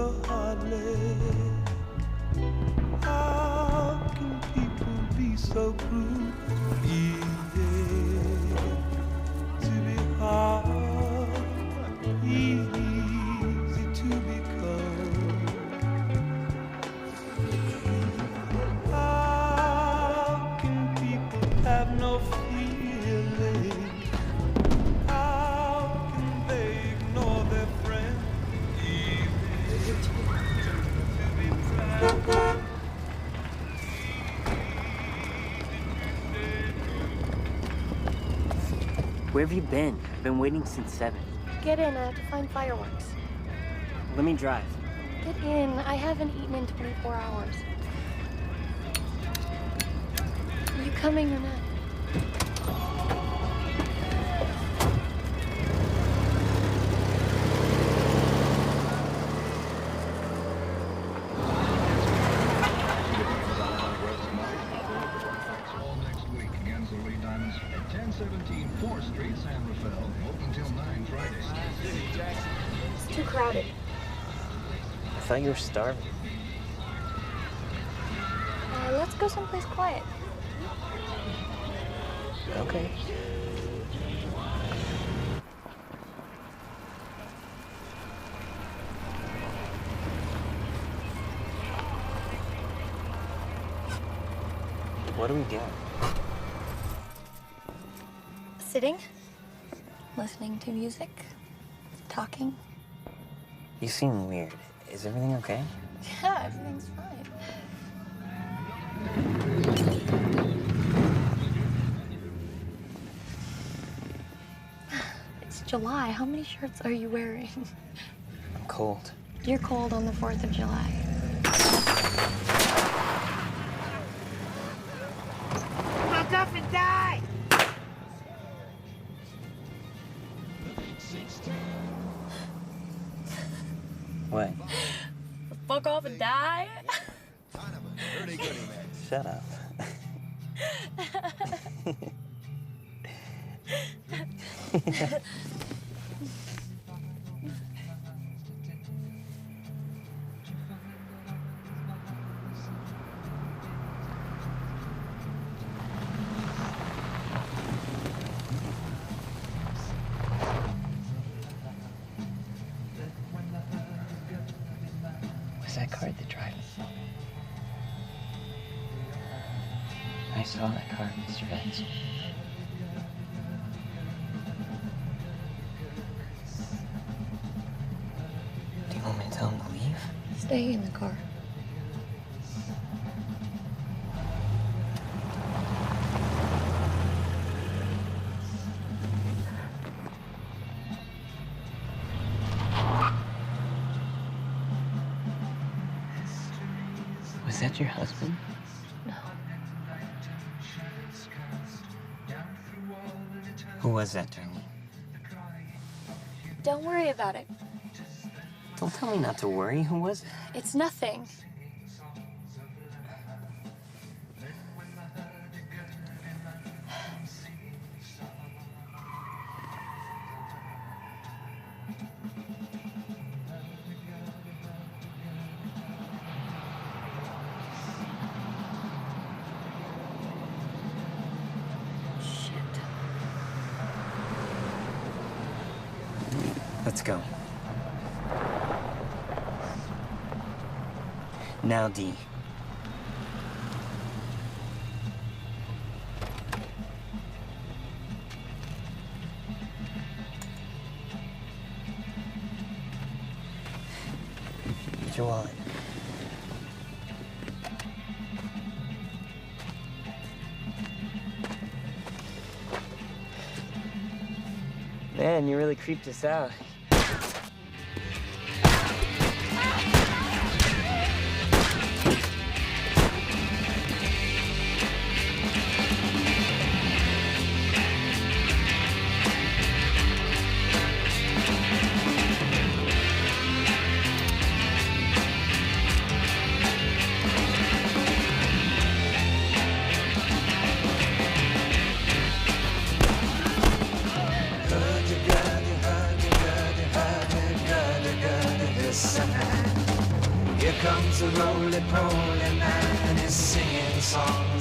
so hardly. How can people be so cruel? Easy to be hard, easy to be cold. How can people have no feeling? How can they ignore their friends? Easy to be proud. Where have you been? I've been waiting since 7. Get in, I have to find fireworks. Let me drive. Get in, I haven't eaten in 24 hours. Are you coming or not? At 1017 4th Street, San Rafael, open until 9 Friday. It's too crowded. I thought you were starving. Let's go someplace quiet. Okay. What do we get? Sitting, listening to music, talking. You seem weird. Is everything okay? Yeah, everything's fine. It's July. How many shirts are you wearing? I'm cold. You're cold on the 4th of July. Look up and die! What? Fuck off and die? Shut up. Was that car at the drive-in? I saw that car, Mr. Vance. Do you want me to tell him to leave? Stay in the car. Was that your husband? No. Who was that, darling? Don't worry about it. Don't tell me not to worry. Who was it? It's nothing. Let's go. Now, Dee. Get your wallet. Man, you really creeped us out.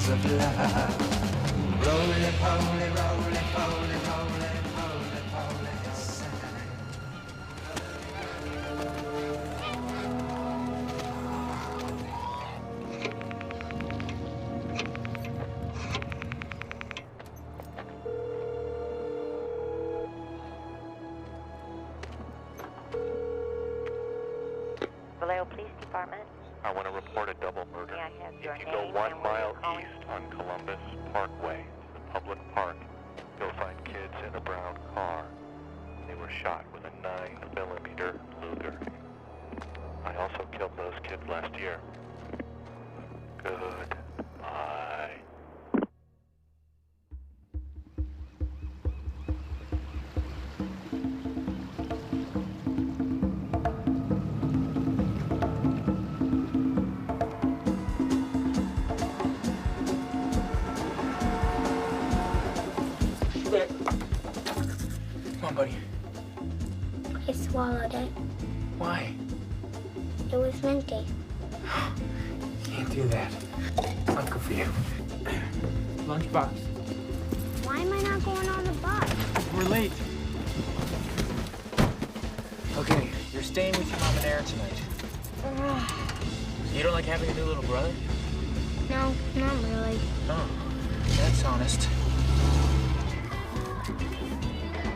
waves of love. Roly-poly, roly-poly, roly-poly, sigh. Vallejo Police Department. I want to report a double murder. May I have your If you go name 1 and where mile you're calling? east on Columbus Parkway, the public park, you'll find kids in a brown car. They were shot with a 9mm Luger. I also killed those kids last year. Goodbye. Come on, buddy. I swallowed it. Why? It was minty. Can't do that. Not good for you. Lunchbox. Why am I not going on the bus? We're late. Okay, you're staying with your mom and Aaron tonight. You don't like having a new little brother? No, not really. Oh, that's honest.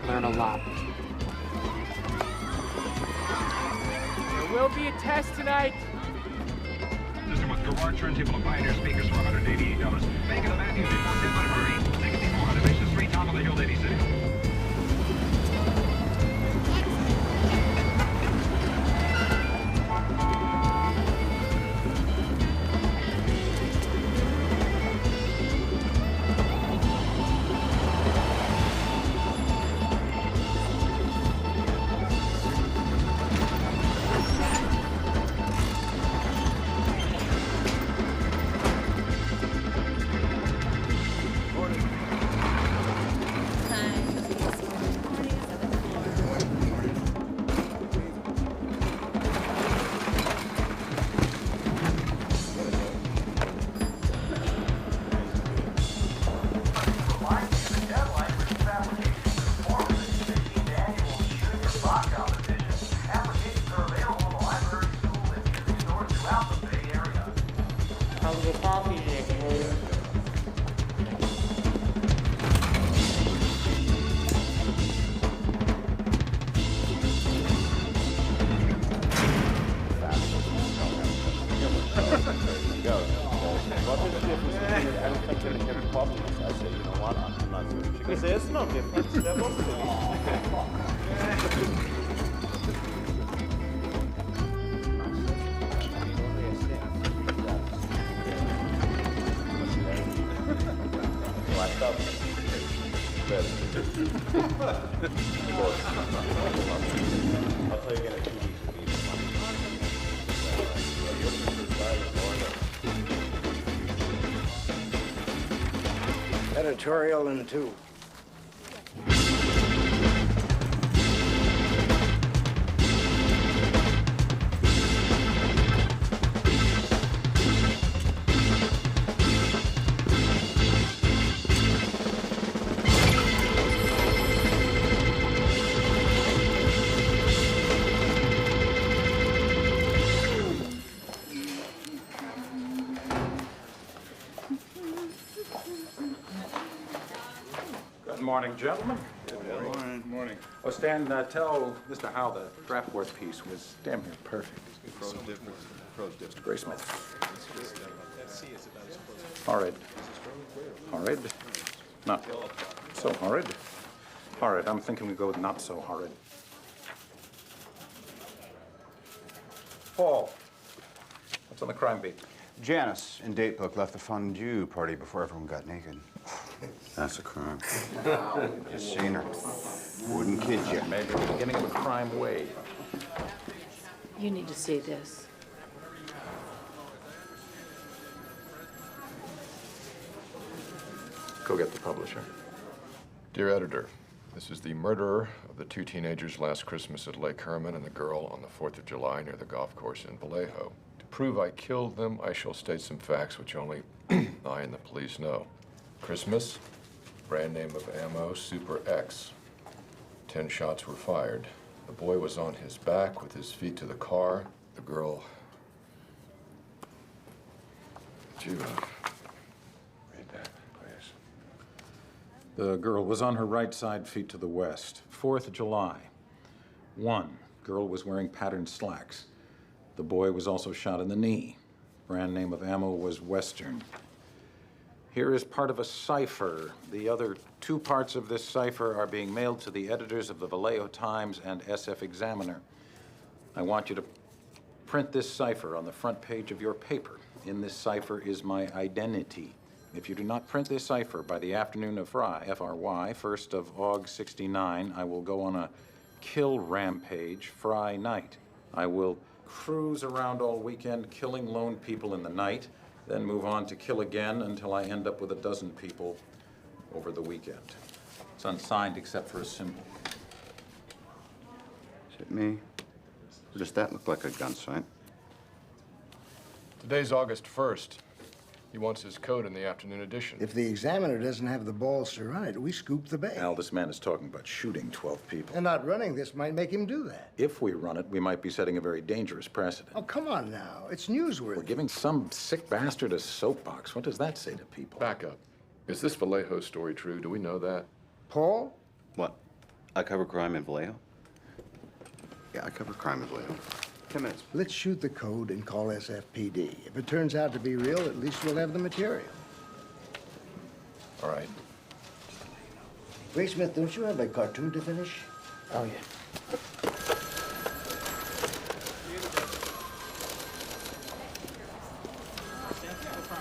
Learn a lot. There will be a test tonight. System with garage turntable and Pioneer speakers for $188. Make it a Matthews before 10 minute hurry. 6400 Mission Street, top of the hill, Lady City. How's the coffee today? There's no difference. They're both silly. I'll tell you again in 2 weeks. Editorial in 2. Good morning, gentlemen. Good morning. Oh, Stan, tell Mr. Howe the Draftworth piece was damn near perfect. Gray Smith. Horrid. Horrid? Not so horrid. Horrid. I'm thinking we go with not so horrid. Paul, what's on the crime beat? Janice in Datebook left the fondue party before everyone got naked. That's a crime. Just seen her. Wouldn't kid you. Maybe the beginning of a crime wave. You need to see this. Go get the publisher. Dear editor, this is the murderer of the 2 teenagers last Christmas at Lake Herman and the girl on the 4th of July near the golf course in Vallejo. To prove I killed them, I shall state some facts which only I and the police know. Christmas, brand name of ammo, Super X. 10 shots were fired. The boy was on his back with his feet to the car. The girl... Would you read that, please? The girl was on her right side, feet to the west. 4th of July. 1. Girl was wearing patterned slacks. The boy was also shot in the knee. Brand name of ammo was Western. Here is part of a cipher. The other 2 parts of this cipher are being mailed to the editors of the Vallejo Times and SF Examiner. I want you to print this cipher on the front page of your paper. In this cipher is my identity. If you do not print this cipher by the afternoon of Fry, F-R-Y, 1st of August 69, I will go on a kill rampage Fry night. I will cruise around all weekend killing lone people in the night, then move on to kill again until I end up with 12 people over the weekend. It's unsigned except for a symbol. Is it me? Or does that look like a gun sight? Today's August 1st. He wants his code in the afternoon edition. If the Examiner doesn't have the balls to run it, we scoop the bait. Al, this man is talking about shooting 12 people. And not running this might make him do that. If we run it, we might be setting a very dangerous precedent. Oh, come on now. It's newsworthy. We're giving some sick bastard a soapbox. What does that say to people? Back up. Is this Vallejo story true? Do we know that? Paul? What? I cover crime in Vallejo? Yeah, I cover crime in Vallejo. 10 minutes. Let's shoot the code and call SFPD. If it turns out to be real, at least we'll have the material. All right. Ray Smith, don't you have a cartoon to finish? Oh, yeah.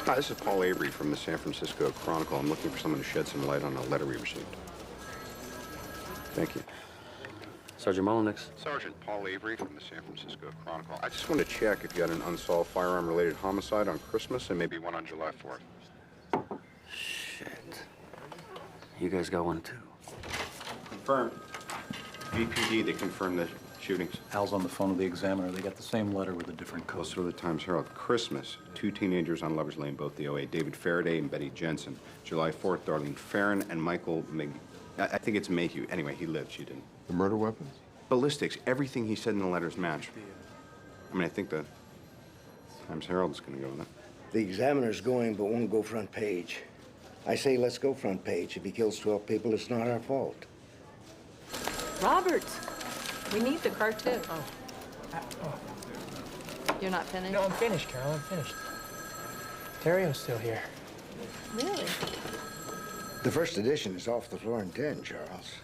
Hi, this is Paul Avery from the San Francisco Chronicle. I'm looking for someone to shed some light on a letter we received. Thank you. Sergeant Mullenix. Sergeant Paul Avery from the San Francisco Chronicle. I just want to check if you had an unsolved firearm-related homicide on Christmas and maybe one on July 4th. Shit. You guys got one, too? Confirmed. VPD, they confirmed the shootings. Al's on the phone with the Examiner. They got the same letter with a different code. Also, the Times Herald. Christmas, 2 teenagers on Lover's Lane, both the OA. David Faraday and Betty Jensen. July 4th, Darlene Farron and Michael I think it's Mayhew. Anyway, he lived, she didn't. The murder weapons? Ballistics. Everything he said in the letters match. I mean, I think the Times Herald is going to go with it. The Examiner's going, but won't go front page. I say let's go front page. If he kills 12 people, it's not our fault. Robert, we need the cartoon. You're not finished? No, I'm finished, Carol. I'm finished. Terrio's still here. Really? The first edition is off the floor in 10, Charles.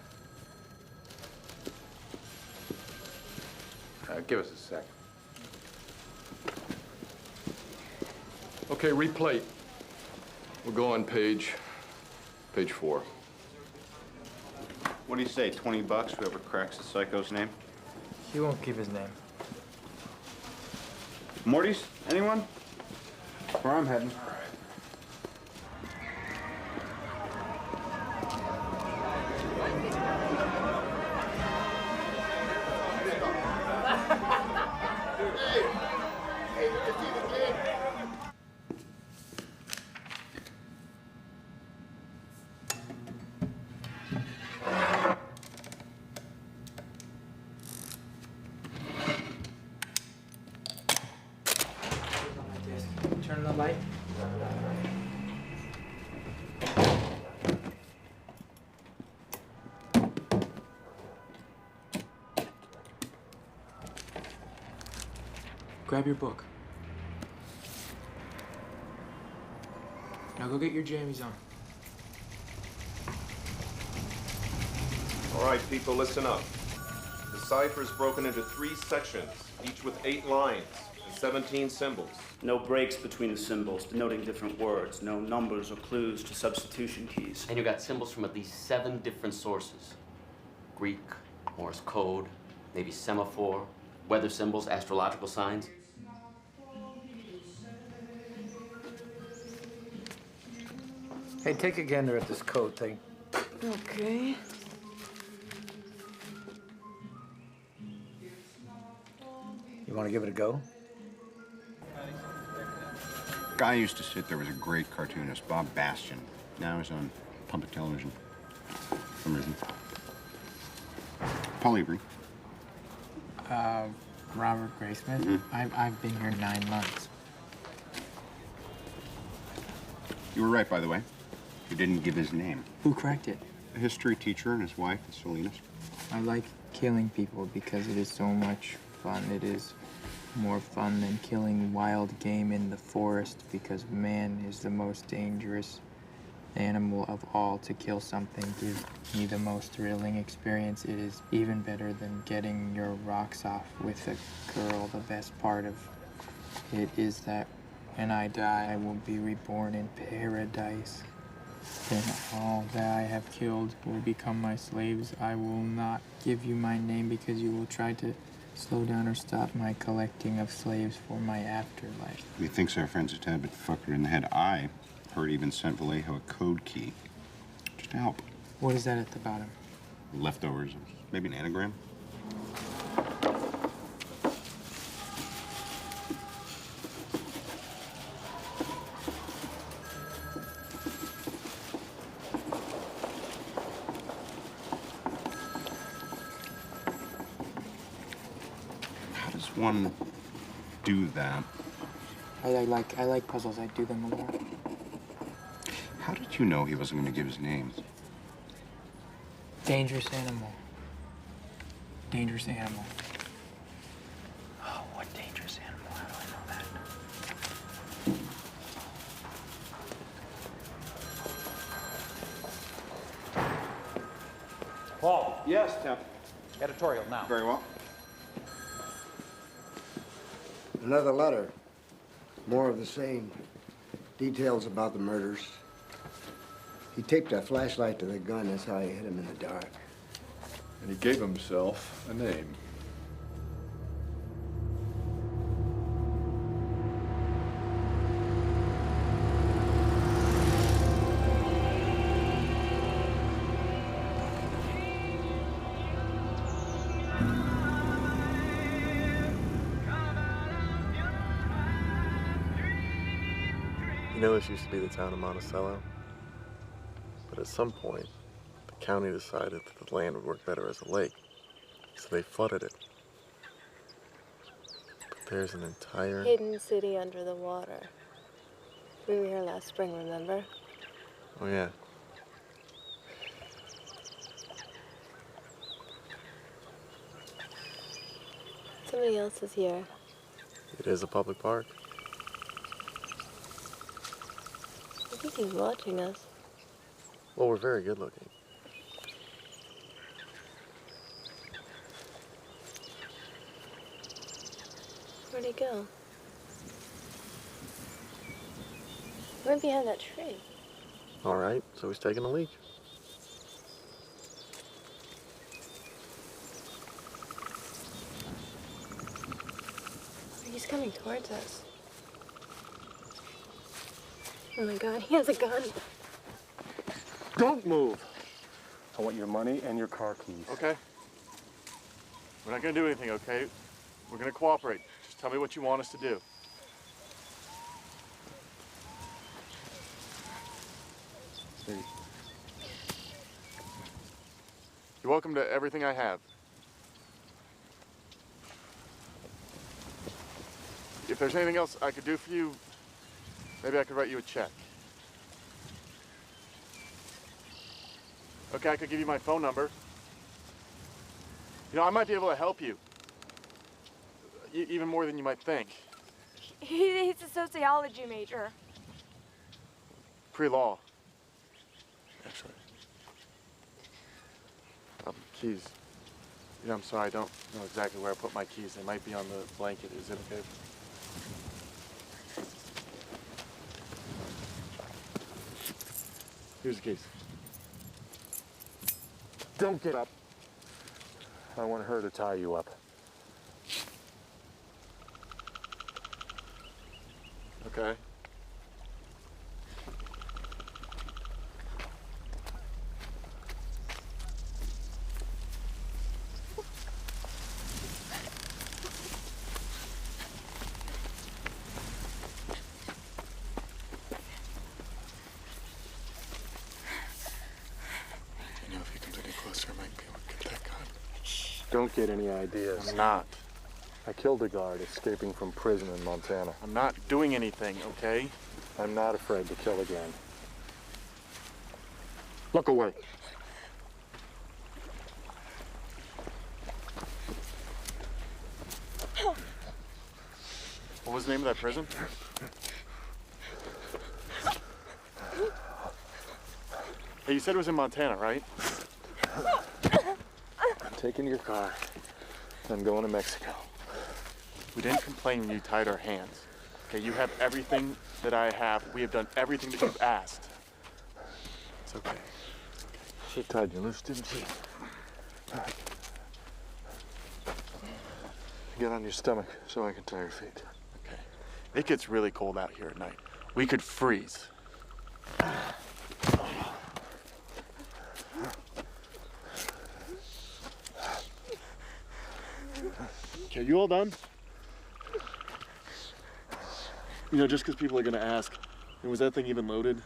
Give us a sec. Okay, replate. We'll go on page 4. What do you say, 20 bucks, whoever cracks the psycho's name? He won't give his name. Morty's? Anyone? Where I'm heading. Turn the light. Grab your book. Now go get your jammies on. All right, people, listen up. The cipher is broken into 3 sections, each with 8 lines and 17 symbols. No breaks between the symbols, denoting different words. No numbers or clues to substitution keys. And you got symbols from at least 7 different sources. Greek, Morse code, maybe semaphore, weather symbols, astrological signs. Hey, take a gander at this code thing. Okay. You want to give it a go? Guy used to sit there was a great cartoonist, Bob Bastian. Now he's on public television for some reason. Paul Avery. Robert Graysmith. I've been here 9 months. You were right, by the way. You didn't give his name. Who cracked it? A history teacher and his wife, Salinas. I like killing people because it is so much fun. It is more fun than killing wild game in the forest because man is the most dangerous animal of all. To kill something gives me the most thrilling experience. It is even better than getting your rocks off with a girl. The best part of it is that when I die, I will be reborn in paradise. Then all that I have killed will become my slaves. I will not give you my name because you will try to slow down or stop my collecting of slaves for my afterlife. He thinks our friend's a tad bit fucker in the head. I heard he even sent Vallejo a code key just to help. What is that at the bottom? Leftovers, maybe an anagram. One do that. I like puzzles. I do them a lot. How did you know he wasn't going to give his name? Dangerous animal. Dangerous animal. Oh, what dangerous animal? How do I know that? Paul. Yes, Tim. Editorial now. Very well. Another letter. More of the same. Details about the murders. He taped a flashlight to the gun. That's how he hit him in the dark. And he gave himself a name. You know, this used to be the town of Monticello, but at some point, the county decided that the land would work better as a lake, so they flooded it. But there's an entire... Hidden city under the water. We were here last spring, remember? Oh, yeah. Somebody else is here. It is a public park. I think he's watching us. Well, we're very good looking. Where'd he go? He went behind that tree. All right, so he's taking a leak. He's coming towards us. Oh my God, he has a gun. Don't move. I want your money and your car keys. Okay. We're not gonna do anything, okay? We're gonna cooperate. Just tell me what you want us to do. Steve. You're welcome to everything I have. If there's anything else I could do for you, maybe I could write you a check. Okay, I could give you my phone number. You know, I might be able to help you. Even more than you might think. He's a sociology major. Pre-law. Actually. Keys. You know, I'm sorry, I don't know exactly where I put my keys. They might be on the blanket. Is it okay? Here's the keys. Don't get up. I want her to tie you up. Okay. Don't get any ideas. I'm not. I killed a guard escaping from prison in Montana. I'm not doing anything, okay? I'm not afraid to kill again. Look away. What was the name of that prison? Hey, you said it was in Montana, right? I'm taking your car. I'm going to Mexico. We didn't complain when you tied our hands. Okay, you have everything that I have. We have done everything that you've asked. It's okay. She tied you loose, didn't she? Get on your stomach so I can tie your feet. Okay. It gets really cold out here at night. We could freeze. Okay, you all done? You know, just because people are gonna ask, was that thing even loaded?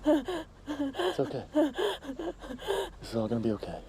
It's okay. This is all gonna be okay.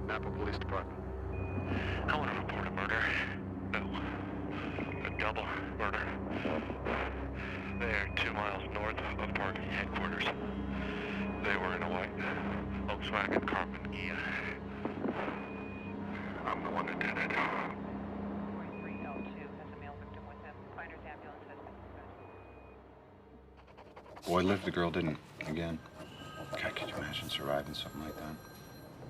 Napa Police Department. I want to report a murder. No. A double murder. They're 2 miles north of parking headquarters. They were in a white Volkswagen Carmen Ghia. I'm the one that did it. 43L2 has a male victim with him. Finder's ambulance has been dispatched. Boy lived, the girl didn't. Again. God, could you imagine surviving something like that?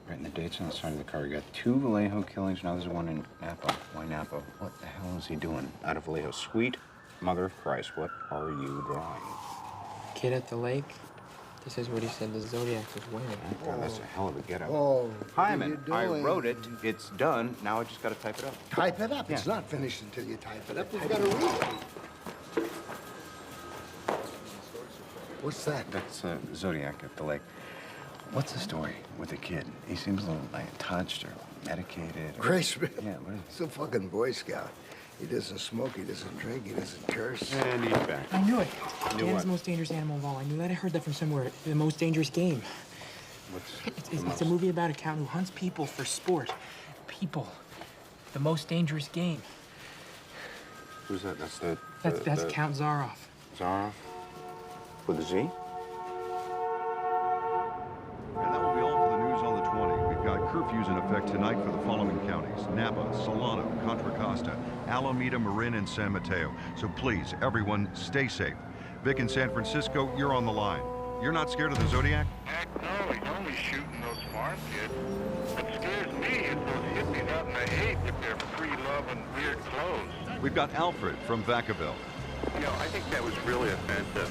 Writing the dates on the side of the car. You got 2 Vallejo killings, now there's one in Napa. Why Napa? What the hell is he doing out of Vallejo? Sweet mother of Christ, what are you drawing? Kid at the lake? This is what he said the Zodiac was wearing. God, that's a hell of a get-up. Oh, Hyman, what are you I doing? wrote it. It's done. Now I just got to type it up. Type it up. Yeah. It's not finished until you type it up. We've got to read it. What's that? That's Zodiac at the lake. What's the story with the kid? He seems a little like touched or medicated. Or... Graceman. Yeah, what is He's a fucking Boy Scout. He doesn't smoke, he doesn't drink, he doesn't curse. And he's back. I knew it. Knew Dan what? is the most dangerous animal of all. I knew that. I heard that from somewhere. The most dangerous game. It's a movie about a count who hunts people for sport. People. The most dangerous game. Who's that? That's That's Count Zaroff. Zaroff? With a Z? And that will be all for the news on the 20. We've got curfews in effect tonight for the following counties: Napa, Solano, Contra Costa, Alameda, Marin, and San Mateo. So please, everyone, stay safe. Vic in San Francisco, you're on the line. You're not scared of the Zodiac? Heck no, he's only shooting those farm kids. What scares me is those hippies out in the hay with their free love and weird clothes. We've got Alfred from Vacaville. You know, I think that was really offensive.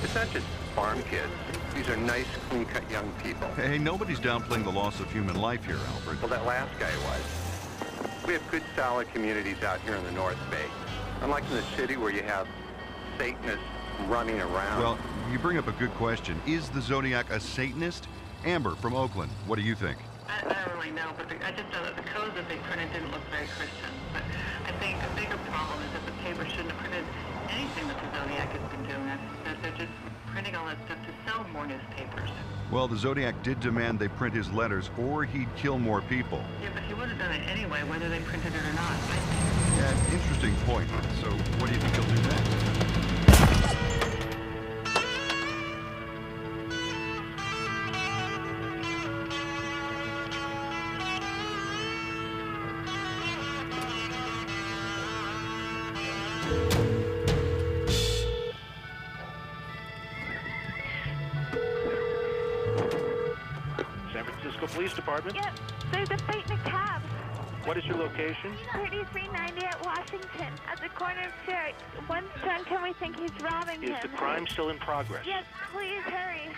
It's not just farm kids. These are nice, clean-cut young people. Hey, nobody's downplaying the loss of human life here, Alfred. Well, that last guy was. We have good, solid communities out here in the North Bay. Unlike in the city where you have Satanists running around. Well, you bring up a good question. Is the Zodiac a Satanist? Amber from Oakland, what do you think? I don't really know, but I just know that the codes that they printed didn't look very Christian. But I think a bigger problem is that the paper shouldn't have printed anything that the Zodiac has been doing. That they're just printing all that stuff to sell more newspapers. Well, the Zodiac did demand they print his letters or he'd kill more people. Yeah, but he would have done it anyway, whether they printed it or not. Yeah, interesting point. So what do you think he'll do next? Francisco Police Department. Yep, there's a fight in a cab. What is your location? 3390 at Washington, at the corner of Cherry. One's drunk and we think he's robbing him. Is the crime still in progress? Yes, please hurry.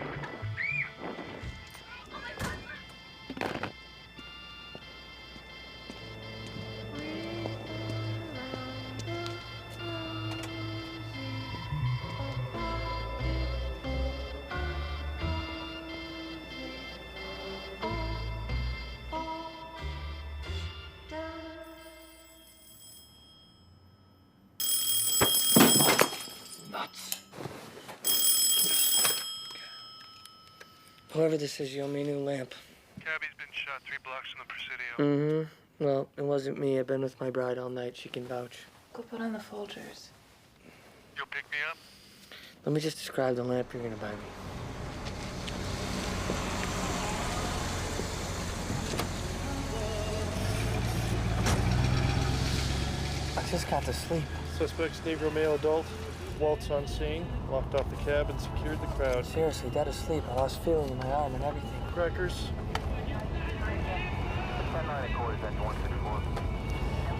Whoever this is, you owe me a new lamp. Cabby's been shot 3 blocks from the Presidio. Mm-hmm. Well, it wasn't me. I've been with my bride all night. She can vouch. Go put on the Folgers. You'll pick me up? Let me just describe the lamp you're gonna buy me. I just got to sleep. Suspect's Negro male adult. Waltz on scene, locked off the cab and secured the crowd. Seriously, dead asleep. I lost feeling in my arm and everything. Crackers.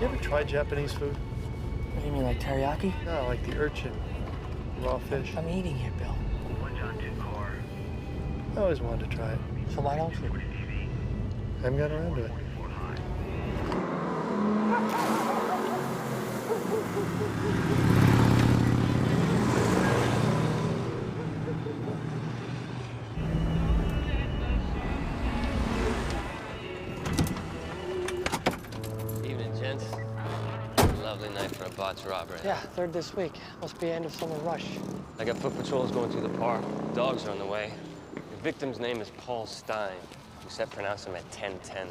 You ever tried Japanese food? What do you mean, like teriyaki? No, like the urchin. Raw fish. I'm eating here, Bill. I always wanted to try it. So why don't you? I haven't got around to it. Evening, gents. Lovely night for a botched robbery. Yeah, third this week. Must be end of summer rush. I got foot patrols going through the park. Dogs are on the way. The victim's name is Paul Stein. We said pronounce him at 1010.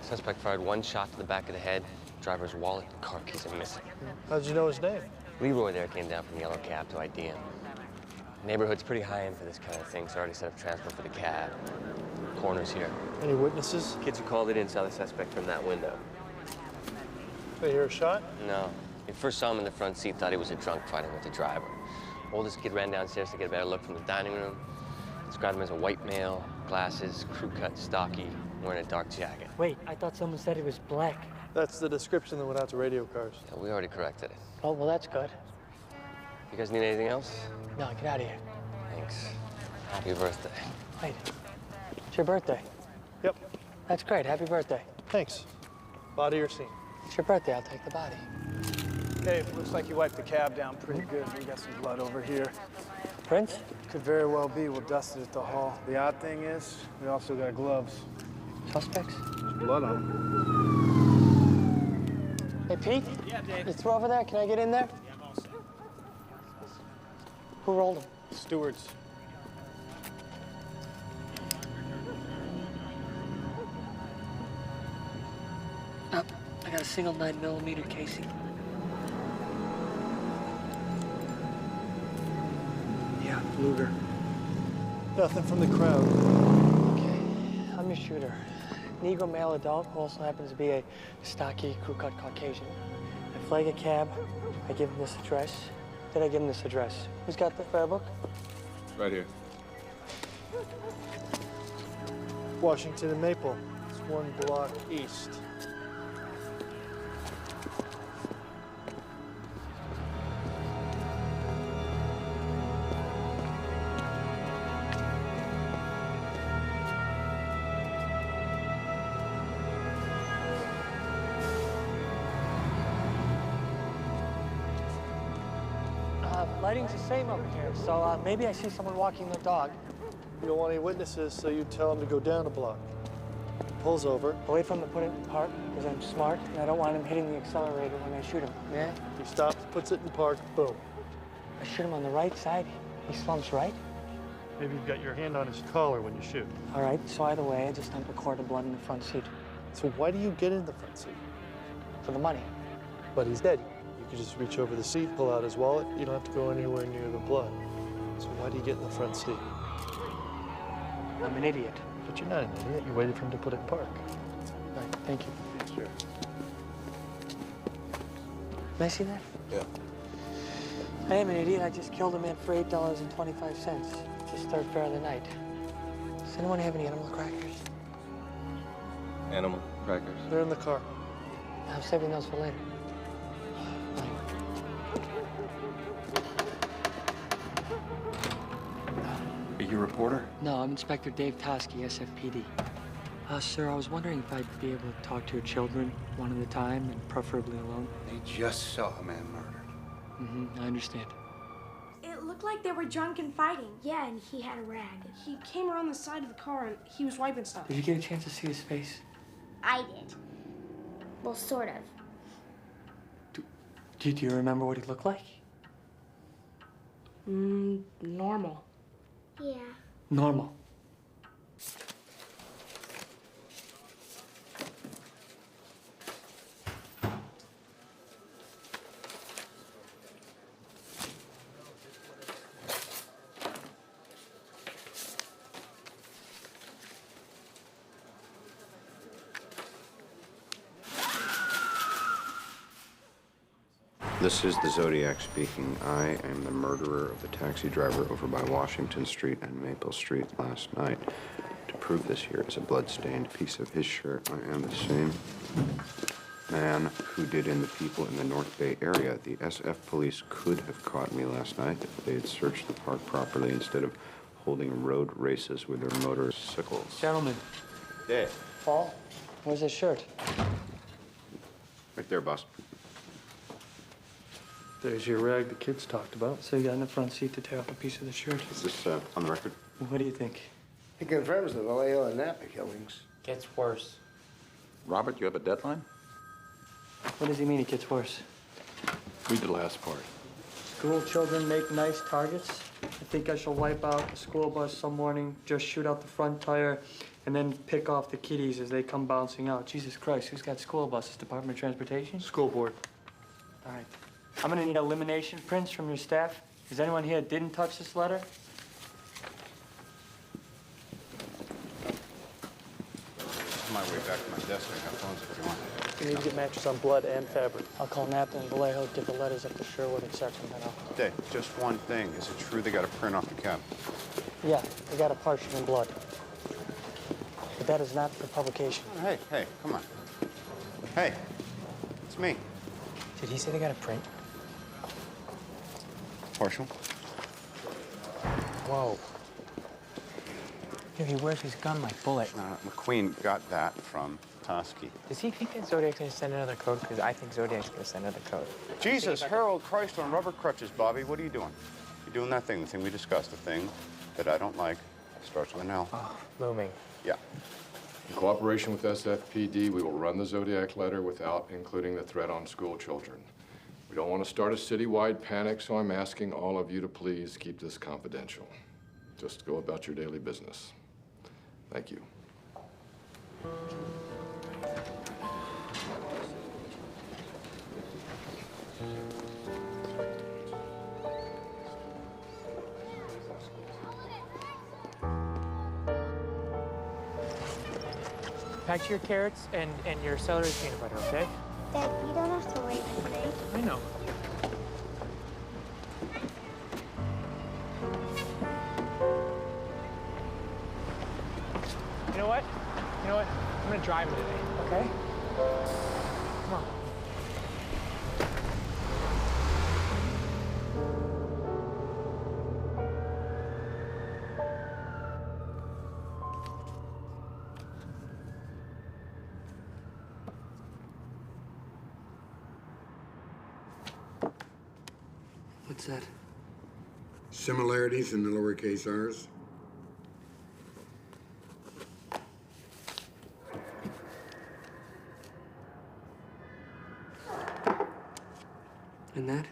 Suspect fired 1 shot to the back of the head. Driver's wallet and car keys are missing. How'd you know his name? Leroy there came down from Yellow Cab to ID him. Neighborhood's pretty high end for this kind of thing, so I already set up transport for the cab. Coroner's here. Any witnesses? Kids who called it in saw the suspect from that window. They hear a shot? No. We first saw him in the front seat, thought he was a drunk fighting with the driver. Oldest kid ran downstairs to get a better look from the dining room. Described him as a white male, glasses, crew cut, stocky, wearing a dark jacket. Wait, I thought someone said it was black. That's the description that went out to radio cars. Yeah, we already corrected it. Oh, well, that's good. You guys need anything else? No, get out of here. Thanks. Happy birthday. Wait, it's your birthday. Yep. That's great. Happy birthday. Thanks. Body or scene? It's your birthday. I'll take the body. Dave, looks like you wiped the cab down pretty good. We got some blood over here. Prince? Could very well be. We'll dust it at the hall. The odd thing is, we also got gloves. Suspects? There's blood on them. Hey, Pete? Yeah, Dave. You through over there? Can I get in there? Yeah, I'm all set. Who rolled him? Stewards. Up. I got a single 9mm casing. Yeah, Luger. Nothing from the crowd. Okay, I'm your shooter. Negro male adult who also happens to be a stocky, crew-cut Caucasian. I flag a cab. I give him this address. Then I give him this address. Who's got the fare book? Right here. Washington and Maple. It's 1 block east. Lighting's the same over here, so maybe I see someone walking their dog. You don't want any witnesses, so you tell him to go down a block. Pulls over. I'll wait for him to put it in park, because I'm smart, and I don't want him hitting the accelerator when I shoot him. Yeah? He stops, puts it in park, boom. I shoot him on the right side. He slumps right. Maybe you've got your hand on his collar when you shoot. All right, so either way, I just dump a quart of blood in the front seat. So why do you get in the front seat? For the money. But he's dead. You could just reach over the seat, pull out his wallet. You don't have to go anywhere near the blood. So why do you get in the front seat? I'm an idiot. But you're not an idiot. You waited for him to put it in park. All right, thank you. Sure. Can I see that? Yeah. I am an idiot. I just killed a man for $8.25. It's his third fare of the night. Does anyone have any animal crackers? Animal crackers. They're in the car. I'm saving those for later. Are you a reporter? No, I'm Inspector Dave Toski, SFPD. Sir, I was wondering if I'd be able to talk to your children one at a time and preferably alone. They just saw a man murdered. I understand. It looked like they were drunk and fighting. Yeah, and he had a rag. He came around the side of the car and he was wiping stuff. Did you get a chance to see his face? I did. Well, sort of. Do you remember what he looked like? Normal. Yeah. Normal. This is the Zodiac speaking. I am the murderer of the taxi driver over by Washington Street and Maple Street last night. To prove this, here is a blood-stained piece of his shirt. I am the same man who did in the people in the North Bay area. The SF police could have caught me last night if they had searched the park properly instead of holding road races with their motorcycles. Gentlemen. Dave. Paul, where's his shirt? Right there, boss. There's your rag the kids talked about. So you got in the front seat to tear off a piece of the shirt. Is this on the record? What do you think? He confirms the Vallejo and Napa killings. Gets worse. Robert, you have a deadline? What does he mean it gets worse? Read the last part. School children make nice targets. I think I shall wipe out the school bus some morning, just shoot out the front tire, and then pick off the kiddies as they come bouncing out. Jesus Christ, who's got school buses? Department of Transportation? School board. All right. I'm gonna need elimination prints from your staff. Is anyone here that didn't touch this letter? On my way back to my desk, I got phones if you want. You need to get matches on blood and fabric. I'll call Napa and Vallejo, get the letters up to Sherwood and search them out. Dave, just one thing. Is it true they got a print off the cab? Yeah, they got a partition in blood. But that is not for publication. Oh, hey, come on. Hey, it's me. Did he say they got a print? Partial. Whoa. Yeah, he wears his gun like bullet. McQueen got that from Toski. Does he think that Zodiac's gonna send another code? Because I think Zodiac's gonna send another code. Jesus, Harold Christ on rubber crutches, Bobby. What are you doing? You're doing that thing, the thing we discussed, the thing that I don't like. Starts with an L. Oh, looming. Yeah. In cooperation with SFPD, we will run the Zodiac letter without including the threat on school children. We don't want to start a citywide panic, so I'm asking all of you to please keep this confidential. Just go about your daily business. Thank you. Pack your carrots and your celery peanut butter, okay? Dad, you don't have to wait for me. I know. You know what? I'm gonna drive today, okay? Come on. What's that? Similarities in the lowercase r's. And that?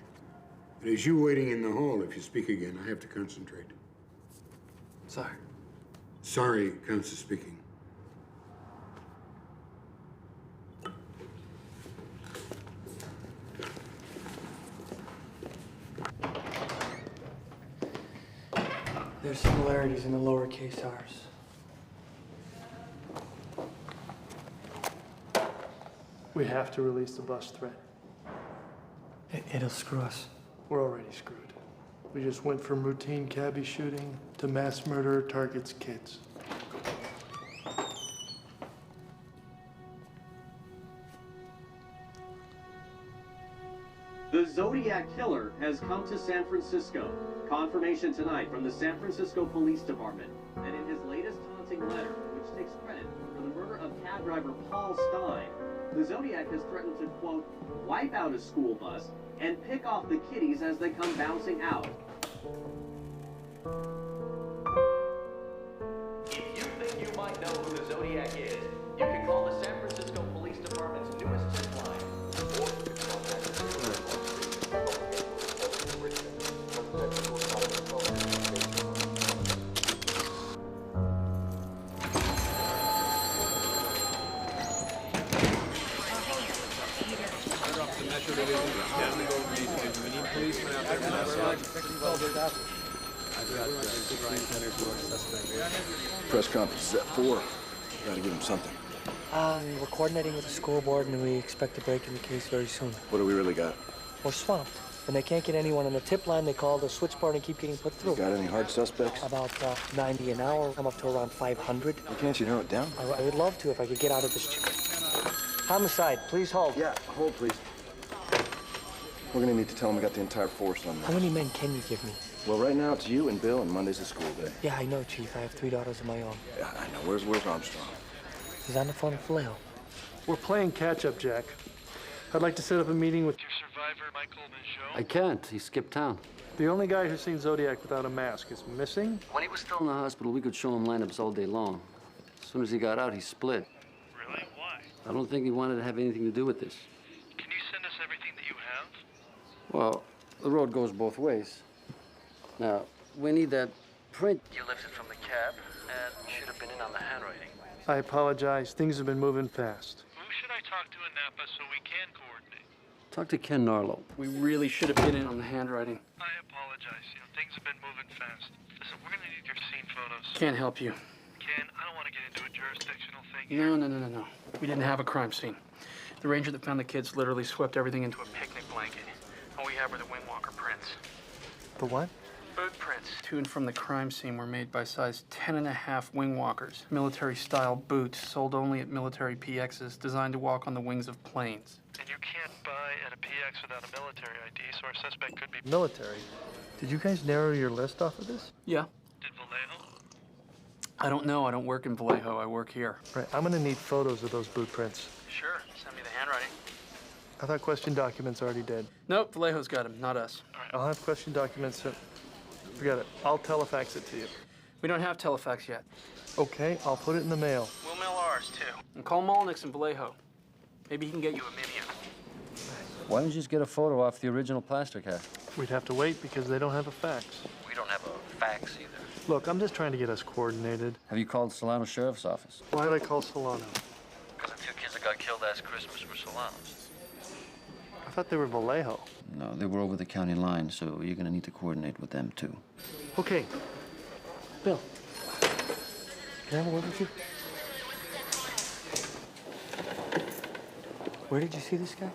It is you waiting in the hall. If you speak again, I have to concentrate. Sorry. Sorry counts as speaking. There's similarities in the lowercase r's. We have to release the bus threat. It'll screw us. We're already screwed. We just went from routine cabbie shooting to mass murder targets kids. Zodiac killer has come to San Francisco. Confirmation tonight from the San Francisco Police Department that in his latest taunting letter, which takes credit for the murder of cab driver Paul Stein, the Zodiac has threatened to, quote, wipe out a school bus and pick off the kiddies as they come bouncing out. If you think you might know who the Zodiac is, you can call the San Francisco Police Department's newest tip line, or you can contact the Press conference is at 4. Gotta give him something. We're coordinating with the school board, and we expect to break in the case very soon. What do we really got? We're swamped. When they can't get anyone on the tip line, they call the switchboard and keep getting put through. Got any hard suspects? About 90 an hour. I'm up to around 500. Why can't you narrow it down? I would love to if I could get out of this. Homicide, please hold. Yeah, hold, please. We're gonna need to tell him we got the entire force on this. How many men can you give me? Well, right now it's you and Bill, and Monday's a school day. Yeah, I know, Chief. I have 3 daughters of my own. Yeah, I know. Where's Armstrong? He's on the phone with Vallejo. We're playing catch-up, Jack. I'd like to set up a meeting with your survivor, Michael Michaud. I can't. He skipped town. The only guy who's seen Zodiac without a mask is missing. When he was still in the hospital, we could show him lineups all day long. As soon as he got out, he split. Really? Why? I don't think he wanted to have anything to do with this. Can you send us everything that you have? Well, the road goes both ways. Now, we need that print. You lifted from the cab and should have been in on the handwriting. I apologize. Things have been moving fast. Who should I talk to in Napa so we can coordinate? Talk to Ken Narlow. We really should have been in on the handwriting. I apologize. Things have been moving fast. Listen, we're gonna need your scene photos. Can't help you. Ken, I don't want to get into a jurisdictional thing. No. We didn't have a crime scene. The ranger that found the kids literally swept everything into a picnic blanket. All we have are the wingwalker prints. The what? Boot prints. To and from the crime scene were made by size 10.5 wingwalkers. Military-style boots sold only at military PXs designed to walk on the wings of planes. And you can't buy at a PX without a military ID, so our suspect could be... Military. Did you guys narrow your list off of this? Yeah. Did Vallejo? I don't know. I don't work in Vallejo. I work here. Right, I'm gonna need photos of those boot prints. Sure. Send me the handwriting. I thought question documents already did. Nope, Vallejo's got them, not us. I'll have question documents. Forget it. I'll telefax it to you. We don't have telefax yet. Okay, I'll put it in the mail. We'll mail ours, too. And call Molnick's in Vallejo. Maybe he can get you a Mimian. Why don't you just get a photo off the original plaster cast? We'd have to wait because they don't have a fax. We don't have a fax either. Look, I'm just trying to get us coordinated. Have you called Solano Sheriff's Office? Why did I call Solano? Because the 2 kids that got killed last Christmas were Solanos. I thought they were Vallejo. No, they were over the county line, so you're gonna need to coordinate with them, too. Okay. Bill, can I have a word with you? Where did you see this guy?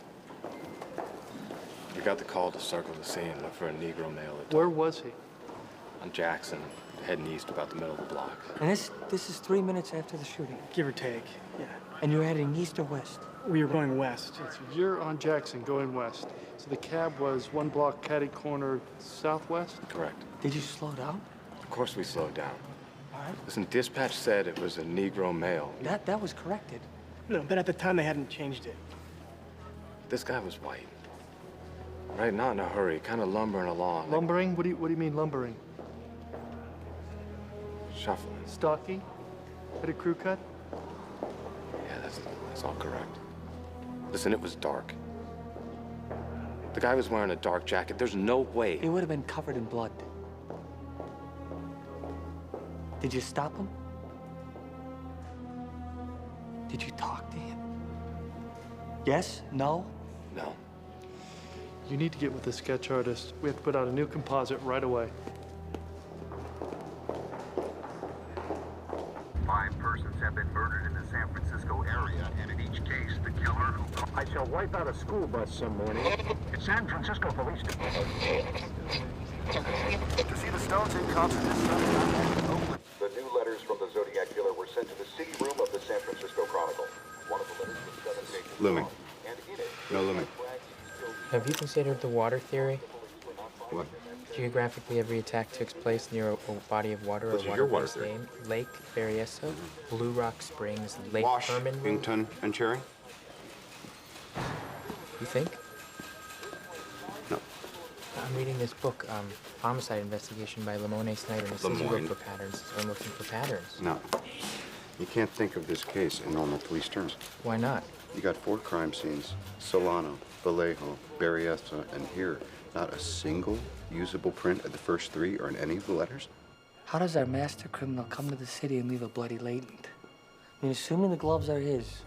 We got the call to circle the scene, look for a Negro male. Where was he? On Jackson, heading east about the middle of the block. And this is 3 minutes after the shooting. Give or take, yeah. And you're heading east or west? We were going west. So you're on Jackson, going west. So the cab was 1 block catty corner southwest? Correct. Did you slow down? Of course we slowed down. All right. Listen, dispatch said it was a Negro male. That was corrected. No, but at the time they hadn't changed it. This guy was white. Right, not in a hurry, kind of lumbering along. Lumbering? What do you mean lumbering? Shuffling. Stocky? Had a crew cut? Yeah, that's all correct. Listen, it was dark. The guy was wearing a dark jacket. There's no way. He would have been covered in blood. Did you stop him? Did you talk to him? Yes? No? No. You need to get with the sketch artist. We have to put out a new composite right away. 5 persons have been murdered in the San Francisco area, and in each case, the killer who... I shall wipe out a school bus some morning. It's San Francisco Police Department. To see the Stones in concert this Sunday. The new letters from the Zodiac killer were sent to the city room of the San Francisco Chronicle. One of the letters was 7 pages Looming. long, and in it... No looming. Have you considered the water theory? What? Geographically, every attack takes place near a body of water What's or your water water-based theory? name. Lake Berryessa, Blue Rock Springs, Lake Herman. Washington and Cherry? You think? No. I'm reading this book, Homicide Investigation by Lamone Snyder, and it says you Lemoine? look for patterns, so I'm looking for patterns. No. You can't think of this case in normal police terms. Why not? You got 4 crime scenes: Solano, Vallejo, Berryessa, and here. Not a single usable print of the first 3 or in any of the letters? How does our master criminal come to the city and leave a bloody latent? I mean, assuming the gloves are his,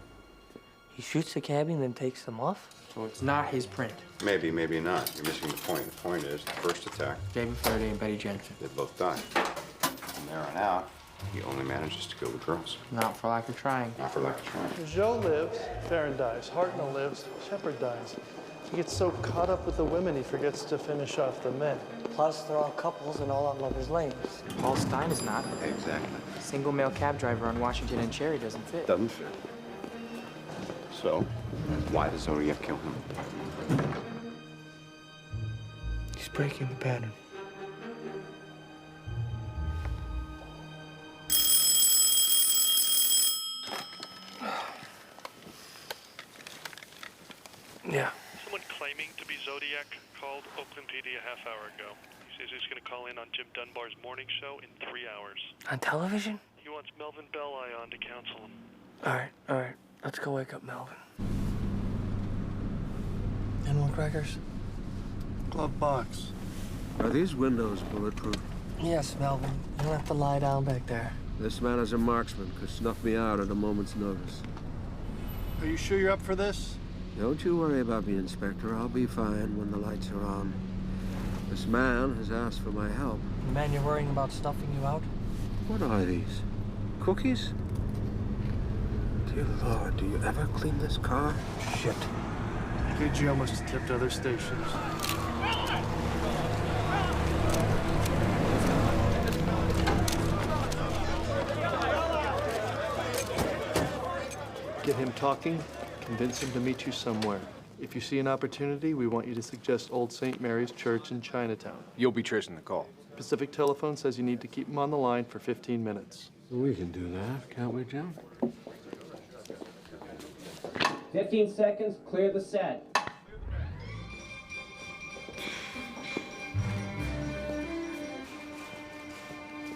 he shoots the cabbie and then takes them off? So it's not his print. Maybe, maybe not. You're missing the point. The point is, the first attack, David Faraday and Betty Jensen. they both died. From there on out, he only manages to kill the girls. Not for lack of trying. Not for lack of trying. Joe lives, Farron dies, Hartnell lives, Shepard dies. He gets so caught up with the women, he forgets to finish off the men. Plus, they're all couples and all on lovers' lanes. Paul Stein is not. Exactly. Single male cab driver on Washington and Cherry doesn't fit. Doesn't fit. So, why does Zodiac kill him? He's breaking the pattern. Yeah. Someone claiming to be Zodiac called Oakland PD a half hour ago. He says he's going to call in on Jim Dunbar's morning show in 3 hours. On television? He wants Melvin Belli on to counsel him. All right. Let's go wake up Melvin. Animal crackers? Glove box. Are these windows bulletproof? Yes, Melvin. You don't have to lie down back there. This man is a marksman, could snuff me out at a moment's notice. Are you sure you're up for this? Don't you worry about me, Inspector. I'll be fine when the lights are on. This man has asked for my help. The man you're worrying about stuffing you out? What are these? Cookies? Dear Lord, do you ever clean this car? Shit. KGL must have tipped other stations. Get him talking, convince him to meet you somewhere. If you see an opportunity, we want you to suggest Old St. Mary's Church in Chinatown. You'll be tracing the call. Pacific Telephone says you need to keep him on the line for 15 minutes. We can do that, can't we, Jim? 15 seconds, clear the set.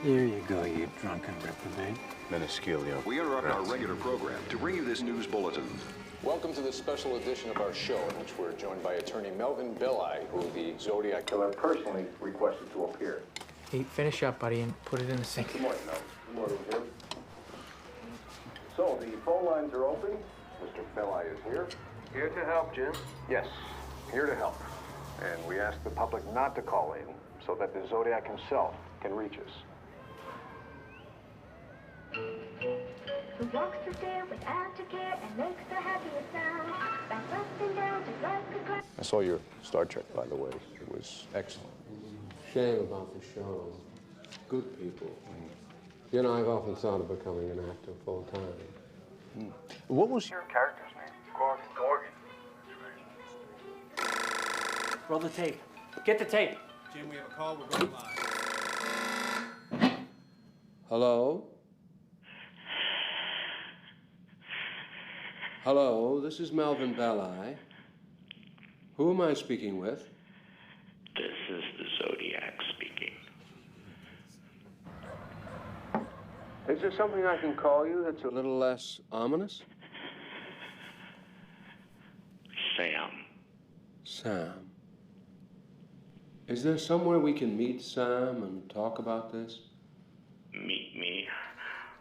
Here you go, you drunken reprobate. Minuscule. We interrupt our regular program to bring you this news bulletin. Welcome to this special edition of our show, in which we're joined by attorney Melvin Belli, who the Zodiac killer personally requested to appear. Hey, finish up, buddy, and put it in the sink. Good morning, Melvin. Good morning, Jim. So, the phone lines are open. Mr. Belli is here. Here to help, Jim? Yes, here to help. And we ask the public not to call in so that the Zodiac himself can reach us. Who walks the stair without a care and makes the happiest sound. Back up and down just like a ground. I saw your Star Trek, by the way. It was excellent. Shame about the show. Good people. You know, I've often thought of becoming an actor full time. What was your character's name? Gorgon. Roll the tape. Get the tape. Jim, we have a call. We're going live. Hello? Hello, this is Melvin Belli. Who am I speaking with? This is the Zodiac speaking. Is there something I can call you that's a little less ominous? Sam. Sam. Is there somewhere we can meet Sam and talk about this? Meet me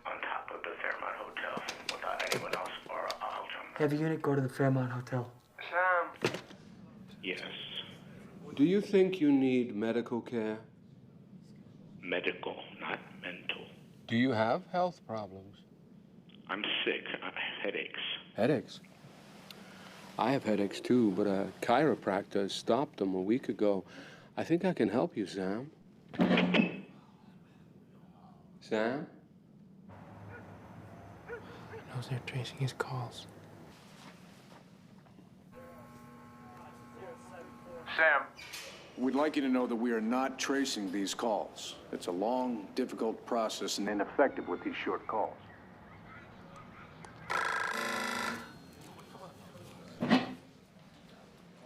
on top of the Fairmont Hotel without anyone else, or I'll jump. Have a unit go to the Fairmont Hotel. Sam. Yes. Do you think you need medical care? Medical, not mental. Do you have health problems? I'm sick. I have headaches. Headaches? I have headaches too, but a chiropractor stopped them a week ago. I think I can help you, Sam. Sam? He knows they're tracing his calls. Sam. We'd like you to know that we are not tracing these calls. It's a long, difficult process and Ineffective with these short calls.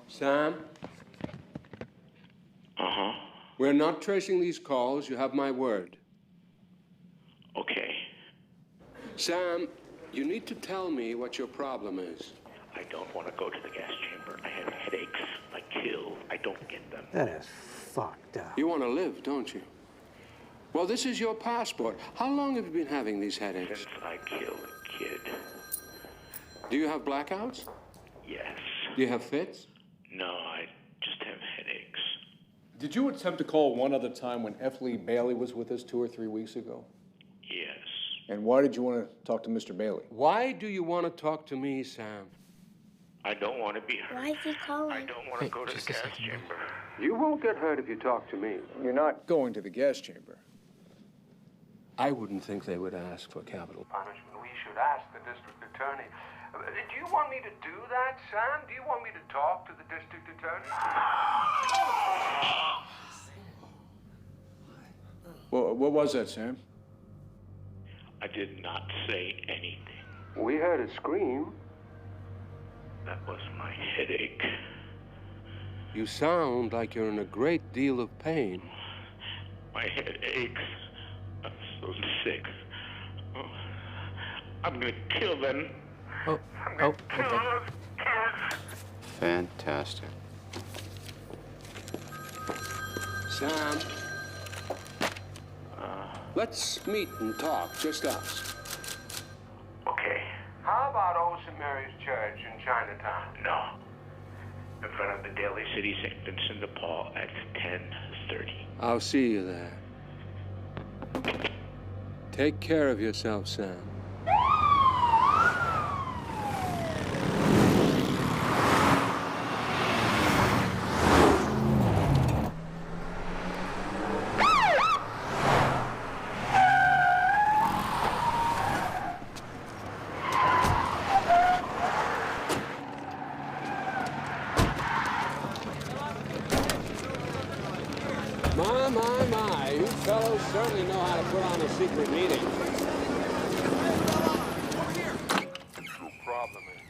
Sam? Uh-huh. We're not tracing these calls. You have my word. Okay. Sam, you need to tell me what your problem is. I don't want to go to the gas chamber. I have headaches. I kill. I don't get them. That is fucked up. You want to live, don't you? Well, this is your passport. How long have you been having these headaches? Since I killed a kid. Do you have blackouts? Yes. Do you have fits? No, I just have headaches. Did you attempt to call one other time when F. Lee Bailey was with us 2 or 3 weeks ago? Yes. And why did you want to talk to Mr. Bailey? Why do you want to talk to me, Sam? I don't want to be hurt. Why is he calling? I don't want to go to the gas chamber. You won't get hurt if you talk to me. You're not going to the gas chamber. I wouldn't think they would ask for capital Punishment. We should ask the district attorney. Do you want me to do that, Sam? Do you want me to talk to the district attorney? Well, what was that, Sam? I did not say anything. We heard a scream. That was my headache. You sound like you're in a great deal of pain. My head aches. I'm so sick. Oh, I'm gonna kill them. Fantastic. Sam, let's meet and talk, just us. Okay. How about Old St. Mary's Church in Chinatown? No. In front of the Daly City St. Vincent de Paul at 10:30. I'll see you there. Take care of yourself, Sam. My, you fellows certainly know how to put on a secret meeting. The problem is,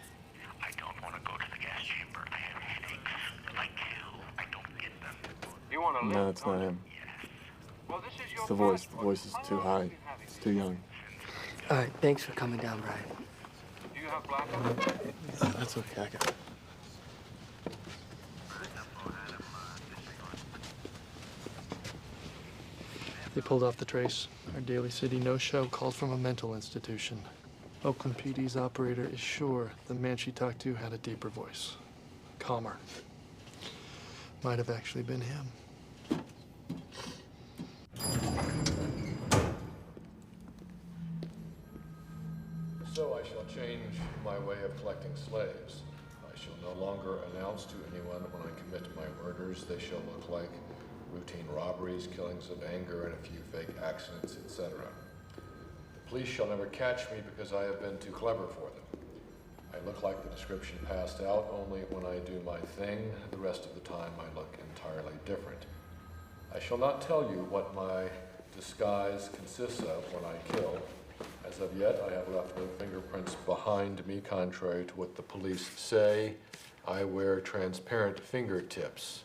I don't want to go to the gas chamber. I have headaches. If I kill, I don't get them. you want to live? No, it's not him. Well, this is your It's the voice. The passport. voice is too high. It's too young. All right, thanks for coming down, Brian. Do you have blackout? That's okay, I got it. They pulled off the trace. Our Daly City no-show called from a mental institution. Oakland PD's operator is sure the man she talked to had a deeper voice. Calmer. Might have actually been him. So I shall change my way of collecting slaves. I shall no longer announce to anyone when I commit my murders. They shall look like routine robberies, killings of anger, and a few fake accidents, etc. The police shall never catch me because I have been too clever for them. I look like the description passed out only when I do my thing. The rest of the time I look entirely different. I shall not tell you what my disguise consists of when I kill. As of yet, I have left no fingerprints behind me, contrary to what the police say. I wear transparent fingertips.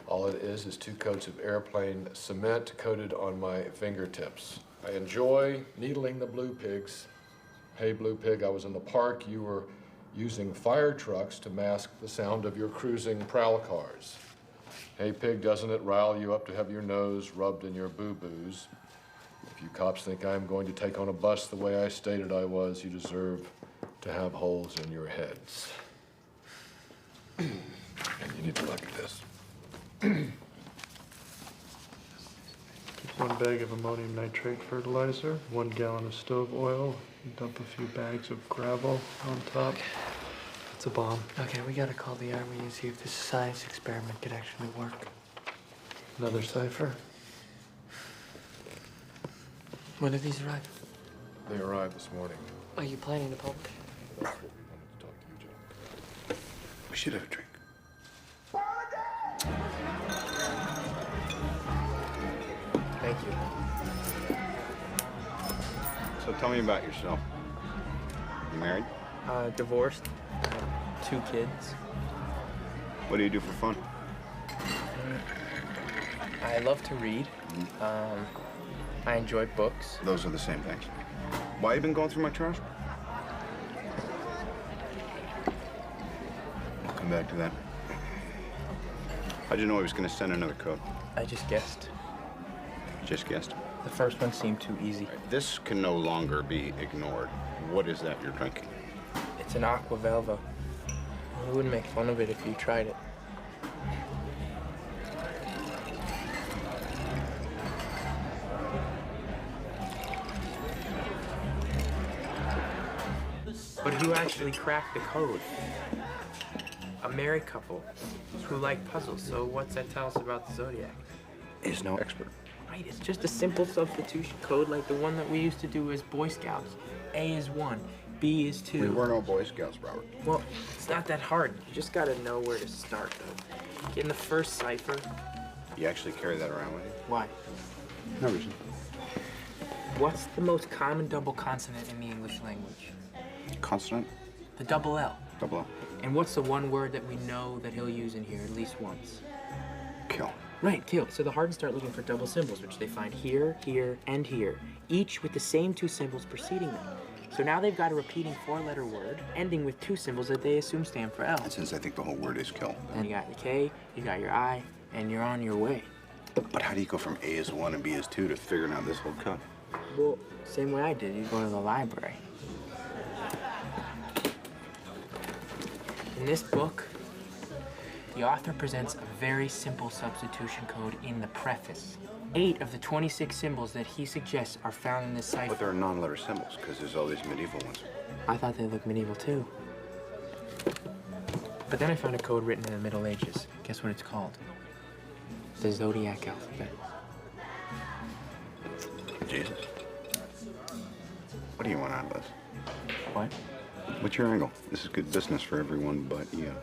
All it is 2 coats of airplane cement coated on my fingertips. I enjoy needling the blue pigs. Hey, blue pig, I was in the park. You were using fire trucks to mask the sound of your cruising prowl cars. Hey, pig, doesn't it rile you up to have your nose rubbed in your boo-boos? If you cops think I'm going to take on a bus the way I stated I was, you deserve to have holes in your heads. And you need to look at this. Keep 1 bag of ammonium nitrate fertilizer, 1 gallon of stove oil, and dump a few bags of gravel on top. It's a bomb. Okay, we gotta call the army and see if this science experiment could actually work. Another cipher. When did these arrive? They arrived this morning. Are you planning to publish? We should have a drink. Thank you. So tell me about yourself. You married? Divorced. I have 2 kids. What do you do for fun? I love to read. I enjoy books. Those are the same things. Why you been going through my trash? I'll come back to that. How'd you know he was going to send another code? I just guessed. Just guessed? The first one seemed too easy. This can no longer be ignored. What is that you're drinking? It's an Aqua Velva. We wouldn't make fun of it if you tried it. But who actually cracked the code? A married couple who like puzzles. So what's that tell us about the Zodiac? Is no expert. Right, it's just a simple substitution code like the one that we used to do as Boy Scouts. A is 1, B is 2. We were no Boy Scouts, Robert. Well, it's not that hard. You just gotta know where to start, though. Get in the first cipher. You actually carry that around with you? Why? No reason. What's the most common double consonant in the English language? Consonant? The double L. Double L. And what's the one word that we know that he'll use in here at least once? Kill. Right, kill. So the Hardens start looking for double symbols, which they find here, here, and here, each with the same 2 symbols preceding them. So now they've got a repeating 4-letter word, ending with 2 symbols that they assume stand for L. And since I think the whole word is kill. Then you got your K, you got your I, and you're on your way. But how do you go from A is 1 and B is 2 to figuring out this whole cut? Well, same way I did. You go to the library. In this book, the author presents a very simple substitution code in the preface. 8 of the 26 symbols that he suggests are found in this cipher. But there are non-letter symbols, because there's all these medieval ones. I thought they looked medieval, too. But then I found a code written in the Middle Ages. Guess what it's called? The Zodiac alphabet. Jesus. What do you want out of this? What? What's your angle? This is good business for everyone but you.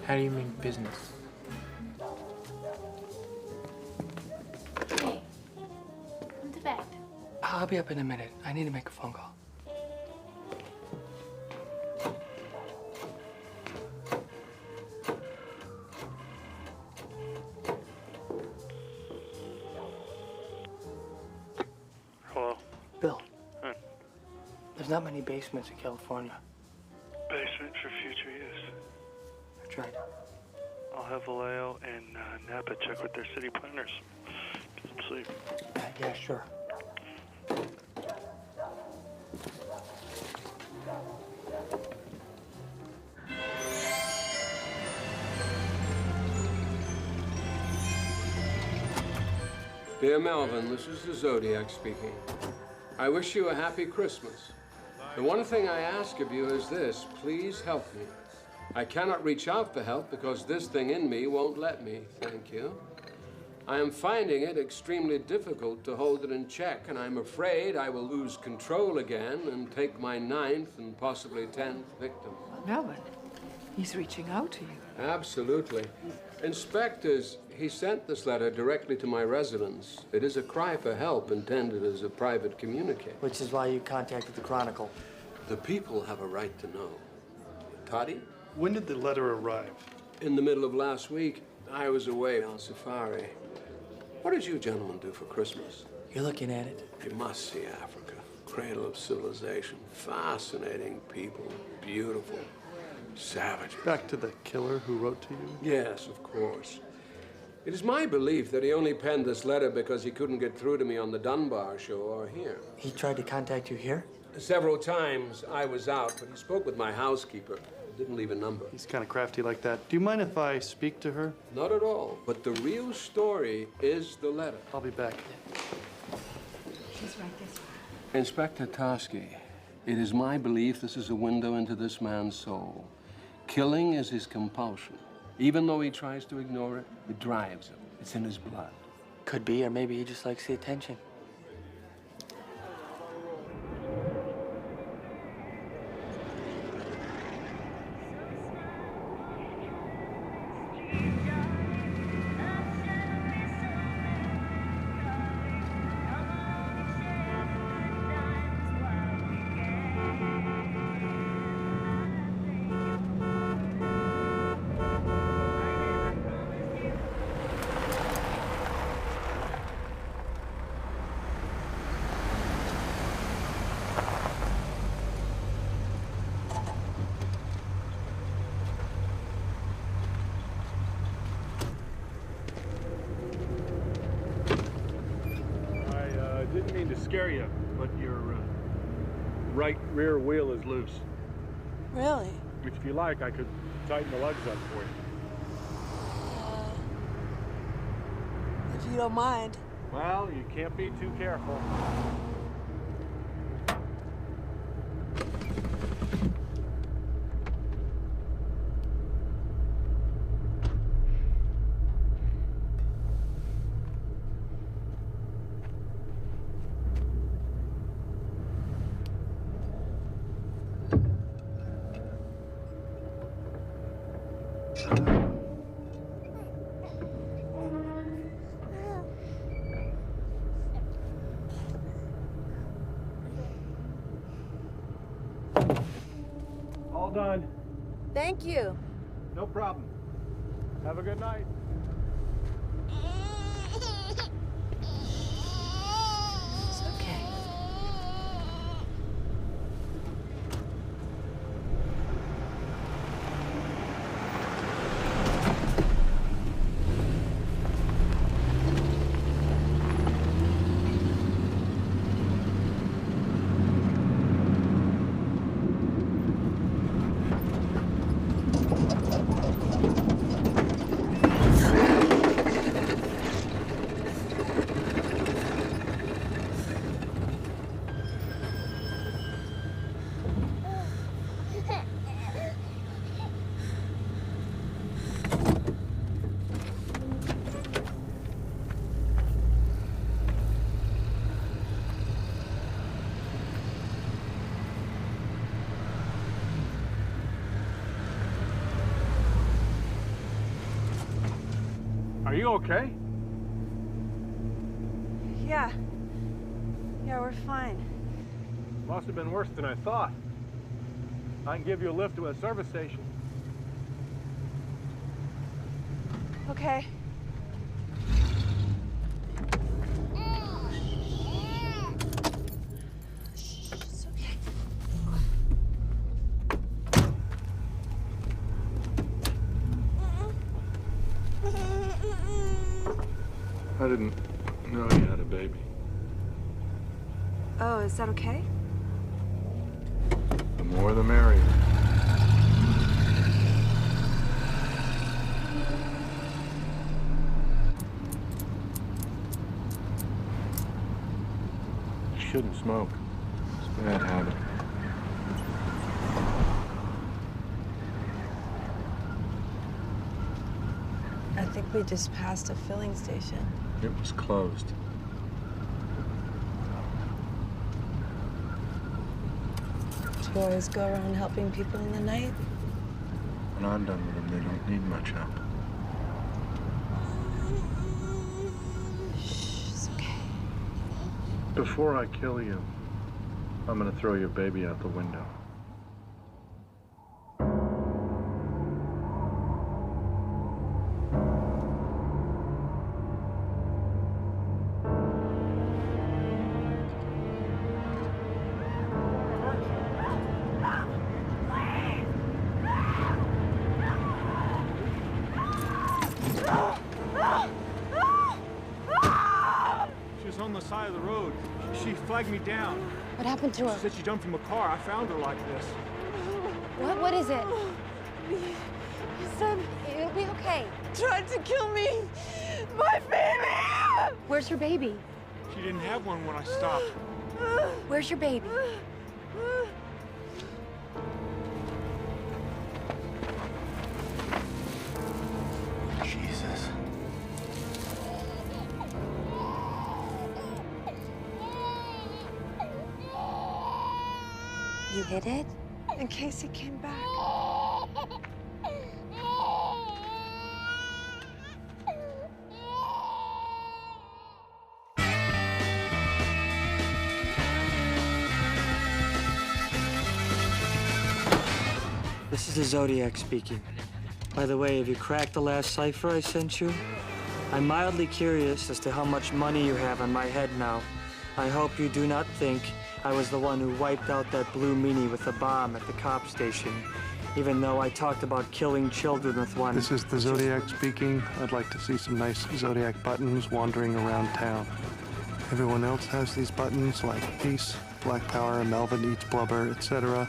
How do you mean business? Hey, come to bed. I'll be up in a minute. I need to make a phone call. Hello? Bill, Huh. there's not many basements in California. Basement for future use. That's right. I'll have Vallejo and Napa check with their city planners. Get some sleep. Yeah, sure. Dear Melvin, this is the Zodiac speaking. I wish you a happy Christmas. The one thing I ask of you is this: please help me. I cannot reach out for help because this thing in me won't let me, thank you. I am finding it extremely difficult to hold it in check, and I'm afraid I will lose control again and take my 9th and possibly 10th victim. Melvin, he's reaching out to you. Absolutely. Inspectors, he sent this letter directly to my residence. It is a cry for help intended as a private communique. Which is why you contacted the Chronicle. The people have a right to know. Toddy? When did the letter arrive? In the middle of last week. I was away on safari. What did you gentlemen do for Christmas? You're looking at it. You must see Africa. Cradle of civilization. Fascinating people. Beautiful. Savages. Back to the killer who wrote to you? Yes, of course. It is my belief that he only penned this letter because he couldn't get through to me on the Dunbar show or here. He tried to contact you here? Several times I was out, but he spoke with my housekeeper. Didn't leave a number. He's kind of crafty like that. Do you mind if I speak to her? Not at all. But the real story is the letter. I'll be back. She's right this way. Inspector Toski, it is my belief this is a window into this man's soul. Killing is his compulsion. Even though he tries to ignore it, it drives him. It's in his blood. Could be, or maybe he just likes the attention. scare you, but your right rear wheel is loose. Really? Which, if you like, I could tighten the lugs up for you. If you don't mind. Well, you can't be too careful. All done. Thank you. No problem. Have a good night. It's okay. Are you okay? Yeah. Yeah, we're fine. Must have been worse than I thought. I can give you a lift to a service station. Okay. It's okay. I didn't know you had a baby. Oh, is that okay? The more the merrier. You shouldn't smoke. It's a bad habit. I think we just passed a filling station. It was closed. Do you always go around helping people in the night? When I'm done with them, they don't need much help. Shh, it's okay. Before I kill you, I'm gonna throw your baby out the window. She was on the side of the road. She flagged me down. What happened to her? She said she jumped from a car. I found her like this. What is it? He said It'll be okay. tried to kill me. My baby! Where's your baby? She didn't have one when I stopped. Where's your baby? Jesus. You hid it? In case he came back. This is the Zodiac speaking. By the way, have you cracked the last cipher I sent you? I'm mildly curious as to how much money you have on my head now. I hope you do not think I was the one who wiped out that blue meanie with a bomb at the cop station, even though I talked about killing children with one. This is the Zodiac speaking. I'd like to see some nice Zodiac buttons wandering around town. Everyone else has these buttons like peace, black power, Melvin eats blubber, etc.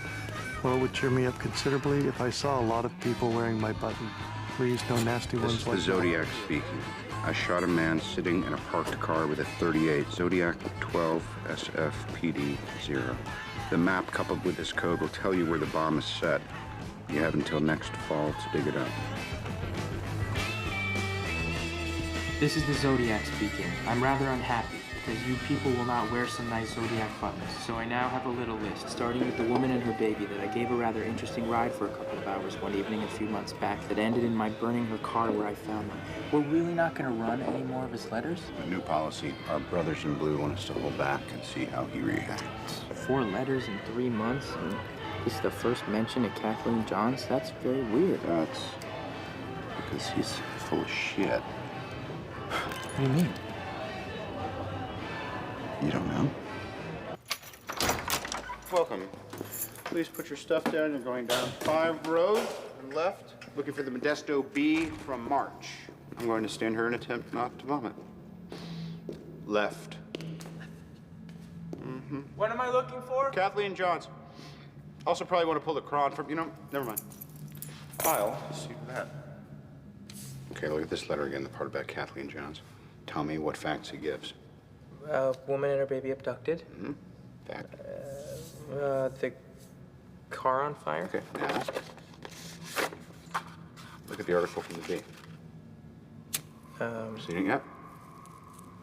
Well, it would cheer me up considerably if I saw a lot of people wearing my button. Please, no nasty This ones is like the Zodiac speaking. I shot a man sitting in a parked car with a .38, Zodiac 12 SFPD 0. The map coupled with this code will tell you where the bomb is set. You have until next fall to dig it up. This is the Zodiac speaking. I'm rather unhappy because you people will not wear some nice Zodiac buttons. So I now have a little list, starting with the woman and her baby that I gave a rather interesting ride for a couple of hours one evening a few months back that ended in my burning her car where I found them. We're really not going to run any more of his letters? A new policy. Our brothers in blue want us to hold back and see how he reacts. 4 letters in 3 months, and this is the first mention of Kathleen Johns? That's very weird. That's because he's full of shit. What do you mean? You don't know? Welcome. Please put your stuff down. You're going down 5 rows and left, looking for the Modesto B from March. I'm going to stand her and attempt not to vomit. Left. What am I looking for? Kathleen Johns. Also probably want to pull the cron from, never mind. I'll see that. Okay, look at this letter again, the part about Kathleen Johns. Tell me what facts he gives. Woman and her baby abducted. Fact. The car on fire. Okay, now, look at the article from the B. Seen it yet?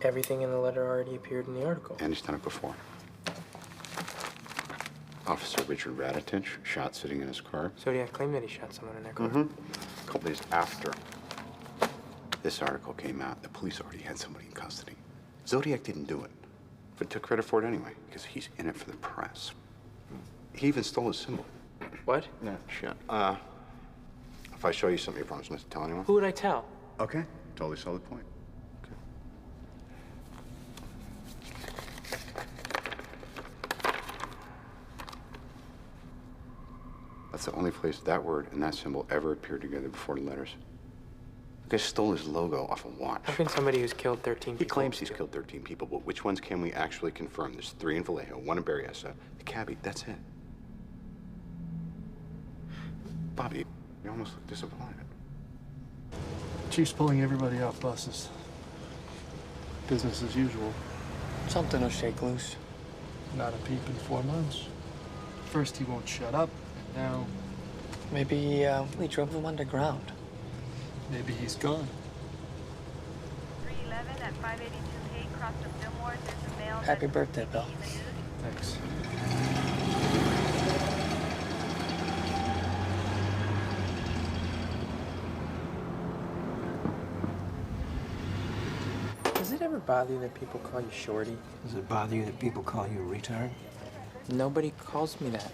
Everything in the letter already appeared in the article. And he's done it before. Officer Richard Raditich shot sitting in his car. Zodiac claimed that he shot someone in their car. A couple days after this article came out, the police already had somebody in custody. Zodiac didn't do it, but took credit for it anyway, because he's in it for the press. He even stole his symbol. What? No, shit. If I show you something, you promise not to tell anyone? Who would I tell? Okay, totally solid point. That's the only place that word and that symbol ever appeared together before the letters. The guy stole his logo off a watch. How can somebody who's killed 13 people... He claims he's killed 13 people, but which ones can we actually confirm? There's 3 in Vallejo, 1 in Berryessa, the cabbie, that's it. Bobby, you almost look disappointed. Chief's pulling everybody off buses. Business as usual. Something will shake loose. Not a peep in 4 months. First he won't shut up, and now... Maybe we drove him underground. Maybe he's gone. 311 at 582 Hay, cross the Fillmore. There's a male... Happy birthday, Bill. Thanks. Does it ever bother you that people call you Shorty? Does it bother you that people call you a retard? Nobody calls me that.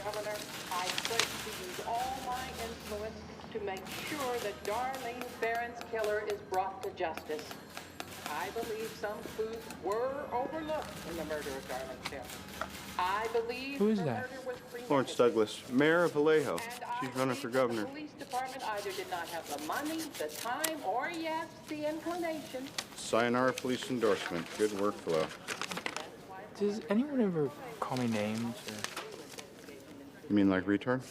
Governor, I pledge to use all my influence to make sure that Darlene Farron's killer is brought to justice. I believe some clues were overlooked in the murder of Darlene Farron. I believe Who is her that? murder was premeditated. Florence Douglas, mayor of Vallejo. She's running for governor. The police department either did not have the money, the time, or yes, the inclination. Sayonara police endorsement. Good workflow. Does anyone ever call me names or... You mean like retard?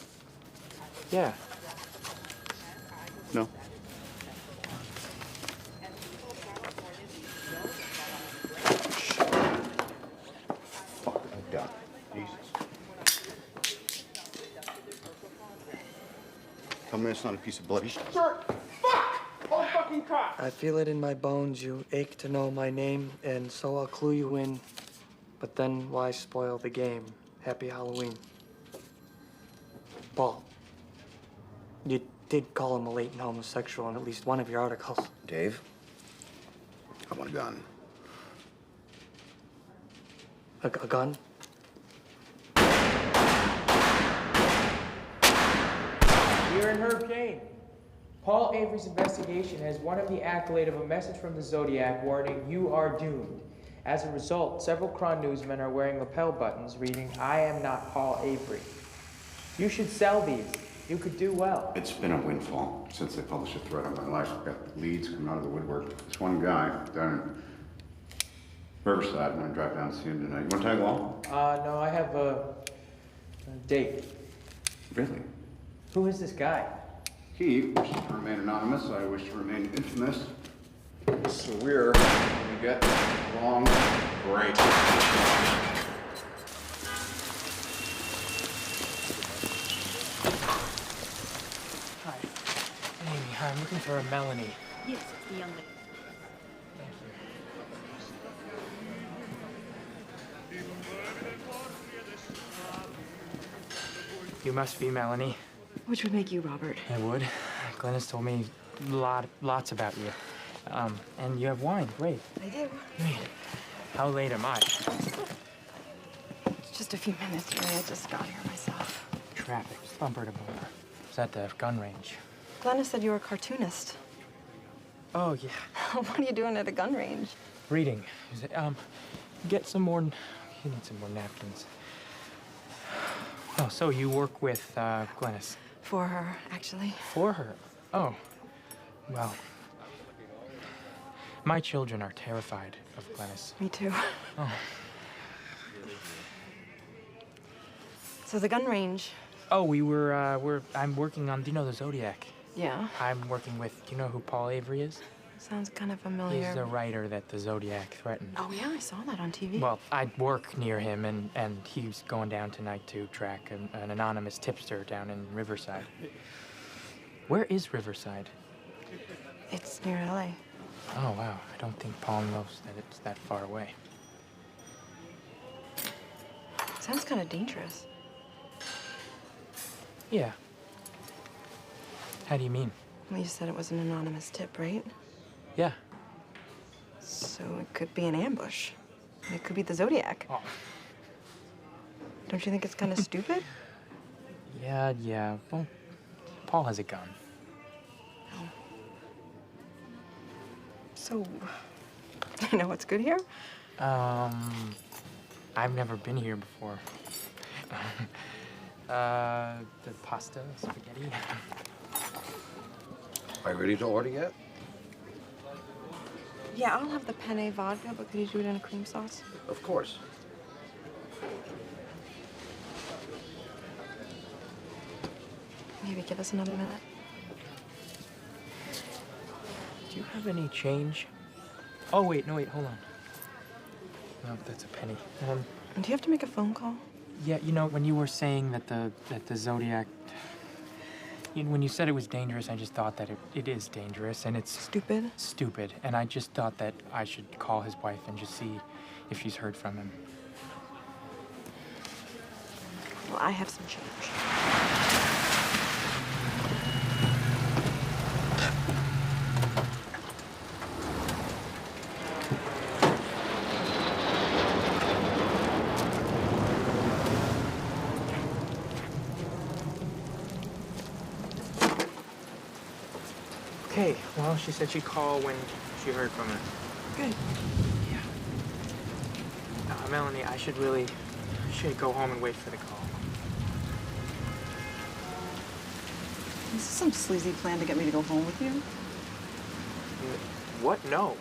Yeah. No. Fuck, I'm done. Jesus. Tell me it's not a piece of bloody shit. Sir, fuck! All fucking cops! I feel it in my bones. You ache to know my name, and so I'll clue you in. But then why spoil the game? Happy Halloween. Paul, you did call him a latent homosexual in at least one of your articles. Dave, I want a gun. A gun? You're in Herb Kane. Paul Avery's investigation has won him the accolade of a message from the Zodiac warning, "You are doomed." As a result, several Cron newsmen are wearing lapel buttons reading, "I am not Paul Avery." You should sell these. You could do well. It's been a windfall since they published a threat on my life. I've got leads coming out of the woodwork. This one guy down in Riverside. I'm gonna drive down and see him tonight. You wanna tag along? No, I have a date. Really? Who is this guy? He wishes to remain anonymous. I wish to remain infamous. So we're gonna get along great. Hi. Amy, hi. I'm looking for a Melanie. Yes, it's the young lady. You must be Melanie. Which would make you Robert. I would. Glennis told me lots about you. And you have wine. Great. I do. Great. How late am I? It's just a few minutes, really. I just got here myself. Traffic. Bumper to bumper. It's at the gun range. Glennis said you were a cartoonist. Oh, yeah. What are you doing at a gun range? Reading. Get some more... You need some more napkins. Oh, so you work with Glennis? For her, actually. For her? Oh. Well, my children are terrified of Glennis. Me too. Oh. So the gun range. Oh, I'm working on, do you know the Zodiac? Yeah. I'm working with, do you know who Paul Avery is? Sounds kind of familiar. He's the writer that the Zodiac threatened. Oh, yeah, I saw that on TV. Well, I work near him, and he's going down tonight to track an anonymous tipster down in Riverside. Where is Riverside? It's near LA. Oh, wow. I don't think Paul knows that it's that far away. Sounds kind of dangerous. Yeah. How do you mean? Well, you said it was an anonymous tip, right? Yeah. So it could be an ambush. It could be the Zodiac. Oh. Don't you think it's kind of stupid? Yeah. Well, Paul has a gun. Oh. So, you know what's good here? I've never been here before. The pasta, spaghetti. Are you ready to order yet? Yeah, I'll have the penne vodka, but could you do it in a cream sauce? Of course. Maybe give us another minute. Do you have any change? Oh, wait, hold on. No, that's a penny. Do you have to make a phone call? Yeah, you know, when you were saying that the Zodiac... when you said it was dangerous, I just thought that it is dangerous, and it's... Stupid? Stupid. And I just thought that I should call his wife and just see if she's heard from him. Well, I have some change. Okay, well, she said she'd call when she heard from her. Good. Yeah. Melanie, I should go home and wait for the call. Is this some sleazy plan to get me to go home with you? What? No.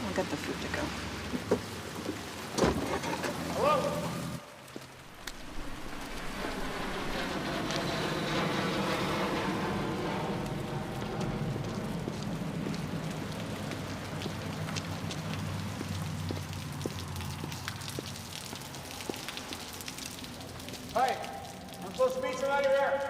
I'll get the food to go. Hello? Hey, I'm supposed to meet somebody here.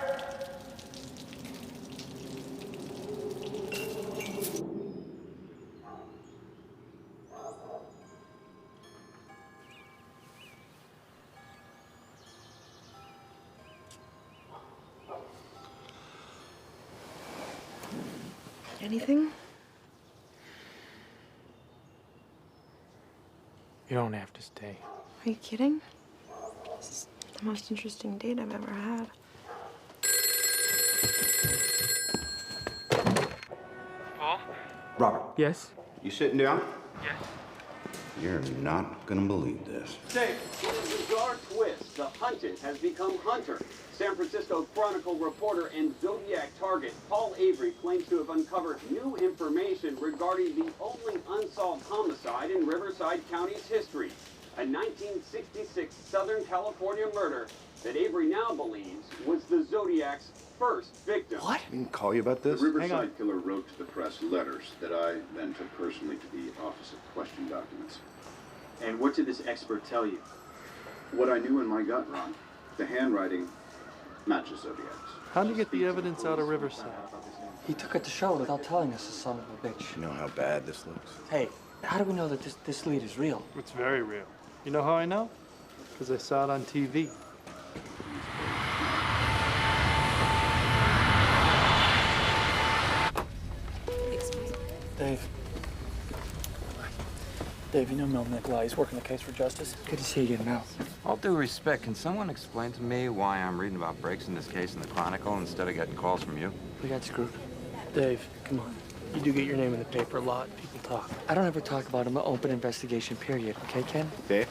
Anything? You don't have to stay. Are you kidding? This is the most interesting date I've ever had. Paul? Robert. Yes? You sitting down? Yes. You're not gonna believe this. Say, what is a dark twist? The hunted has become hunter. San Francisco Chronicle reporter and Zodiac target Paul Avery claims to have uncovered new information regarding the only unsolved homicide in Riverside County's history, a 1966 Southern California murder that Avery now believes was the Zodiac's first victim. What? I didn't call you about this. The Riverside killer wrote to the press letters that I then took personally to the Office of Question documents. And what did this expert tell you? What I knew in my gut, Ron, the handwriting matches Zodiac's. How'd you get the evidence out of Riverside? He took it to show without telling us, the son of a bitch. You know how bad this looks? Hey, how do we know that this lead is real? It's very real. You know how I know? Because I saw it on TV. Dave. Dave, you know Mel Nikolai. He's working the case for justice. Good to see you again, Mel. All due respect, can someone explain to me why I'm reading about breaks in this case in the Chronicle instead of getting calls from you? We got screwed. Dave, come on. You do get your name in the paper a lot. People talk. I don't ever talk about an open investigation, period. Okay, Ken? Dave?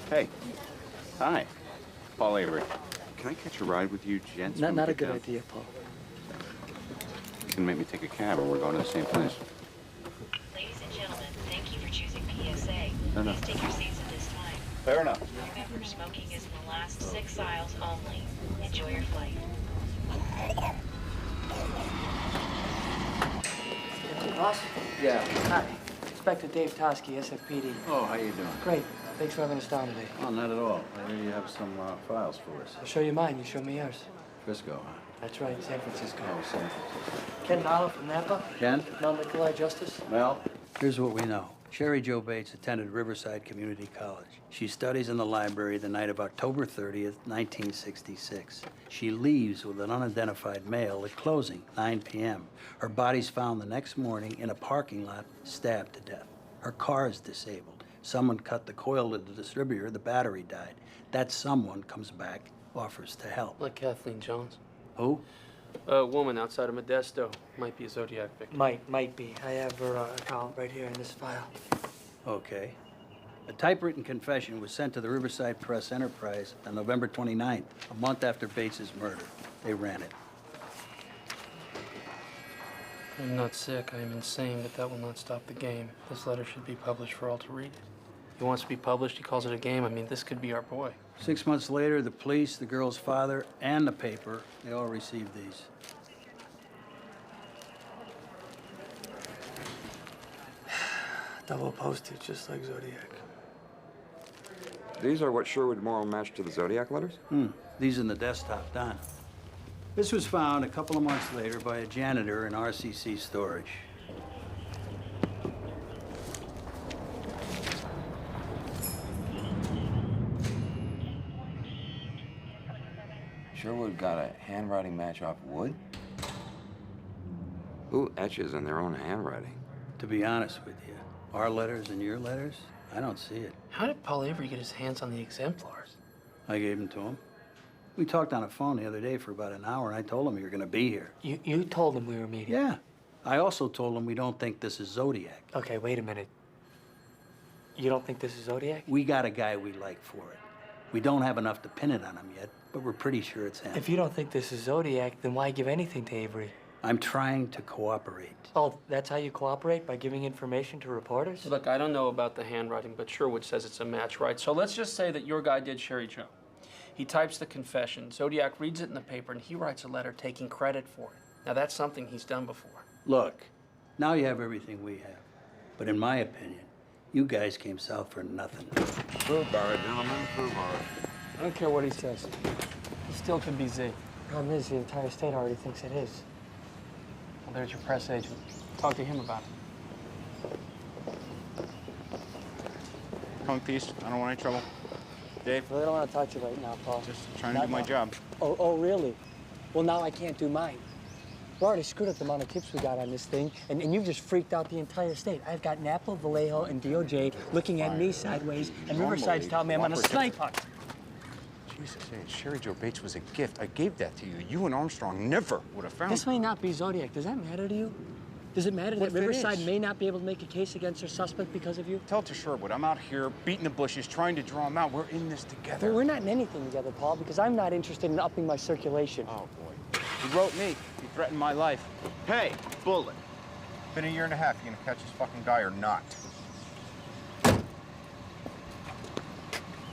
Hey. Hi. Paul Avery. Can I catch a ride with you, gents? Not a good idea, Paul. You can make me take a cab and we're going to the same place. Ladies and gentlemen, thank you for choosing PSA. No. Please take your seats at this time. Fair enough. Remember, smoking is in the last 6 aisles only. Enjoy your flight. Boss? Yeah. Hi. Inspector Dave Tosky, SFPD. Oh, how you doing? Great. Thanks for having us down today. Oh, not at all. I hear you have some files for us. I'll show you mine. You show me yours. Frisco, huh? That's right, San Francisco. Oh, San Francisco. Ken Nala from Napa. Ken? Mel Nikolai Justice. Mel? Here's what we know. Sherry Jo Bates attended Riverside Community College. She studies in the library the night of October 30th, 1966. She leaves with an unidentified male at closing, 9 p.m. Her body's found the next morning in a parking lot, stabbed to death. Her car is disabled. Someone cut the coil of the distributor, the battery died. That someone comes back, offers to help. Like Kathleen Jones. Who? A woman outside of Modesto. Might be a Zodiac victim. Might be. I have her account right here in this file. Okay. A typewritten confession was sent to the Riverside Press Enterprise on November 29th, a month after Bates's murder. They ran it. I'm not sick. I am insane, but that will not stop the game. This letter should be published for all to read. He wants to be published. He calls it a game. I mean, this could be our boy. 6 months later, the police, the girl's father, and the paper, they all received these. Double postage, just like Zodiac. These are what Sherwood Morrow matched to the Zodiac letters? These in the desktop, Don. This was found a couple of months later by a janitor in RCC storage. Sherwood got a handwriting match off wood? Who etches in their own handwriting? To be honest with you, our letters and your letters, I don't see it. How did Paul Avery get his hands on the exemplars? I gave them to him. We talked on the phone the other day for about an hour, and I told him you were going to be here. You told him we were meeting? Yeah. I also told him we don't think this is Zodiac. Okay, wait a minute. You don't think this is Zodiac? We got a guy we like for it. We don't have enough to pin it on him yet, but we're pretty sure it's him. If you don't think this is Zodiac, then why give anything to Avery? I'm trying to cooperate. Oh, that's how you cooperate? By giving information to reporters? Look, I don't know about the handwriting, but Sherwood says it's a match, right? So let's just say that your guy did Sherry Jo. He types the confession, Zodiac reads it in the paper, and he writes a letter taking credit for it. Now, that's something he's done before. Look, now you have everything we have. But in my opinion, you guys came south for nothing. Prove hard, gentlemen, prove hard. I don't care what he says. He still could be Z. Problem is, the entire state already thinks it is. Well, there's your press agent. Talk to him about it. Come in peace. I don't want any trouble. Dave? Well, I don't want to talk to you right now, Paul. Just trying to do my job. Oh, really? Well, now I can't do mine. We already screwed up the amount of tips we got on this thing, and you've just freaked out the entire state. I've got Napa, Vallejo, and DOJ looking at me sideways, and Riverside's telling me I'm on a snipe hunt. Jesus, hey, Sherry Jo Bates was a gift. I gave that to you. You and Armstrong never would have found This may not be Zodiac. Does that matter to you? Does it matter What that if it Riverside is? may not be able to make a case against their suspect because of you? Tell it to Sherwood. I'm out here beating the bushes, trying to draw him out. We're in this together. Well, we're not in anything together, Paul, because I'm not interested in upping my circulation. Oh, boy. He wrote me. He threatened my life. Hey, Bullet. Been a year and a half. You gonna catch this fucking guy or not?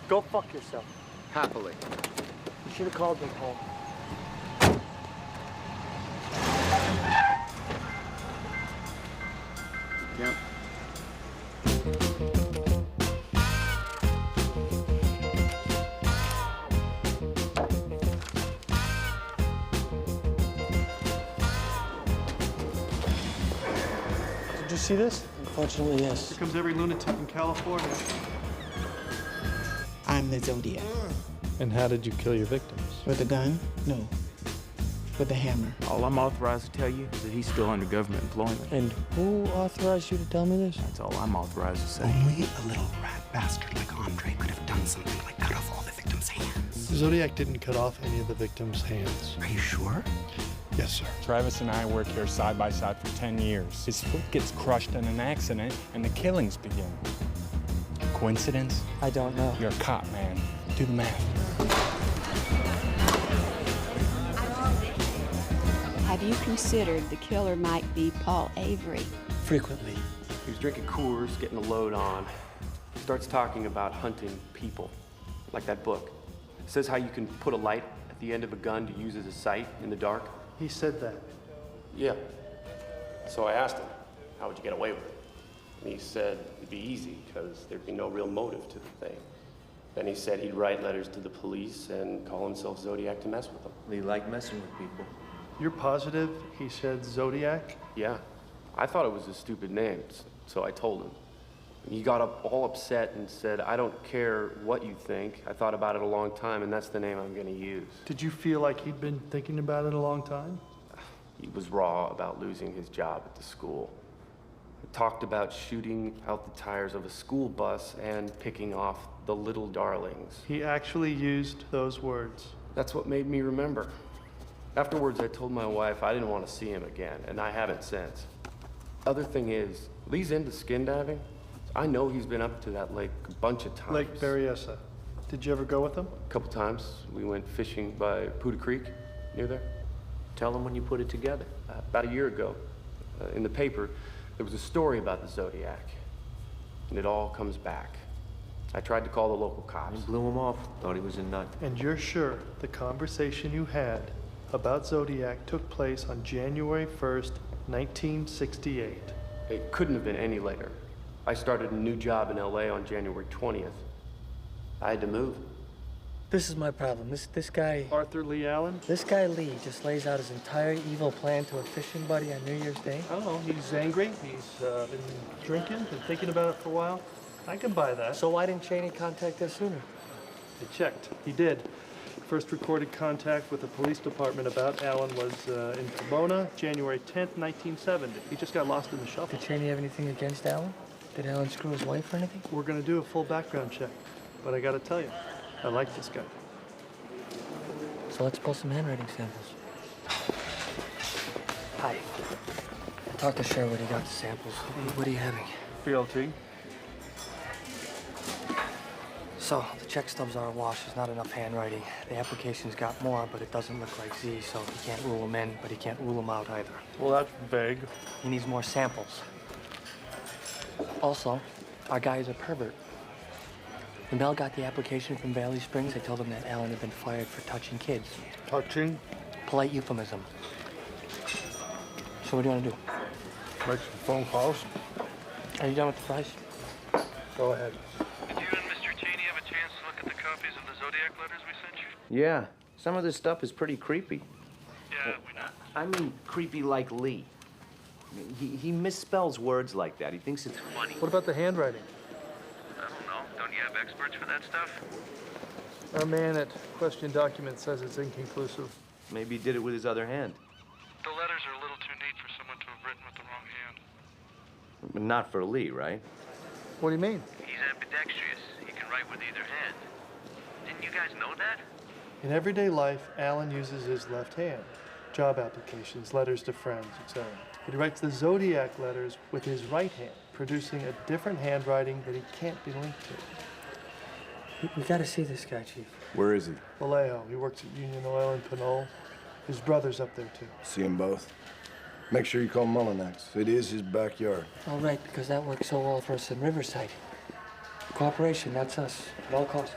Go fuck yourself. Happily. You should have called me, Paul. Yep. Did you see this? Unfortunately, yes. Here comes every lunatic in California. I'm the Zodiac. And how did you kill your victims? With a gun? No. With a hammer. All I'm authorized to tell you is that he's still under government employment. And who authorized you to tell me this? That's all I'm authorized to say. Only a little rat bastard like Andre could have done something like cut off all the victims' hands. Zodiac didn't cut off any of the victims' hands. Are you sure? Yes, sir. Travis and I work here side by side for 10 years. His foot gets crushed in an accident, and the killings begin. Coincidence? I don't know. You're a cop, man. Do the math. Have you considered the killer might be Paul Avery? Frequently. He was drinking Coors, getting a load on. Starts talking about hunting people, like that book. Says how you can put a light at the end of a gun to use as a sight in the dark. He said that. Yeah. So I asked him, how would you get away with it? And he said it'd be easy, because there'd be no real motive to the thing. Then he said he'd write letters to the police and call himself Zodiac to mess with them. He liked messing with people. You're positive he said Zodiac? Yeah. I thought it was a stupid name, so I told him. He got up all upset and said, I don't care what you think. I thought about it a long time, and that's the name I'm gonna use. Did you feel like he'd been thinking about it a long time? He was raw about losing his job at the school. He talked about shooting out the tires of a school bus and picking off the little darlings. He actually used those words. That's what made me remember. Afterwards, I told my wife I didn't want to see him again, and I haven't since. Other thing is, Lee's into skin diving. I know he's been up to that lake a bunch of times. Lake Berryessa. Did you ever go with him? A couple times. We went fishing by Poudre Creek, near there. Tell him when you put it together. About a year ago, in the paper, there was a story about the Zodiac. And it all comes back. I tried to call the local cops. He blew him off. Thought he was a nut. And you're sure the conversation you had about Zodiac took place on January 1st, 1968? It couldn't have been any later. I started a new job in LA on January 20th. I had to move. This is my problem. This guy... Arthur Lee Allen? This guy Lee just lays out his entire evil plan to a fishing buddy on New Year's Day. I don't know. He's angry. He's been drinking, been thinking about it for a while. I can buy that. So why didn't Cheney contact us sooner? I checked. He did. First recorded contact with the police department about Allen was in Pomona, January 10th, 1970. He just got lost in the shuffle. Did Cheney have anything against Allen? Did Allen screw his wife or anything? We're gonna do a full background check. But I gotta tell you, I like this guy. So let's pull some handwriting samples. Hi. I talked to Sherwood. He got the samples. What are you having? BLT. So, the check stubs are awash. There's not enough handwriting. The application's got more, but it doesn't look like Z, so he can't rule them in, but he can't rule them out either. Well, that's vague. He needs more samples. Also, our guy is a pervert. When Mel got the application from Valley Springs, they told him that Allen had been fired for touching kids. Touching? Polite euphemism. So what do you want to do? Make some phone calls. Are you done with the price? Go ahead. Did you and Mr. Cheney have a chance to look at the copies of the Zodiac letters we sent you? Yeah, some of this stuff is pretty creepy. Yeah, we know. I mean, creepy like Lee. I mean, he misspells words like that. He thinks it's funny. What about the handwriting? I don't know. Don't you have experts for that stuff? Our man at Question Document says it's inconclusive. Maybe he did it with his other hand. The letters are a little too neat for someone to have written with the wrong hand. But not for Lee, right? What do you mean? He's ambidextrous. He can write with either hand. Didn't you guys know that? In everyday life, Allen uses his left hand. job applications, letters to friends, etc. But he writes the Zodiac letters with his right hand, producing a different handwriting that he can't be linked to. We gotta see this guy, Chief. Where is he? Vallejo, he works at Union Oil in Pinole. His brother's up there, too. See them both. Make sure you call Mullinax. It is his backyard. All right, because that works so well for us in Riverside. Cooperation, that's us, at all costs.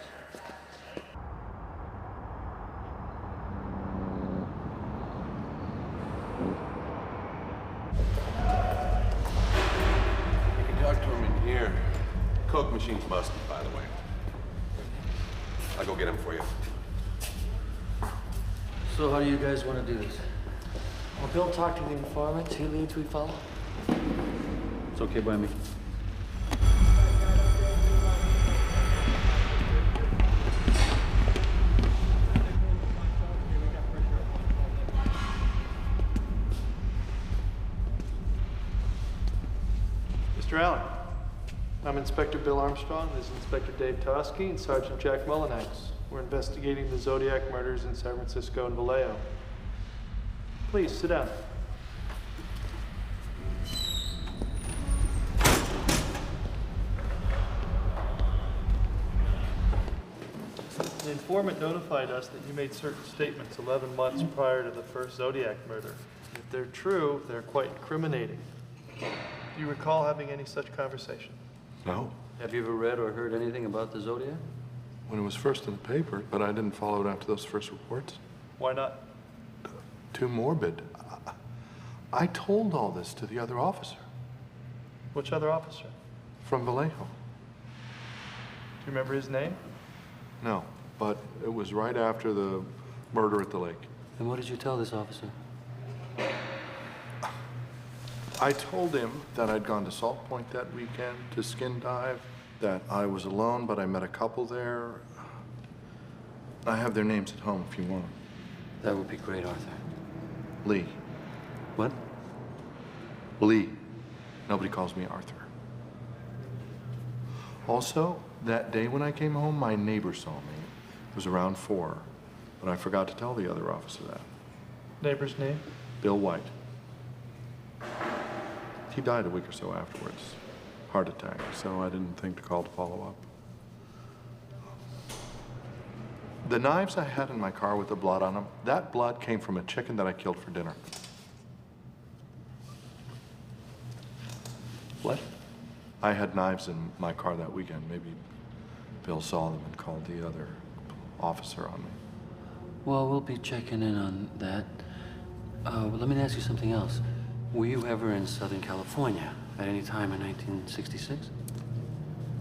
You can talk to him in here. Coke machine's busted, by the way. I'll go get him for you. So how do you guys want to do this? Well, Bill talked to the informant. He leads, we follow. It's okay by me. Mr. Allen, I'm Inspector Bill Armstrong. This is Inspector Dave Tosky and Sergeant Jack Mullinax. We're investigating the Zodiac murders in San Francisco and Vallejo. Please, sit down. The informant notified us that you made certain statements 11 months prior to the first Zodiac murder. If they're true, they're quite incriminating. Do you recall having any such conversation? No. Have you ever read or heard anything about the Zodiac? When it was first in the paper, but I didn't follow it after those first reports. Why not? Too morbid. I told all this to the other officer. Which other officer? From Vallejo. Do you remember his name? No, but it was right after the murder at the lake. And what did you tell this officer? I told him that I'd gone to Salt Point that weekend to skin dive, that I was alone, but I met a couple there. I have their names at home if you want. That would be great, Arthur. Lee. What? Lee. Nobody calls me Arthur. Also, that day when I came home, my neighbor saw me. It was around 4, but I forgot to tell the other officer that. Neighbor's name? Bill White. He died a week or so afterwards. Heart attack, so I didn't think to call to follow up. The knives I had in my car with the blood on them, that blood came from a chicken that I killed for dinner. What? I had knives in my car that weekend. Maybe Bill saw them and called the other officer on me. Well, we'll be checking in on that. Let me ask you something else. Were you ever in Southern California at any time in 1966?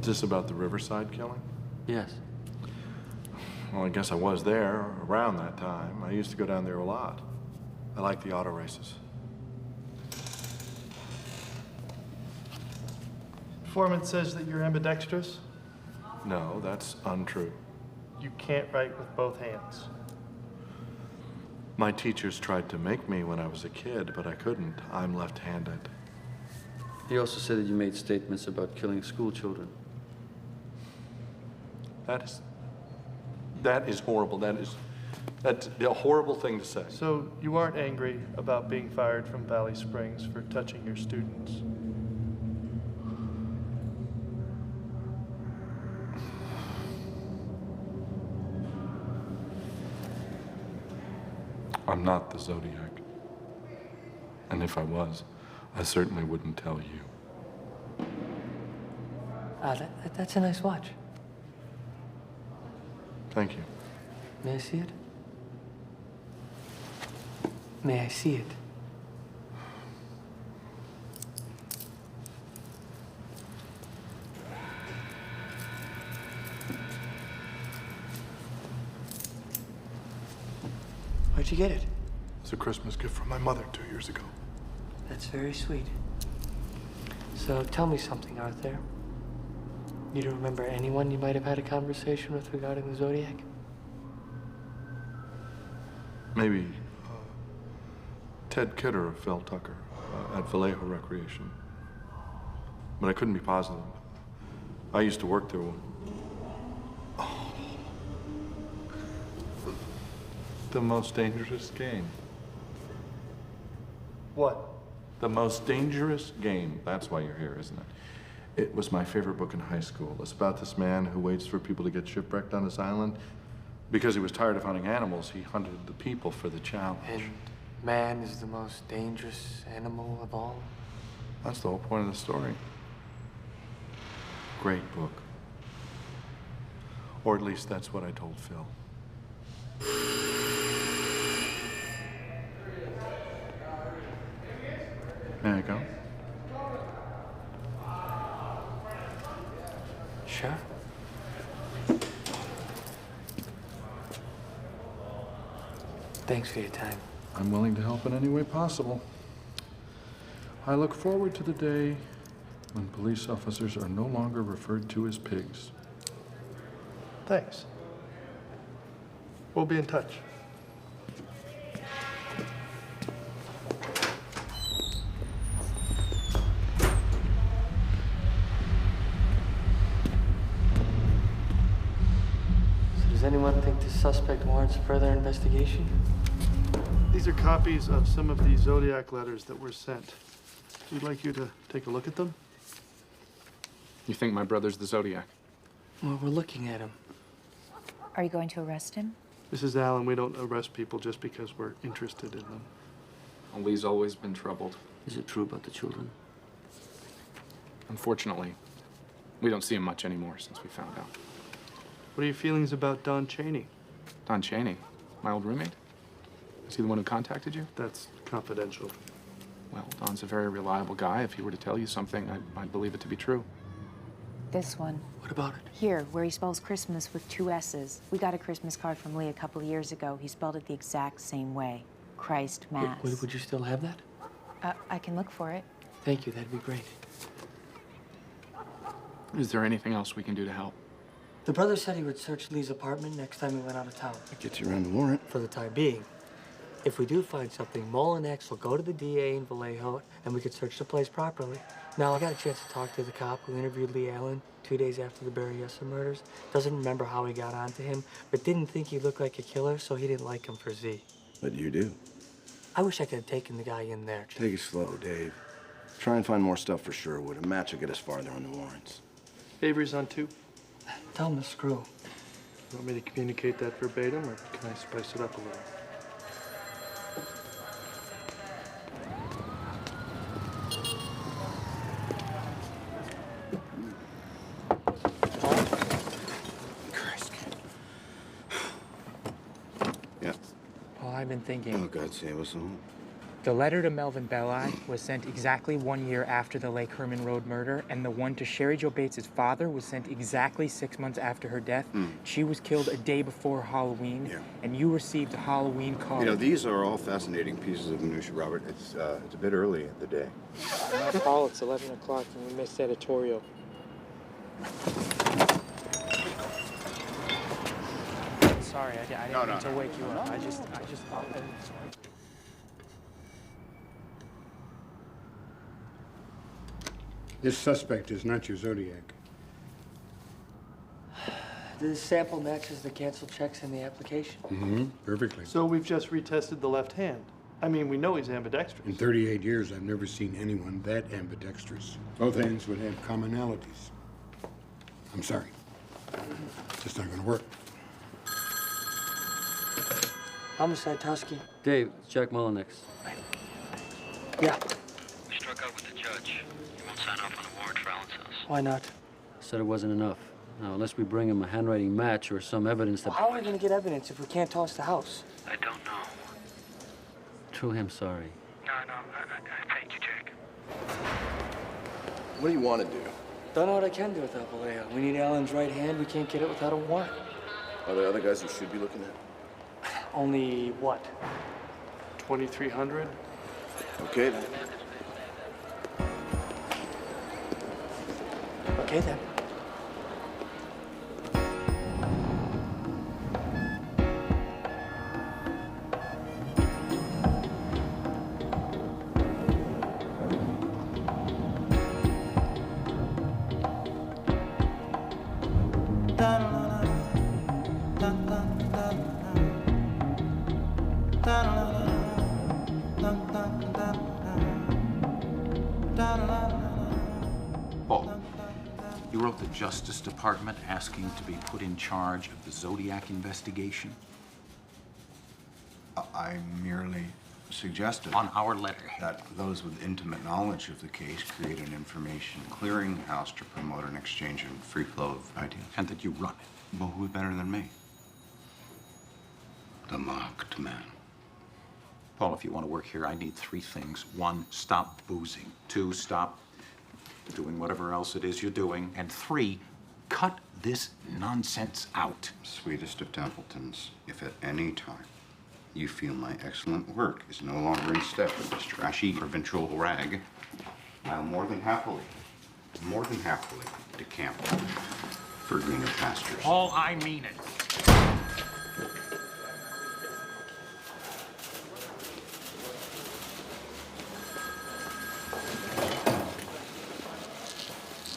Is this about the Riverside killing? Yes. Well, I guess I was there around that time. I used to go down there a lot. I like the auto races. Informant says that you're ambidextrous. No, that's untrue. You can't write with both hands. My teachers tried to make me when I was a kid, but I couldn't. I'm left-handed. He also said that you made statements about killing school children. That is horrible. That's a horrible thing to say. So you aren't angry about being fired from Valley Springs for touching your students? I'm not the Zodiac. And if I was, I certainly wouldn't tell you. That's a nice watch. Thank you. May I see it? May I see it? Where'd you get it? It's a Christmas gift from my mother 2 years ago. That's very sweet. So tell me something, Arthur. You don't remember anyone you might have had a conversation with regarding the Zodiac? Maybe Ted Kidder of Phil Tucker at Vallejo Recreation. But I couldn't be positive. I used to work there. The most dangerous game. What? The Most Dangerous Game. That's why you're here, isn't it? It was my favorite book in high school. It's about this man who waits for people to get shipwrecked on his island. Because he was tired of hunting animals, he hunted the people for the challenge. And man is the most dangerous animal of all? That's the whole point of the story. Great book. Or at least that's what I told Phil. May I go? Sure. Thanks for your time. I'm willing to help in any way possible. I look forward to the day when police officers are no longer referred to as pigs. Thanks. We'll be in touch. So does anyone think this suspect warrants further investigation? These are copies of some of the Zodiac letters that were sent. We'd like you to take a look at them. You think my brother's the Zodiac? Well, we're looking at him. Are you going to arrest him? Mrs. Allen, we don't arrest people just because we're interested in them. Well, Lee's always been troubled. Is it true about the children? Unfortunately, we don't see him much anymore since we found out. What are your feelings about Don Chaney? Don Chaney? My old roommate? Is he the one who contacted you? That's confidential. Well, Don's a very reliable guy. If he were to tell you something, I'd believe it to be true. This one. What about it? Here, where he spells Christmas with 2 S's. We got a Christmas card from Lee a couple years ago. He spelled it the exact same way. Christ Mass. Would you still have that? I can look for it. Thank you, that'd be great. Is there anything else we can do to help? The brother said he would search Lee's apartment next time he went out of town. That gets you around the warrant. For the time being. If we do find something, Mullen X will go to the DA in Vallejo, and we could search the place properly. Now, I got a chance to talk to the cop who interviewed Lee Allen 2 days after the Berryessa murders. Doesn't remember how he got onto him, but didn't think he looked like a killer, so he didn't like him for Z. But you do. I wish I could have taken the guy in there. Take it slow, Dave. Try and find more stuff for Sherwood. A match will get us farther on the warrants. Avery's on 2. Tell him to screw. You want me to communicate that verbatim, or can I spice it up a little? Yeah. Well, I've been thinking. Oh, God, save us all. The letter to Melvin Belli was sent exactly 1 year after the Lake Herman Road murder, and the one to Sherry Jo Bates' father was sent exactly 6 months after her death. She was killed a day before Halloween, and you received a Halloween card. You know, these are all fascinating pieces of minutia, Robert. It's a bit early in the day. Paul, it's 11 o'clock and we missed editorial. Sorry, I didn't mean to wake you up. I just thought that... This suspect is not your Zodiac. This sample matches the canceled checks in the application. Mm-hmm. Perfectly. So we've just retested the left hand. I mean, we know he's ambidextrous. In 38 years, I've never seen anyone that ambidextrous. Both hands would have commonalities. I'm sorry. Just not gonna work. Homicide, Tusky. Dave, it's Jack Mullenix. Yeah. We struck out with the judge. He won't sign off on a warrant for Allen's house. Why not? Said it wasn't enough. Now, unless we bring him a handwriting match or some evidence that... How are we going to get evidence if we can't toss the house? I don't know. True him sorry. No, I thank you, Jack. What do you want to do? Don't know what I can do without Vallejo. We need Allen's right hand. We can't get it without a warrant. Are there other guys you should be looking at? Only what? 2,300? Okay, then. Okay, then. Paul, you wrote the Justice Department asking to be put in charge of the Zodiac investigation? I merely suggested on our letter that those with intimate knowledge of the case create an information clearinghouse to promote an exchange and free flow of ideas. and that you run it. Well, who's better than me? The marked man. Paul, if you want to work here, I need 3 things. 1, stop boozing. 2, stop doing whatever else it is you're doing. And 3, cut this nonsense out. Sweetest of Templetons, if at any time you feel my excellent work is no longer in step with this trashy provincial rag, I'll more than happily decamp for greener pastures. Paul, I mean it.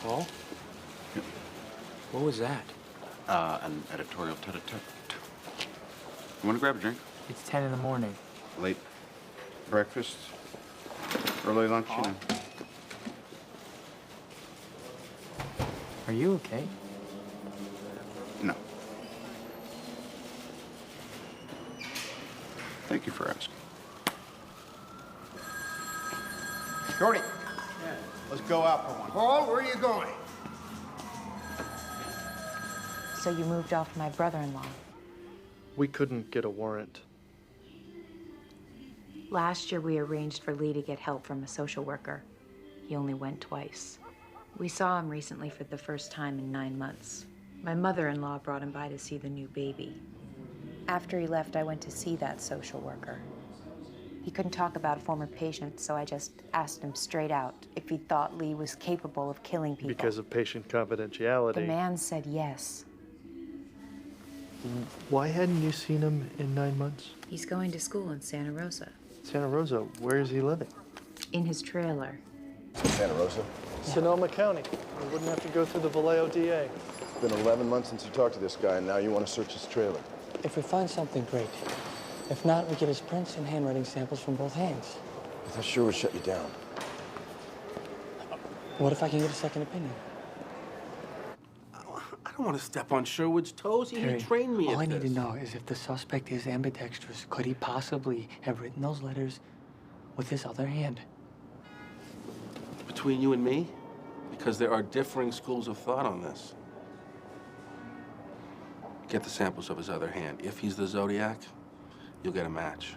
Paul? Yep. What was that? An editorial tete-a-tete. You want to grab a drink? It's 10 in the morning. Late breakfast, early lunch, you know. Are you okay? No. Thank you for asking. Shorty. Let's go out for one. Paul, where are you going? So you moved off my brother-in-law. We couldn't get a warrant. Last year, we arranged for Lee to get help from a social worker. He only went twice. We saw him recently for the first time in 9 months. My mother-in-law brought him by to see the new baby. After he left, I went to see that social worker. He couldn't talk about a former patient, so I just asked him straight out if he thought Lee was capable of killing people. Because of patient confidentiality. The man said yes. Why hadn't you seen him in 9 months? He's going to school in Santa Rosa. Santa Rosa, where is he living? In his trailer. Santa Rosa? Sonoma County. We wouldn't have to go through the Vallejo DA. It's been 11 months since you talked to this guy, and now you want to search his trailer. If we find something, great. If not, we get his prints and handwriting samples from both hands. That sure would shut you down. What if I can get a second opinion? I don't want to step on Sherwood's toes. He Terry, trained me all I at need this. to know is if the suspect is ambidextrous, could he possibly have written those letters with his other hand? Between you and me? Because there are differing schools of thought on this. Get the samples of his other hand. If he's the Zodiac, you'll get a match.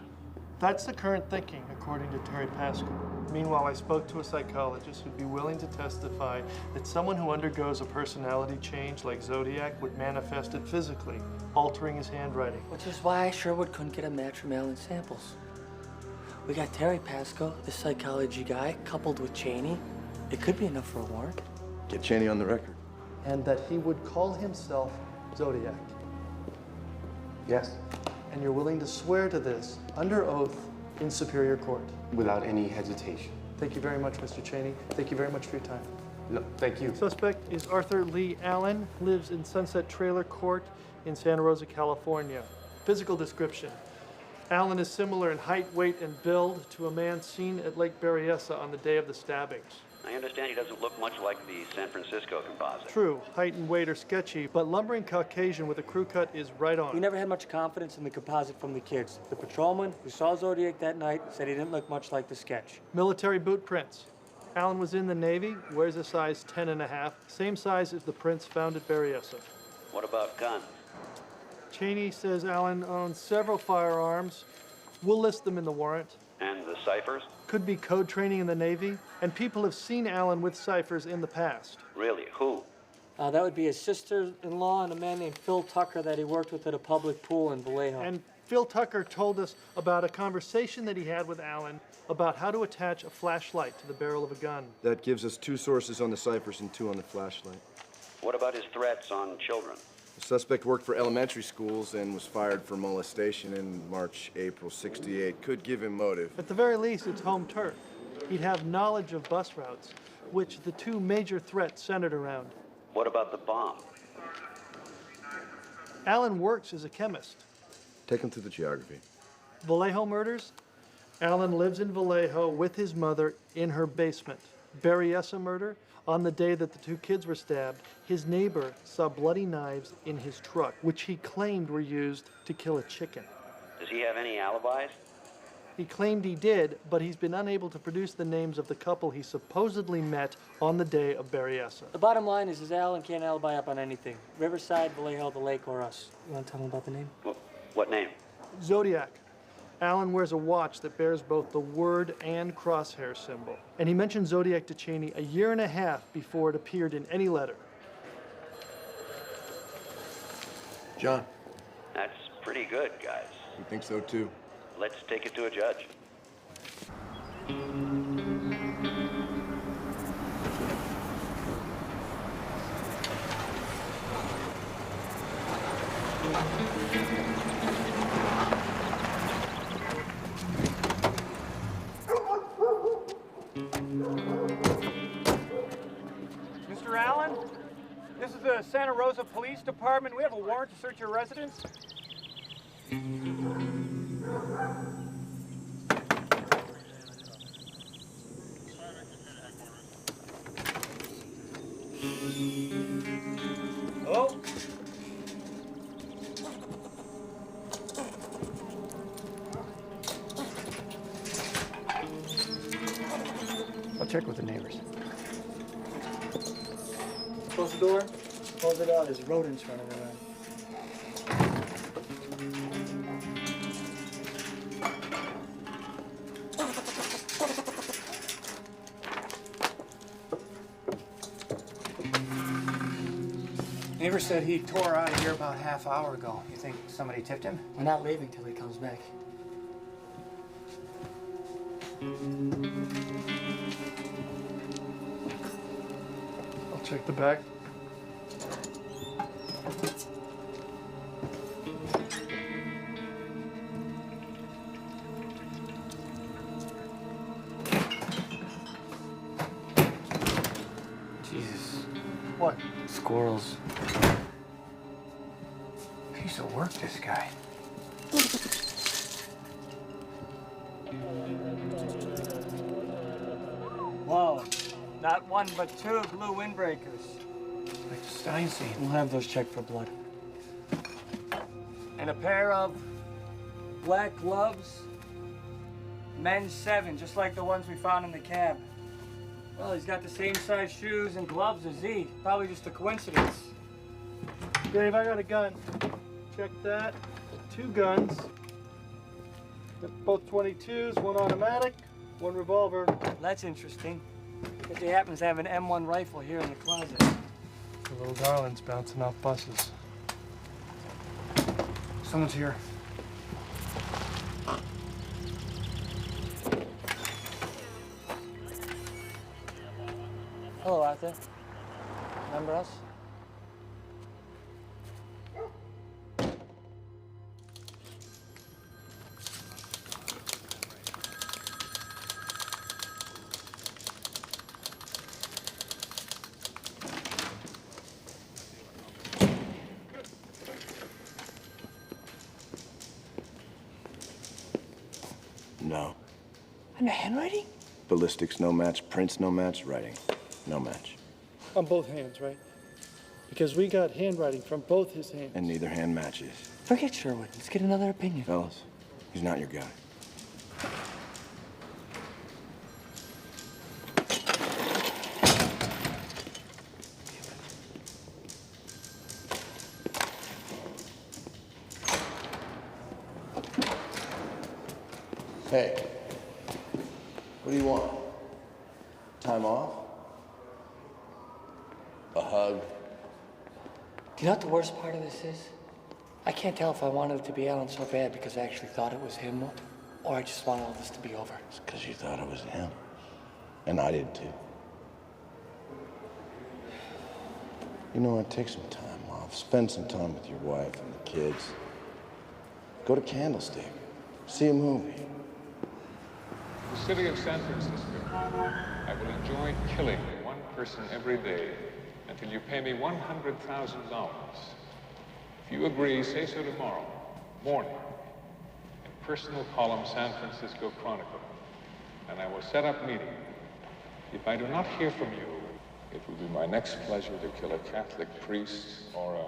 That's the current thinking, according to Terry Pascal. Meanwhile, I spoke to a psychologist who'd be willing to testify that someone who undergoes a personality change like Zodiac would manifest it physically, altering his handwriting. Which is why Sherwood couldn't get a match from Alan's samples. We got Terry Pascal, the psychology guy, coupled with Cheney. It could be enough for a warrant. Get Cheney on the record. And that he would call himself Zodiac. Yes. And you're willing to swear to this under oath in Superior Court. Without any hesitation. Thank you very much, Mr. Cheney. Thank you very much for your time. No, thank you. Suspect is Arthur Lee Allen, lives in Sunset Trailer Court in Santa Rosa, California. Physical description. Allen is similar in height, weight, and build to a man seen at Lake Berryessa on the day of the stabbings. I understand he doesn't look much like the San Francisco composite. True, height and weight are sketchy, but lumbering Caucasian with a crew cut is right on. We never had much confidence in the composite from the kids. The patrolman who saw Zodiac that night said he didn't look much like the sketch. Military boot prints. Allen was in the Navy, wears a size 10.5, same size as the prints found at Berryessa. What about guns? Cheney says Allen owns several firearms. We'll list them in the warrant. And the ciphers? Could be code training in the Navy, and people have seen Allen with ciphers in the past. Really? Who? That would be his sister-in-law and a man named Phil Tucker that he worked with at a public pool in Vallejo. And Phil Tucker told us about a conversation that he had with Allen about how to attach a flashlight to the barrel of a gun. That gives us 2 sources on the ciphers and 2 on the flashlight. What about his threats on children? The suspect worked for elementary schools and was fired for molestation in March, April '68. Could give him motive. At the very least, it's home turf. He'd have knowledge of bus routes, which the 2 major threats centered around. What about the bomb? Allen works as a chemist. Take him through the geography. Vallejo murders? Allen lives in Vallejo with his mother in her basement. Berryessa murder, on the day that the two kids were stabbed, his neighbor saw bloody knives in his truck, which he claimed were used to kill a chicken. Does he have any alibis? He claimed he did, but he's been unable to produce the names of the couple he supposedly met on the day of Berryessa. The bottom line is Alan can't alibi up on anything. Riverside, Vallejo, the lake, or us. You want to tell him about the name? What name? Zodiac. Alan wears a watch that bears both the word and crosshair symbol. And he mentioned Zodiac to Cheney a year and a half before it appeared in any letter. John. That's pretty good, guys. We think so too. Let's take it to a judge. Mr. Allen, this is the Santa Rosa Police Department. We have a warrant to search your residence. Oh. I'll check with the neighbors. Close the door. Close it out. There's rodents running around. Neighbor said he tore out of here about half hour ago. You think somebody tipped him? We're not leaving till he comes back. I'll check the back. Jesus. What? Squirrels. Piece of work, this guy. Whoa. Not one, but two blue windbreakers. Like the Stein scene. We'll have those checked for blood. And a pair of black gloves. Men's 7, just like the ones we found in the cab. Well, he's got the same size shoes and gloves as Z. Probably just a coincidence. Dave, I got a gun. Check that. 2 guns. Both 22s, 1 automatic, 1 revolver. That's interesting. Because he happens to have an M1 rifle here in the closet. The little darling's bouncing off buses. Someone's here. Hello, Arthur. Remember us? No. And the handwriting? Ballistics, no match. Prints, no match. Writing, no match. On both hands, right? Because we got handwriting from both his hands. And neither hand matches. Forget Sherwood. Let's get another opinion. Fellas, he's not your guy. Hey, what do you want? Time off? A hug? Do you know what the worst part of this is? I can't tell if I wanted it to be Alan so bad because I actually thought it was him, or I just want all this to be over. It's because you thought it was him. And I did too. You know what? Take some time off. Spend some time with your wife and the kids. Go to Candlestick. See a movie. The city of San Francisco. I will enjoy killing one person every day until you pay me $100,000. If you agree, say so tomorrow morning in personal column San Francisco Chronicle, and I will set up meeting. If I do not hear from you, it will be my next pleasure to kill a Catholic priest or a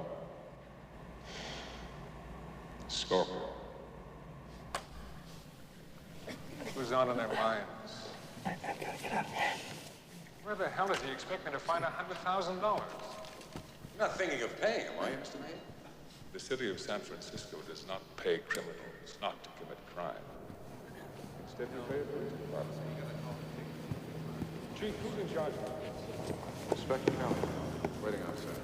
scorpion. Who's on in their minds? I gotta get out of here. Where the hell does he expect me to find $100,000? You're not thinking of paying him, are you, Mr. Mayor? The city of San Francisco does not pay criminals not to commit crime. Instead, you pay a police department. Chief, who's in charge? Inspector Kelly, waiting outside.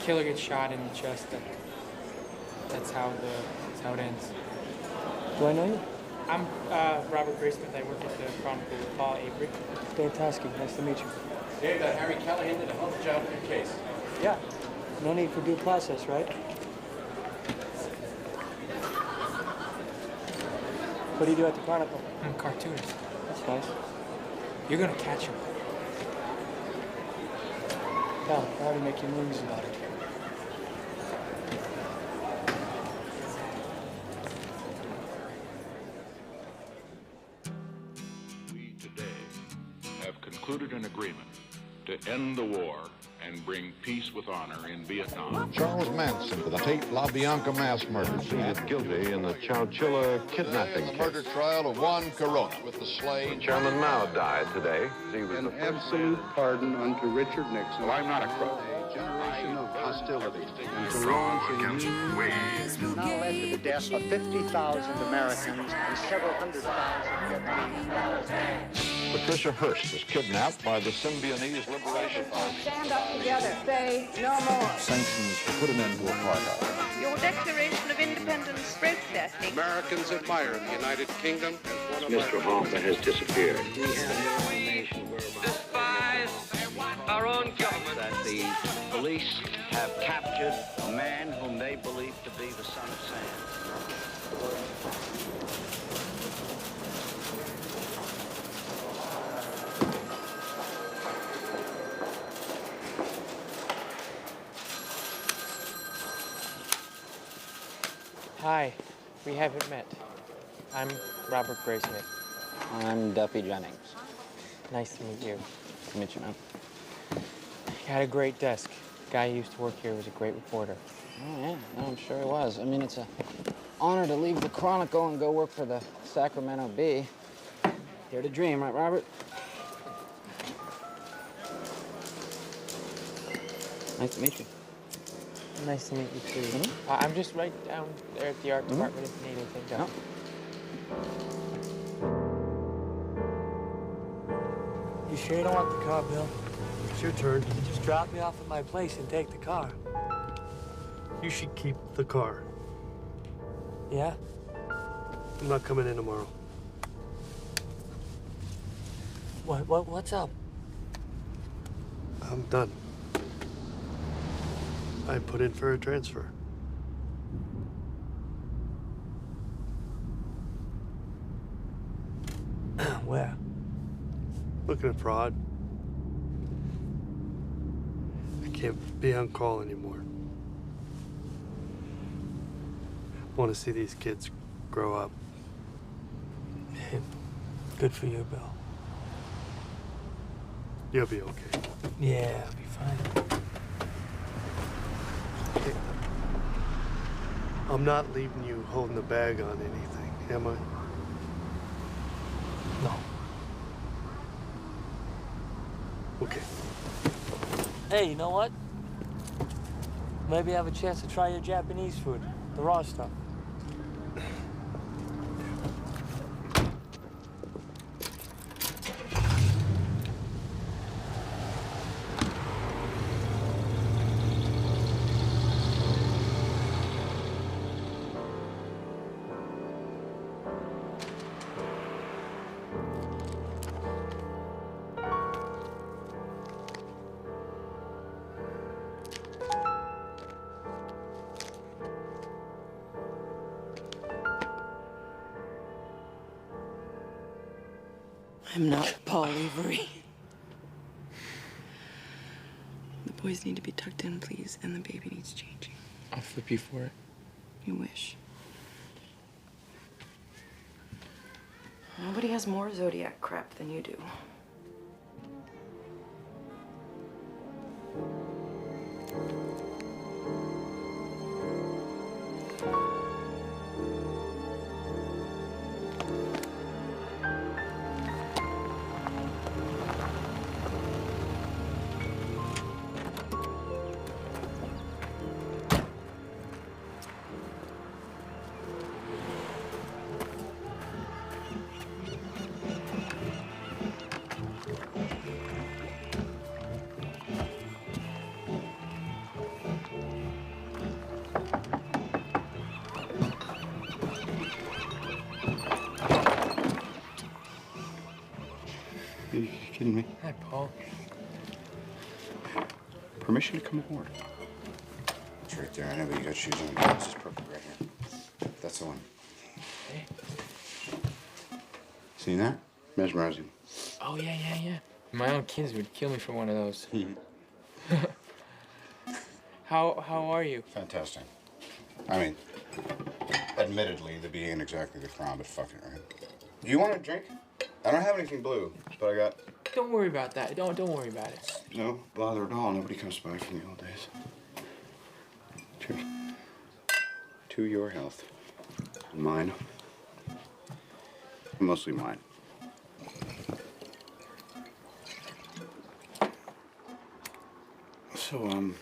Killer gets shot in the chest. That's how it ends. Do I know you? I'm Robert Graysmith. I work at the Chronicle with Paul Avery. Fantastic. Nice to meet you. Dave, that Harry Callahan did a hell of a job in your case. Yeah. No need for due process, right? What do you do at the Chronicle? I'm a cartoonist. That's nice. You're gonna catch him. Pal, I ought to make you movies about it. We today have concluded an agreement to end the war and bring peace with honor in Vietnam. Charles Manson for the Tate LaBianca mass murder. Pleaded guilty in the Chowchilla kidnapping case. The murder trial of Juan Corona with the slain. Chairman Mao died today. He was An absolute pardon unto Richard Nixon. Well, I'm not a crook. A generation of hostility. And to launch a new has now led to the death of 50,000 Americans and several hundred thousand Vietnamese. Patricia Hearst was kidnapped by the Symbionese Liberation Army. Stand up together. Say no more. Sanctions to put an end to apartheid. Your Declaration of Independence protesting. Americans admire the United Kingdom as one of Mr. Hoffman has disappeared. We have information Despise our own government. That the police have captured a man whom they believe to be the son of Sam. Hi, we haven't met. I'm Robert Graysmith. I'm Duffy Jennings. Nice to meet you. Nice to meet you, man. You had a great desk. The guy who used to work here was a great reporter. Oh, yeah, no, I'm sure he was. I mean, it's an honor to leave the Chronicle and go work for the Sacramento Bee. Dare to dream, right, Robert? Nice to meet you. Nice to meet you, too. I'm just right down there at the art department if you need anything done. You sure you don't want the car, Bill? It's your turn. Just drop me off at my place and take the car. You should keep the car. Yeah? I'm not coming in tomorrow. What's up? I'm done. I put in for a transfer. Where? Looking at fraud. I can't be on call anymore. I want to see these kids grow up. Good for you, Bill. You'll be okay. Yeah, I'll be fine. I'm not leaving you holding the bag on anything, am I? No. Okay. Hey, you know what? Maybe I have a chance to try your Japanese food, the raw stuff. I'm not Paul Avery. boys need to be tucked in, please, and the baby needs changing. I'll flip you for it. You wish. Nobody has more Zodiac crap than you do. Are you kidding me? Hi, Paul. Permission to come aboard. It's right there. I know, but you got shoes on. This is perfect right here. That's the one. Hey. Seen that? Mesmerizing. Oh, yeah. My own kids would kill me for one of those. How are you? Fantastic. I mean, admittedly, the bee ain't exactly the crown, but fuck it, right? Do you want a drink? I don't have anything blue, but I got... Don't worry about that. Don't worry about it. No bother at all. Nobody comes by from the old days. Cheers. To your health. Mine. Mostly mine. So,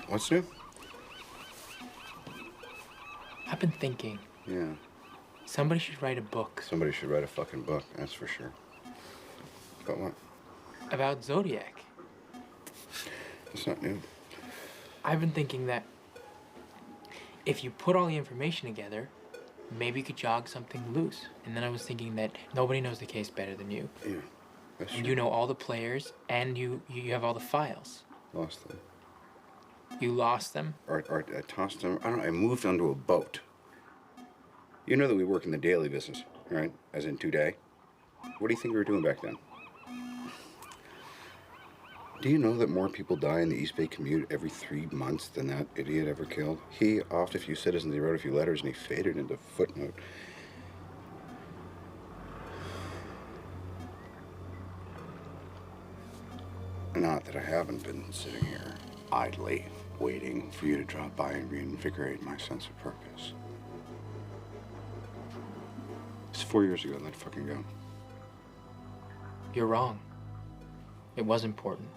what's new? I've been thinking. Yeah. Somebody should write a book. Somebody should write a fucking book, that's for sure. About what? About Zodiac. It's not new. I've been thinking that if you put all the information together, maybe you could jog something loose. And then I was thinking that nobody knows the case better than you. Yeah, that's And true. you know all the players, and you have all the files. Lost them. You lost them? Or I tossed them. I don't know, I moved onto a boat. You know that we work in the daily business, right? As in today. What do you think we were doing back then? Do you know that more people die in the East Bay commute every 3 months than that idiot ever killed? He offed a few citizens, he wrote a few letters, and he faded into footnote. Not that I haven't been sitting here idly waiting for you to drop by and reinvigorate my sense of purpose. It's 4 years ago, let fucking go. You're wrong. It was important.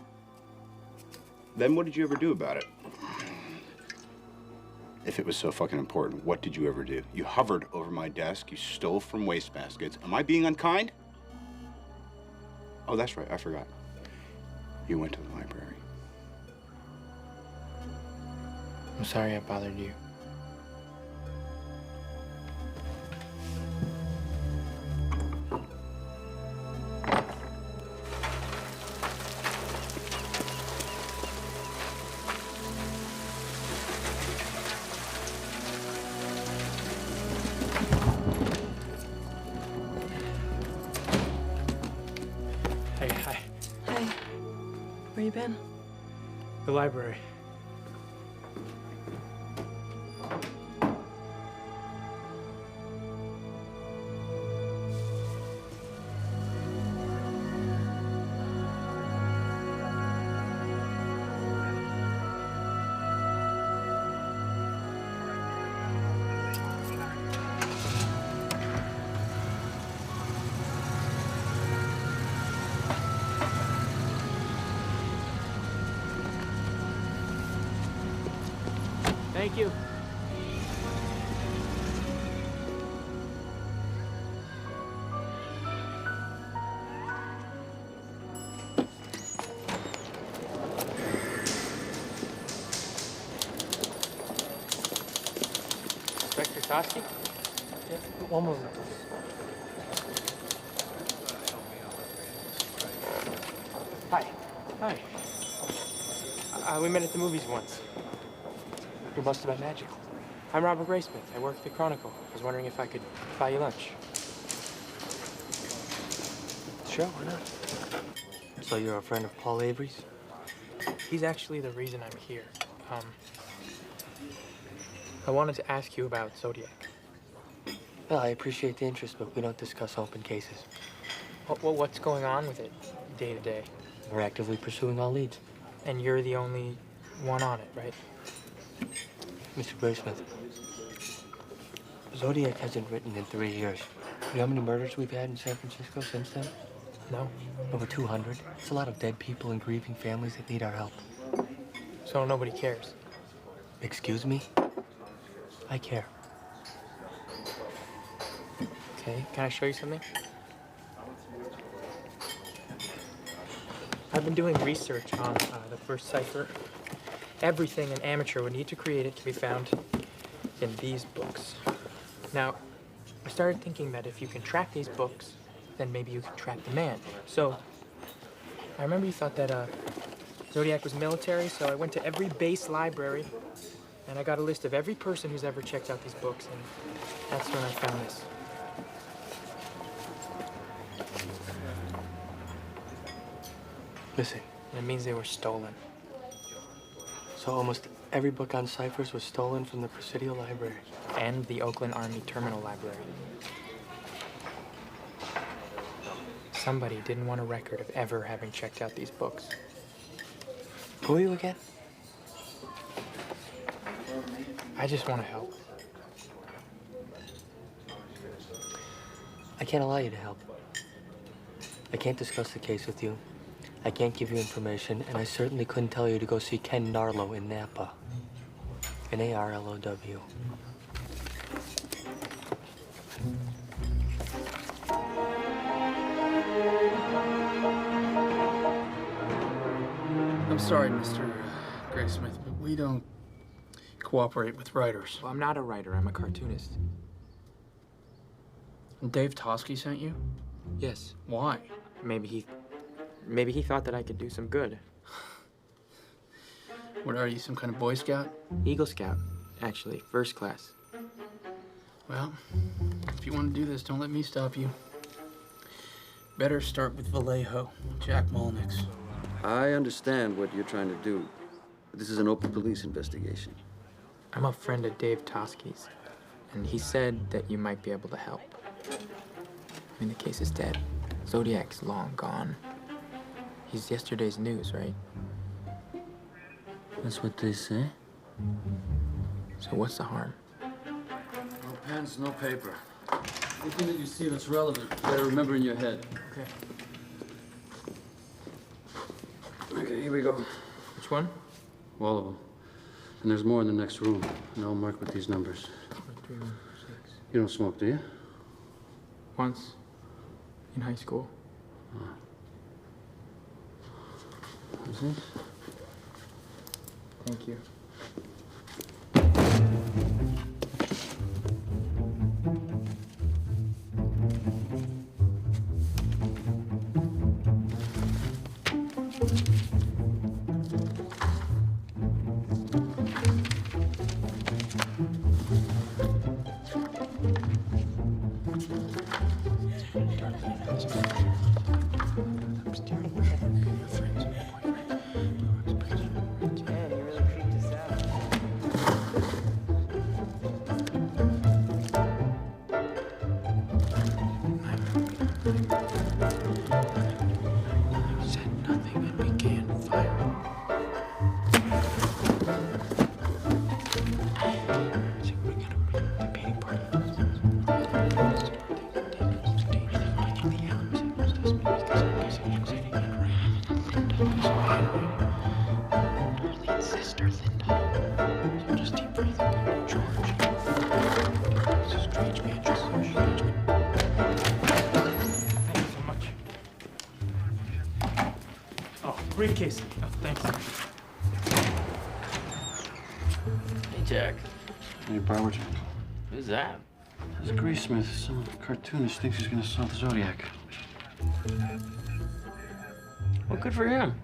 Then what did you ever do about it? If it was so fucking important, what did you ever do? You hovered over my desk, you stole from wastebaskets. Am I being unkind? Oh, that's right, I forgot. You went to the library. I'm sorry I bothered you. Hi. Hey, where you been? The library. Thank you. Inspector Toski? Yeah, one moment, please. Hi. Hi. We met at the movies once. You must have been magical. I'm Robert Graysmith. I work at the Chronicle. I was wondering if I could buy you lunch. Sure, why not? So you're a friend of Paul Avery's? He's actually the reason I'm here. I wanted to ask you about Zodiac. Well, I appreciate the interest, but we don't discuss open cases. What's going on with it day to day? We're actively pursuing all leads. And you're the only one on it, right? Mr. Graysmith, Zodiac hasn't written in 3 years. You know how many murders we've had in San Francisco since then? No. Over 200. It's a lot of dead people and grieving families that need our help. So nobody cares? Excuse me? I care. Okay, can I show you something? I've been doing research on the first cipher. Everything an amateur would need to create it can be found in these books. Now, I started thinking that if you can track these books, then maybe you can track the man. So, I remember you thought that Zodiac was military, so I went to every base library, and I got a list of every person who's ever checked out these books, and that's when I found this. Listen. And it means they were stolen. So almost every book on ciphers was stolen from the Presidio Library. And the Oakland Army Terminal Library. Somebody didn't want a record of ever having checked out these books. Who are you again? I just want to help. I can't allow you to help. I can't discuss the case with you. I can't give you information, and I certainly couldn't tell you to go see Ken Narlow in Napa. Narlow. I'm sorry, Mr. Graysmith, but we don't cooperate with writers. Well, I'm not a writer. I'm a cartoonist. And Dave Tosky sent you? Yes. Why? Maybe he thought that I could do some good. What are you, some kind of Boy Scout? Eagle Scout, actually, first class. Well, if you want to do this, don't let me stop you. Better start with Vallejo, Jack Molnick's. I understand what you're trying to do. But this is an open police investigation. I'm a friend of Dave Tosky's, and he said that you might be able to help. I mean, the case is dead. Zodiac's long gone. He's yesterday's news, right? That's what they say. So what's the harm? No pens, no paper. Anything that you see that's relevant, you better remember in your head. Okay. Okay, here we go. Which one? All of them. And there's more in the next room. And I'll mark with these numbers. 3, 6. You don't smoke, do you? Once. In high school. What's this? Thank you. Briefcase. Oh, thanks. Hey, Jack. Hey, Barbara. Who's that? This is Graysmith. Some cartoonist thinks he's gonna solve the Zodiac. Well, good for him.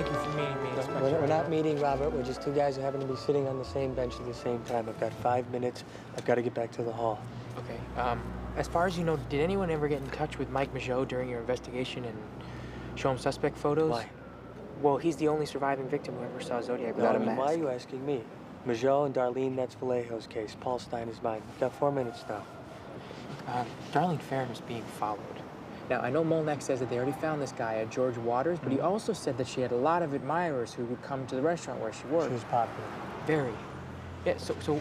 Thank you for meeting me. We're not meeting, Robert. We're just two guys who happen to be sitting on the same bench at the same time. I've got 5 minutes. I've got to get back to the hall. Okay. As far as you know, did anyone ever get in touch with Mike Majot during your investigation and show him suspect photos? Why? Well, he's the only surviving victim who ever saw Zodiac without a mask. Why are you asking me? Majot and Darlene, that's Vallejo's case. Paul Stein is mine. We've got 4 minutes now. Darlene Farron is being followed. Now, I know Molnack says that they already found this guy, George Waters, but he also said that she had a lot of admirers who would come to the restaurant where she worked. She was popular. Very. Yeah, so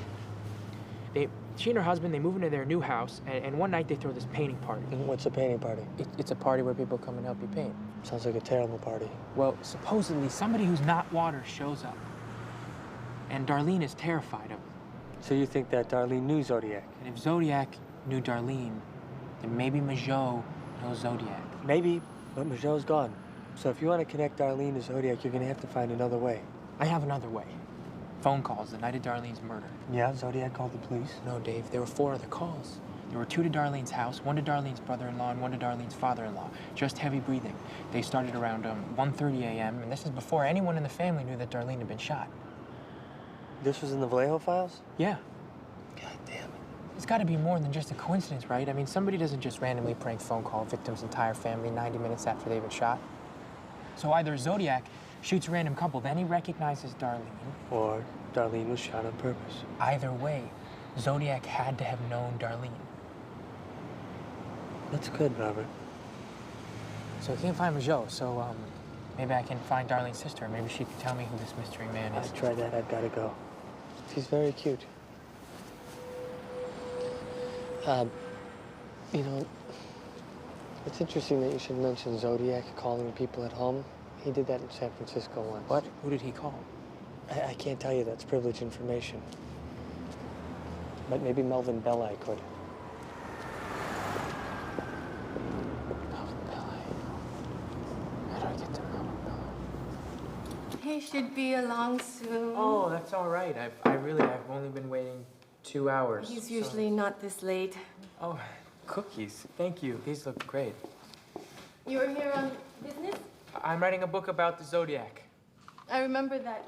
she and her husband, they move into their new house, and one night they throw this painting party. What's a painting party? It's a party where people come and help you paint. Sounds like a terrible party. Well, supposedly somebody who's not Waters shows up, and Darlene is terrified of him. So you think that Darlene knew Zodiac? And if Zodiac knew Darlene, then maybe Majot knows Zodiac. Maybe, but Majot's gone. So if you want to connect Darlene to Zodiac, you're going to have to find another way. I have another way. Phone calls the night of Darlene's murder. Yeah, Zodiac called the police? No, Dave, there were 4 other calls. There were 2 to Darlene's house, 1 to Darlene's brother-in-law, and 1 to Darlene's father-in-law. Just heavy breathing. They started around 1:30 a.m., and this is before anyone in the family knew that Darlene had been shot. This was in the Vallejo files? Yeah. God damn it. It's got to be more than just a coincidence, right? I mean, somebody doesn't just randomly prank phone call a victim's entire family 90 minutes after they've been shot. So either Zodiac shoots a random couple, then he recognizes Darlene. Or Darlene was shot on purpose. Either way, Zodiac had to have known Darlene. That's good, Robert. So he can't find Majot, so maybe I can find Darlene's sister. Maybe she can tell me who this mystery man is. I tried that. I've got to go. She's very cute. You know, it's interesting that you should mention Zodiac calling people at home. He did that in San Francisco once. What? Who did he call? I can't tell you. That's privileged information. But maybe Melvin Belli could. Melvin Belli. How do I get to Melvin Belli? He should be along soon. Oh, that's all right. I've only been waiting 2 hours. He's usually not this late. Oh, cookies. Thank you. These look great. You're here on business? I'm writing a book about the Zodiac. I remember that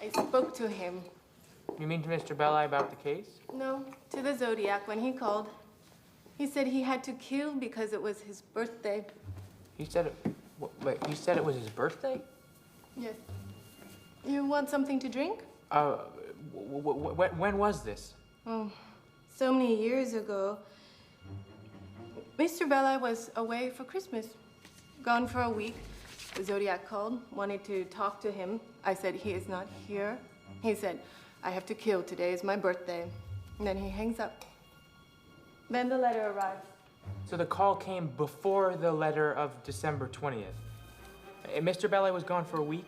I spoke to him. You mean to Mr. Belli about the case? No, to the Zodiac when he called. He said he had to kill because it was his birthday. He said it... Wait, he said it was his birthday? Yes. You want something to drink? When was this? Oh, so many years ago. Mr. Belli was away for Christmas, gone for a week. The Zodiac called, wanted to talk to him. I said, he is not here. He said, I have to kill. Today is my birthday. And then he hangs up. Then the letter arrives. So the call came before the letter of December 20th. And Mr. Belli was gone for a week?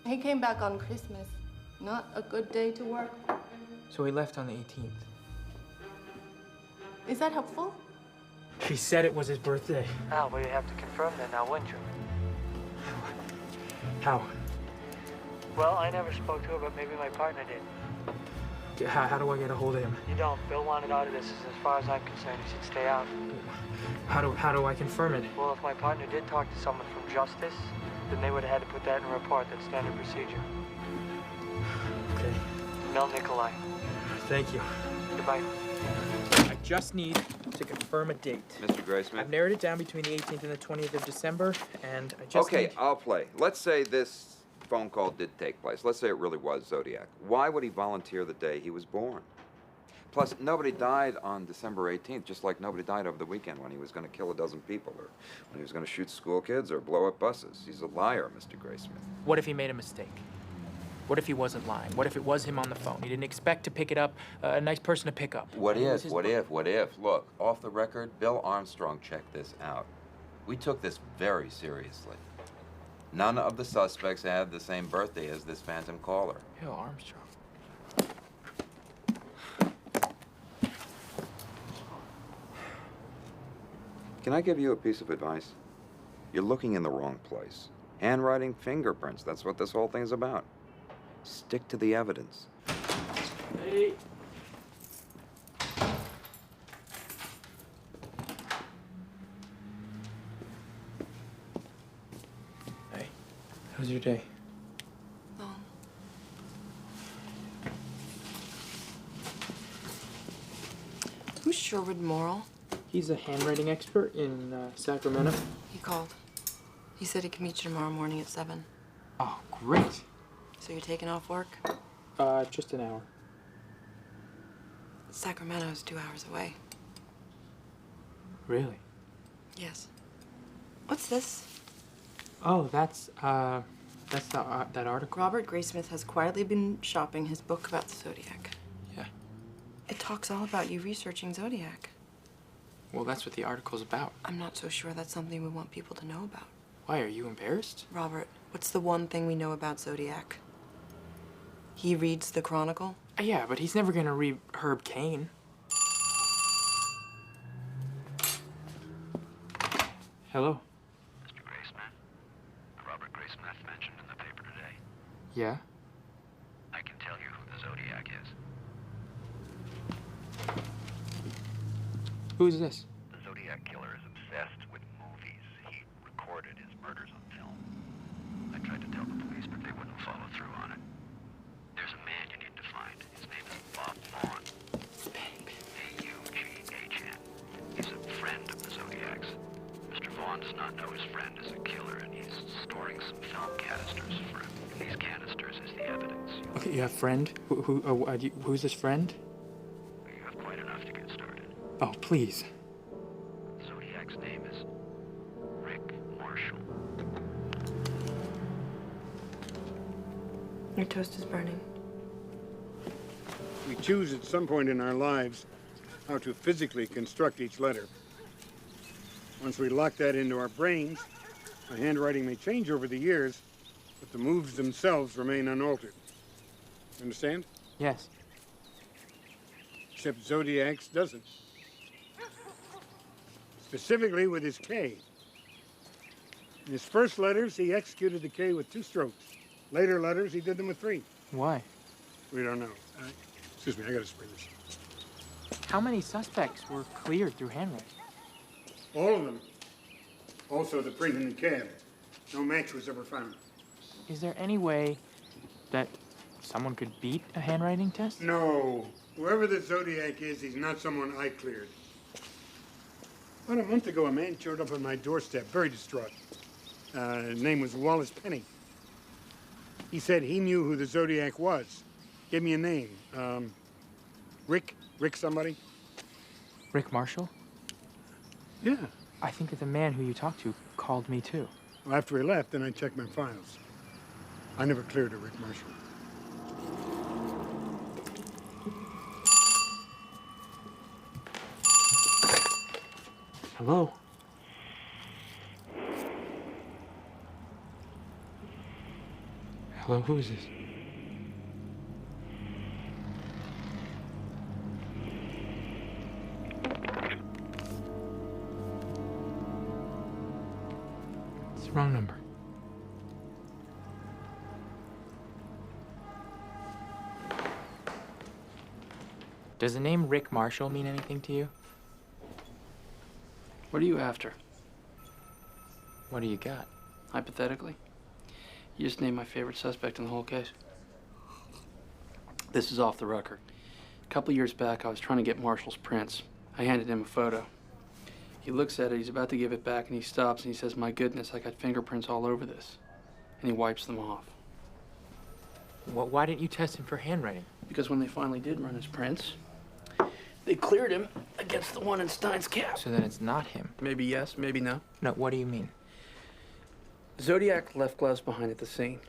He came back on Christmas. Not a good day to work. So he left on the 18th. Is that helpful? He said it was his birthday. Al, well, you have to confirm that now, wouldn't you? How? Well, I never spoke to her, but maybe my partner did. How do I get a hold of him? You don't. Bill wanted out of this. As far as I'm concerned, you should stay out. How do I confirm it? Well, if my partner did talk to someone from Justice, then they would have had to put that in a report. That's standard procedure. Okay. Mel Nikolai. Thank you. Goodbye. I just need to confirm a date. Mr. Graysmith? I've narrowed it down between the 18th and the 20th of December, and I just Okay, need... I'll play. Let's say this phone call did take place. Let's say it really was Zodiac. Why would he volunteer the day he was born? Plus, nobody died on December 18th, just like nobody died over the weekend when he was going to kill a dozen people, or when he was going to shoot school kids or blow up buses. He's a liar, Mr. Graysmith. What if he made a mistake? What if he wasn't lying? What if it was him on the phone? He didn't expect to pick it up, a nice person to pick up. What if? Look, off the record, Bill Armstrong checked this out. We took this very seriously. None of the suspects had the same birthday as this phantom caller. Bill Armstrong. Can I give you a piece of advice? You're looking in the wrong place. Handwriting, fingerprints, that's what this whole thing's about. Stick to the evidence. Hey. Hey, how's your day? Sherwood Morrill? He's a handwriting expert in Sacramento. He called. He said he can meet you tomorrow morning at 7. Oh, great. So you're taking off work? Just an hour. Sacramento's 2 hours away. Really? Yes. What's this? Oh, that's that article. Robert Graysmith has quietly been shopping his book about the Zodiac. Yeah. It talks all about you researching Zodiac. Well, that's what the article's about. I'm not so sure that's something we want people to know about. Why, are you embarrassed? Robert, what's the one thing we know about Zodiac? He reads the Chronicle? Yeah, but he's never gonna read Herb Cain. Hello? Mr. Graysmith? Robert Graysmith mentioned in the paper today. Yeah? I can tell you who the Zodiac is. Who's this? The Zodiac killer is obsessed with movies. He recorded his murders on film. I tried to tell the police, but they wouldn't follow through on it. There's a man you need to find. His name is Bob Vaughn. A-U-G-H-N. He's a friend of the Zodiac's. Mr. Vaughn does not know his friend is a killer, and he's storing some film canisters for him. In these canisters is the evidence. Okay, you have a friend? Who's this friend? You have quite enough to get started. Oh, please. Zodiac's name is Rick Marshall. Your toast is burning. We choose at some point in our lives how to physically construct each letter. Once we lock that into our brains, our handwriting may change over the years, but the moves themselves remain unaltered. Understand? Yes. Except Zodiac's doesn't. Specifically with his K. In his first letters, he executed the K with 2 strokes. Later letters, he did them with 3. Why? We don't know. Excuse me, I gotta spray this. How many suspects were cleared through handwriting? All of them. Also the print in the cab. No match was ever found. Is there any way that someone could beat a handwriting test? No. Whoever the Zodiac is, he's not someone I cleared. About a month ago, a man showed up on my doorstep, very distraught. His name was Wallace Penny. He said he knew who the Zodiac was. Gave me a name. Rick somebody? Rick Marshall? Yeah. I think that the man who you talked to called me too. Well, after he left, then I checked my files. I never cleared a Rick Marshall. Hello? Hello, who is this? It's the wrong number. Does the name Rick Marshall mean anything to you? What are you after? What do you got? Hypothetically? You just named my favorite suspect in the whole case. This is off the record. A couple years back, I was trying to get Marshall's prints. I handed him a photo. He looks at it, he's about to give it back, and he stops and he says, "My goodness, I got fingerprints all over this." And he wipes them off. Well, why didn't you test him for handwriting? Because when they finally did run his prints, they cleared him against the one in Stein's cap. So then it's not him. Maybe yes, maybe no. No, what do you mean? Zodiac left gloves behind at the scene.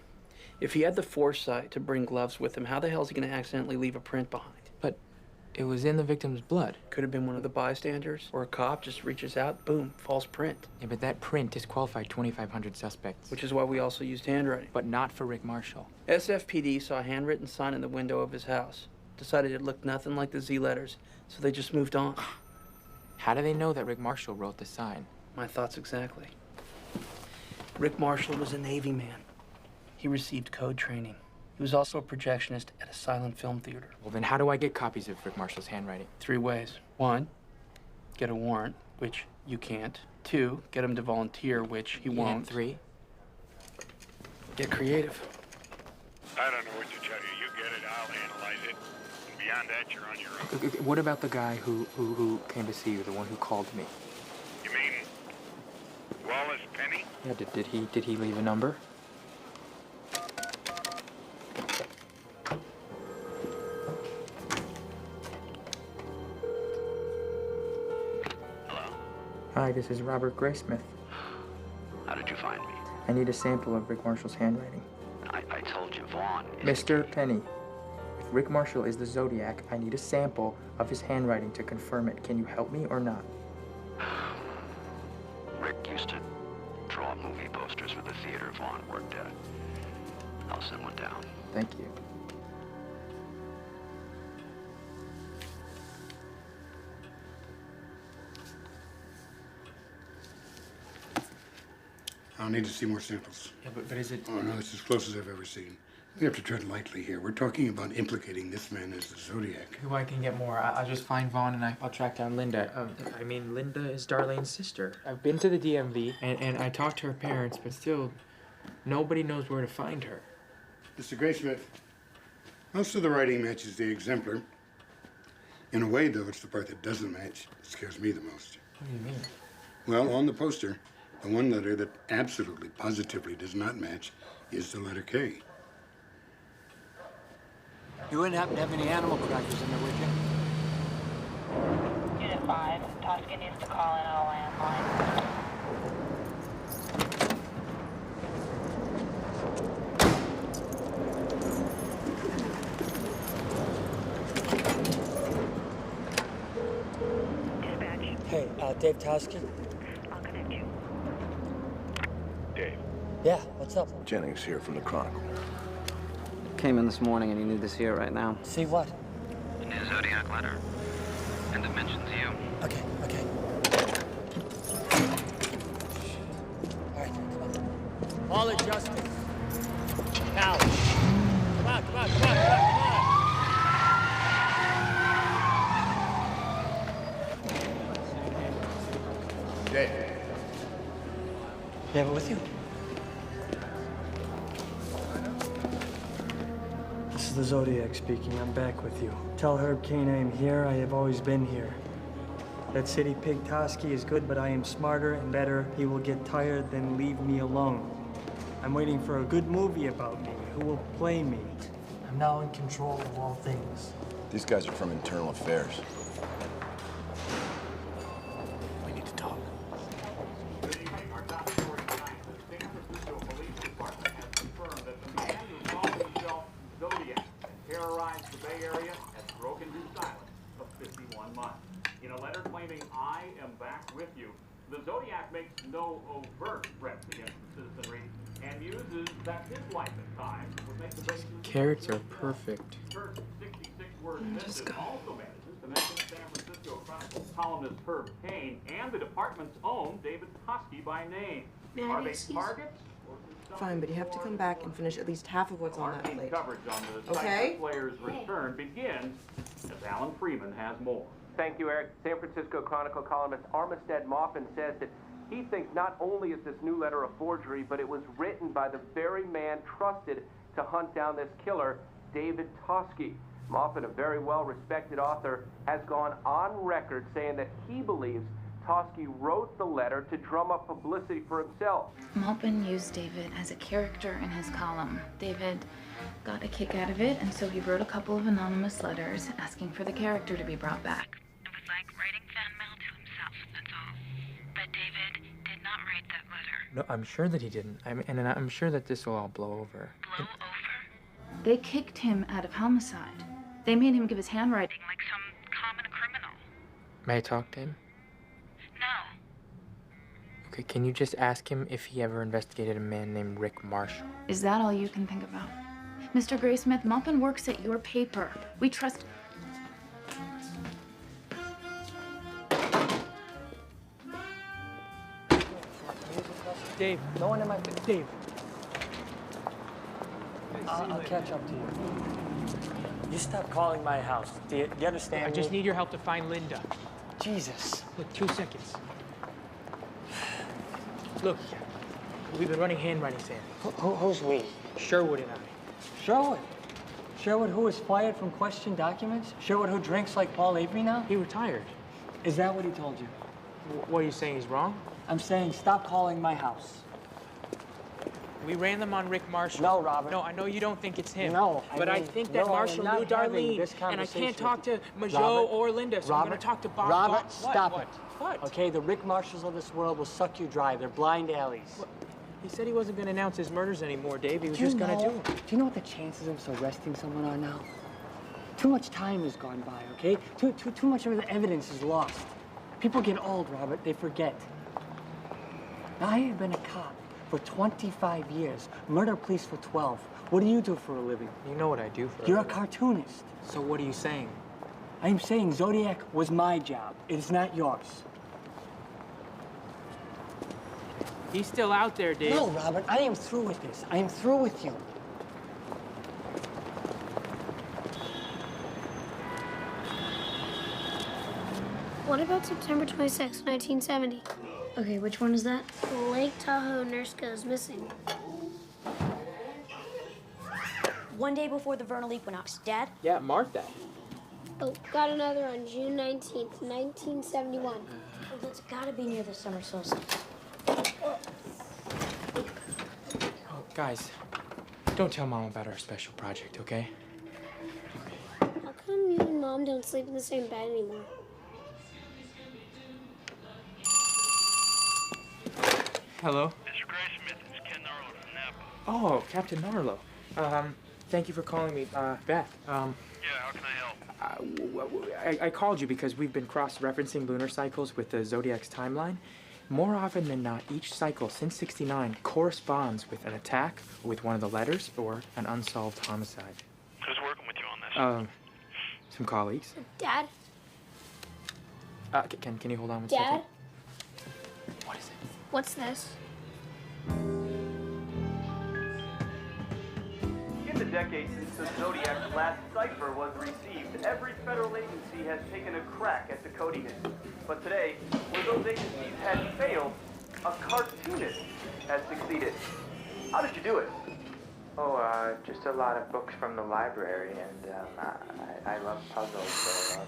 If he had the foresight to bring gloves with him, how the hell is he going to accidentally leave a print behind? But it was in the victim's blood. Could have been one of the bystanders, or a cop just reaches out, boom, false print. Yeah, but that print disqualified 2,500 suspects. Which is why we also used handwriting. But not for Rick Marshall. SFPD saw a handwritten sign in the window of his house. Decided it looked nothing like the Z letters, so they just moved on. How do they know that Rick Marshall wrote the sign? My thoughts exactly. Rick Marshall was a Navy man. He received code training. He was also a projectionist at a silent film theater. Well, then how do I get copies of Rick Marshall's handwriting? 3 ways. 1, get a warrant, which you can't. 2, get him to volunteer, which he won't. And 3, get creative. I don't know what to tell you. You get it, I'll analyze it. And Beyond that, you're on your own. What about the guy who came to see you, the one who called me? You mean Wallace Penny? Yeah, did he leave a number? Hi, this is Robert Graysmith. How did you find me? I need a sample of Rick Marshall's handwriting. I told you, Vaughn. Mr. Penny, if Rick Marshall is the Zodiac, I need a sample of his handwriting to confirm it. Can you help me or not? Rick used to draw movie posters for the theater Vaughn worked at. I'll send one down. Thank you. I'll need to see more samples. Yeah, but is it... Oh, no, it's as close as I've ever seen. We have to tread lightly here. We're talking about implicating this man as the Zodiac. Who I can get more? I'll just find Vaughn and I'll track down Linda. I mean, Linda is Darlene's sister. I've been to the DMV and I talked to her parents, but still, nobody knows where to find her. Mr. Graysmith, most of the writing matches the exemplar. In a way, though, it's the part that doesn't match that scares me the most. What do you mean? Well, on the poster, the one letter that absolutely, positively does not match is the letter K. You wouldn't happen to have any animal crackers in there, would you? Unit 5, Tosca needs to call in on a landline. Hey, Dave Tosky? I'll connect you. Dave. Yeah, what's up? Jennings here from the Chronicle. Came in this morning and he knew this here right now. See what? The new Zodiac letter. And it mentions you. Okay. All right, come on. All adjusted. Now. Come on. Dave. You have it with you? This is the Zodiac speaking. I'm back with you. Tell Herb Kane I am here. I have always been here. That city pig Tosky is good, but I am smarter and better. He will get tired, then leave me alone. I'm waiting for a good movie about me. Who will play me? I'm now in control of all things. These guys are from Internal Affairs. We need to talk. Zodiac terrorized the Bay Area has broken his silence of 51 months. In a letter claiming, "I am back with you," the Zodiac makes no overt threats against the citizenry and muses that his life at times would make the basis. Carrots are perfect. First 66-word message also manages to mention San Francisco Chronicle columnist Herb Kane and the department's own David Tosky by name. Are they targets? Fine, but you have to come back and finish at least half of what's on that plate. Coverage on the Okay? player's return begins as Alan Freeman has more. Thank you, Eric. San Francisco Chronicle columnist Armistead Maupin says that he thinks not only is this new letter a forgery, but it was written by the very man trusted to hunt down this killer, David Tosky. Maupin, a very well-respected author, has gone on record saying that he believes Tosky wrote the letter to drum up publicity for himself. Maupin used David as a character in his column. David got a kick out of it, and so he wrote a couple of anonymous letters asking for the character to be brought back. It was like writing fan mail to himself, that's all. But David did not write that letter. No, I'm sure that he didn't. And I'm sure that this will all blow over. Blow over? They kicked him out of homicide. They made him give his handwriting Like some common criminal. May I talk to him? No. Okay, can you just ask him if he ever investigated a man named Rick Marshall? Is that all you can think about? Mr. Graysmith, Maupin works at your paper. We trust... Dave, no one in my face. Dave. I'll catch up to you. You stop calling my house. Do you understand I me? just need your help to find Linda. Jesus. Look, 2 seconds. Look, we've been running handwriting samples. Who's we? Sherwood and I. Sherwood? Sherwood who was fired from question documents? Sherwood who drinks like Paul Avery now? He retired. Is that what he told you? What are you saying? He's wrong? I'm saying stop calling my house. We ran them on Rick Marshall. No, Robert. No, I know you don't think it's him. No, but I mean, think that no, Marshall I'm knew not having Darlene, this and I can't conversation talk to with Majo Robert, or Linda, so I'm going to talk to Bob. Robert, What? stop What? it. What? Okay, the Rick Marshalls of this world will suck you dry. They're blind alleys. What? He said he wasn't going to announce his murders anymore, Dave. He was Do you just going to know- do them. Do you know what the chances of us arresting someone are now? Too much time has gone by, okay? Too much of the evidence is lost. People get old, Robert. They forget. Now, I have been a cop for 25 years. Murder police for 12. What do you do for a living? You know what I do for You're a a cartoonist. So what are you saying? I'm saying Zodiac was my job. It is not yours. He's still out there, Dave. No, Robert, I am through with this. I am through with you. What about September 26, 1970? Okay, which one is that? Lake Tahoe nurse goes missing. One day before the vernal equinox. Dad? Yeah, mark that. Oh, got another on June 19th, 1971. Well, that's gotta be near the summer solstice. Oh, guys, don't tell Mom about our special project, okay? How come you and Mom don't sleep in the same bed anymore? Hello? Mr. Graysmith, it's Ken Narlow from Napa. Oh, Captain Narlow. Thank you for calling me back. Yeah, how can I help? I called you because we've been cross-referencing lunar cycles with the Zodiac's timeline. More often than not, each cycle since '69 corresponds with an attack, with one of the letters, or an unsolved homicide. Who's working with you on this? Some colleagues. Dad? Can you hold on one Dad? second? What is it? What's this? In the decades since the Zodiac's last cipher was received, every federal agency has taken a crack at decoding it. But today, where those agencies had failed, a cartoonist has succeeded. How did you do it? Oh, just a lot of books from the library, and I love puzzles, so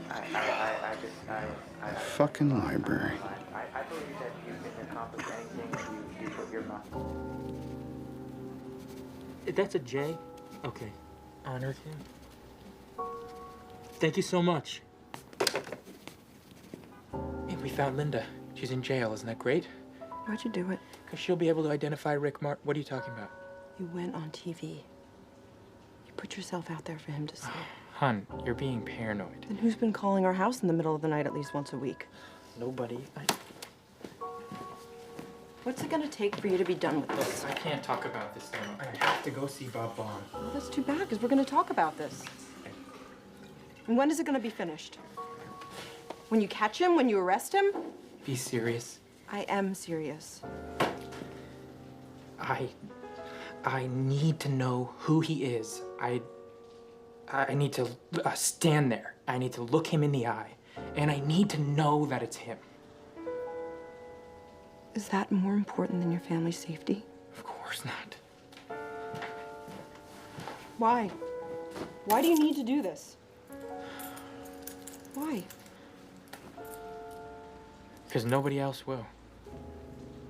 I Fucking library. I believe that you can accomplish anything you put your mind. That's a J? Okay. Honored him. Thank you so much. Hey, we found Linda. She's in jail. Isn't that great? Why'd you do it? Because she'll be able to identify Rick What are you talking about? You went on TV. You put yourself out there for him to see. Hun, you're being paranoid. And who's been calling our house in the middle of the night at least once a week? Nobody. What's it gonna take for you to be done with this? I can't talk about this now. I have to go see Bob Bond. Well, that's too bad, because we're gonna talk about this. And when is it gonna be finished? When you catch him? When you arrest him? Be serious. I am serious. I need to know who he is. I need to stand there. I need to look him in the eye. And I need to know that it's him. Is that more important than your family's safety? Of course not. Why? Why do you need to do this? Why? Because nobody else will.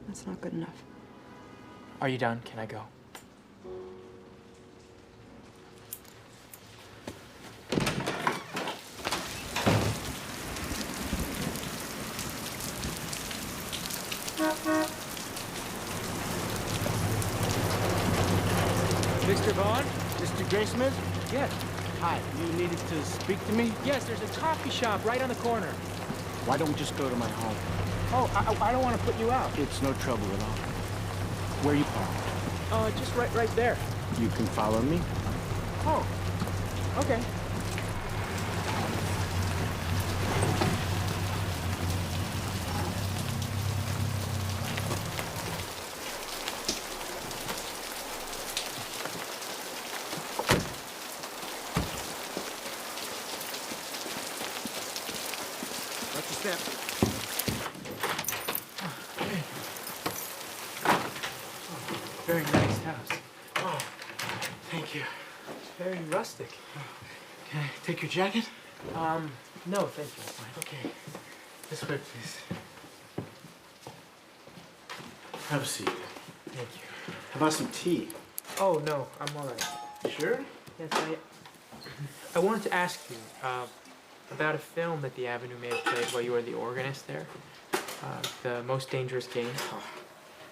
That's not good enough. Are you done? Can I go? Mr. Vaughn? Mr. Graysmith? Yes. Hi, you needed to speak to me? Yes, there's a coffee shop right on the corner. Why don't we just go to my home? Oh, I don't want to put you out. It's no trouble at all. Where are you parked? Just right there. You can follow me. Oh, okay. Watch your step. Very nice house. Oh, thank you. very rustic. Can I take your jacket? No, thank you. It's fine. Okay. This way, please. Have a seat. Thank you. How about some tea? Oh, no, I'm all right. Sure? Yes, I wanted to ask you about a film that the Avenue may have played while you were the organist there. The Most Dangerous Game. Oh,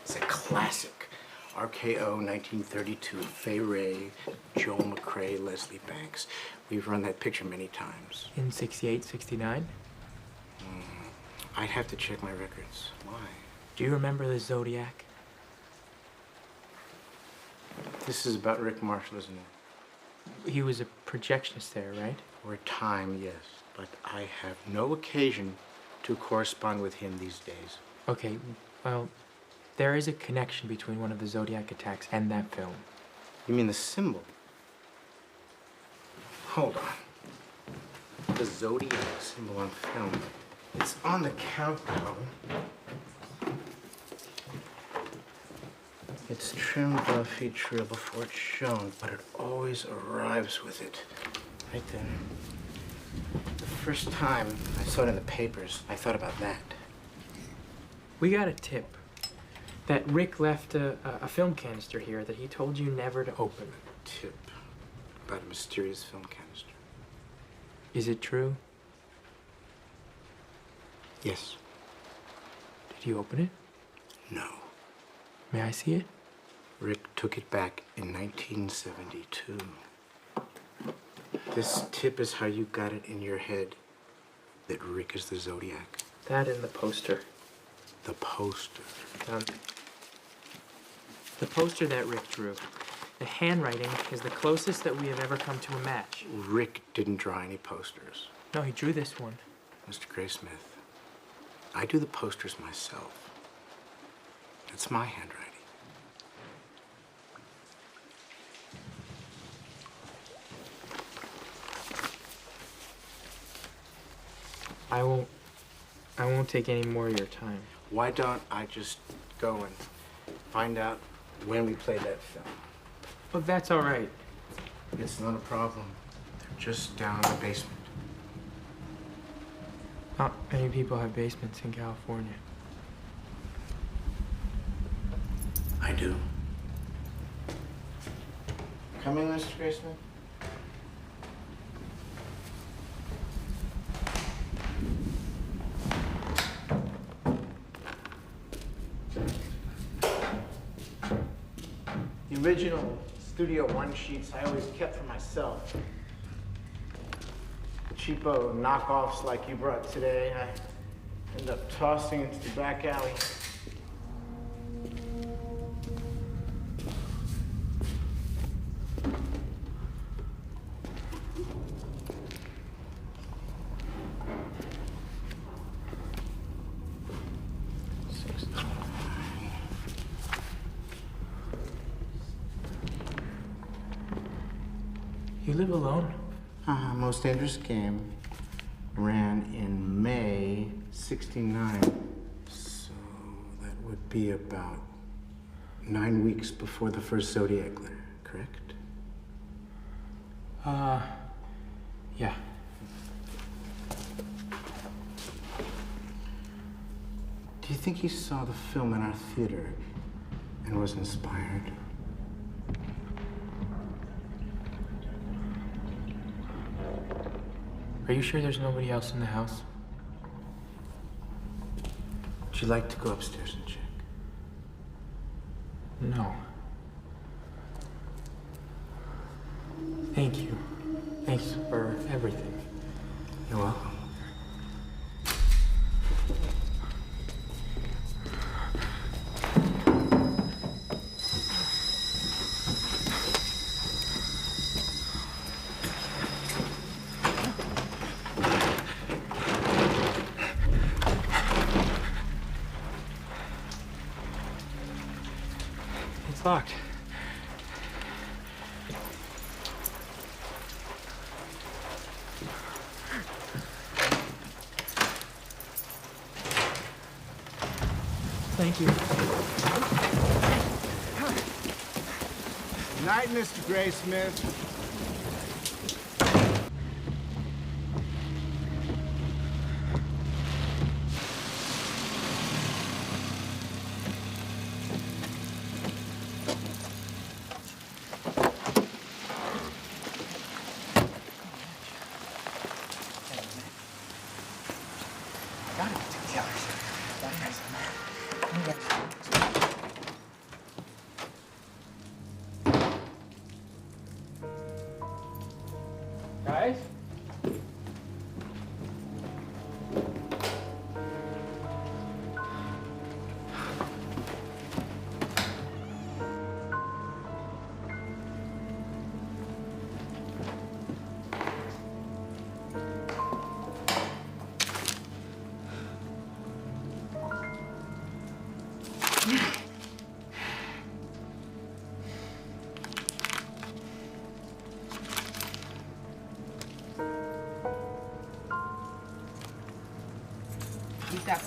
it's a classic. RKO 1932. Fay Wray, Joel McCrea, Leslie Banks. We've run that picture many times. In 68, 69? I'd have to check my records. Why? Do you remember the Zodiac? This is about Rick Marshall, isn't it? He was a projectionist there, right? For a time, yes. But I have no occasion to correspond with him these days. Okay, well, there is a connection between one of the Zodiac attacks and that film. You mean the symbol? Hold on. The Zodiac symbol on film. It's on the countdown. It's trimmed off each reel before it's shown, but it always arrives with it. Right then. The first time I saw it in the papers, I thought about that. We got a tip that Rick left a film canister here that he told you never to open. Tip about a mysterious film canister. Is it true? Yes. Did you open it? No. May I see it? Rick took it back in 1972. This tip is how you got it in your head that Rick is the Zodiac. That and the poster. The poster. The poster that Rick drew. The handwriting is the closest that we have ever come to a match. Rick didn't draw any posters. No, he drew this one. Mr. Graysmith, I do the posters myself. It's my handwriting. I won't take any more of your time. Why don't I just go and find out when we played that film? Well, that's all right. It's not a problem. They're just down in the basement. Not many people have basements in California. I do. Coming, Mr. Graysmith? The original Studio One sheets I always kept for myself. Cheapo knockoffs like you brought today, I end up tossing into the back alley. You live alone? Most Dangerous Game ran in May '69, so that would be about 9 weeks before the first Zodiac letter, correct? Yeah. Do you think he saw the film in our theater and was inspired? Are you sure there's nobody else in the house? Would you like to go upstairs and check? No. Thank you. Thanks for everything. You're welcome. It's locked. Thank you. Night, Mr. Graysmith.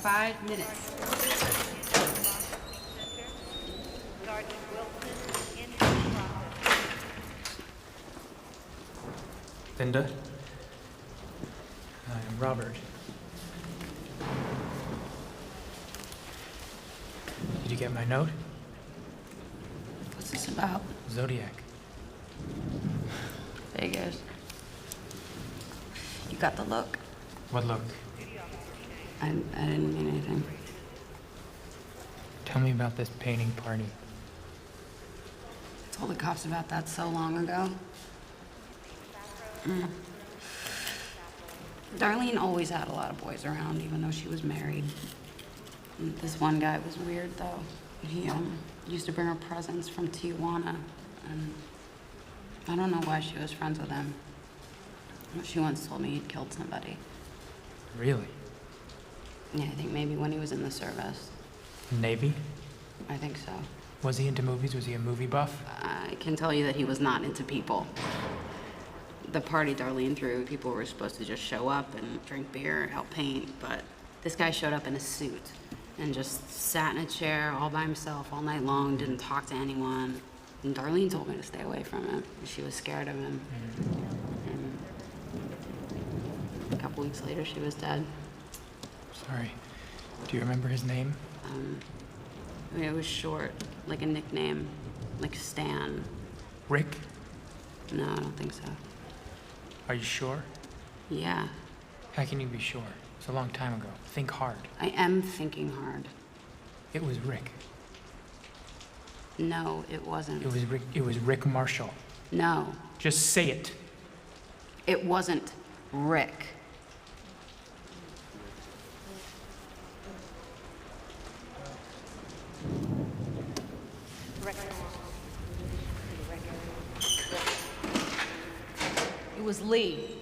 5 minutes. Linda? I'm Robert. Did you get my note? What's this about? Zodiac. Vegas. You got the look. What look? I didn't mean anything. Tell me about this painting party. I told the cops about that so long ago. Darlene always had a lot of boys around, even though she was married. And this one guy was weird, though. He used to bring her presents from Tijuana, and I don't know why she was friends with him. She once told me he'd killed somebody. Really? Yeah, I think maybe when he was in the service. Navy? I think so. Was he into movies? Was he a movie buff? I can tell you that he was not into people. The party Darlene threw, people were supposed to just show up and drink beer, help paint, but this guy showed up in a suit and just sat in a chair all by himself all night long, didn't talk to anyone. And Darlene told me to stay away from him. She was scared of him. And a couple weeks later, she was dead. Sorry. Do you remember his name? I mean, it was short, like a nickname, like Stan. Rick? No, I don't think so. Are you sure? Yeah, How can you be sure? It's a long time ago. Think hard. I am thinking hard. It was Rick. No, it wasn't. It was Rick Marshall. No, Just say it. it wasn't Rick. It was Lee.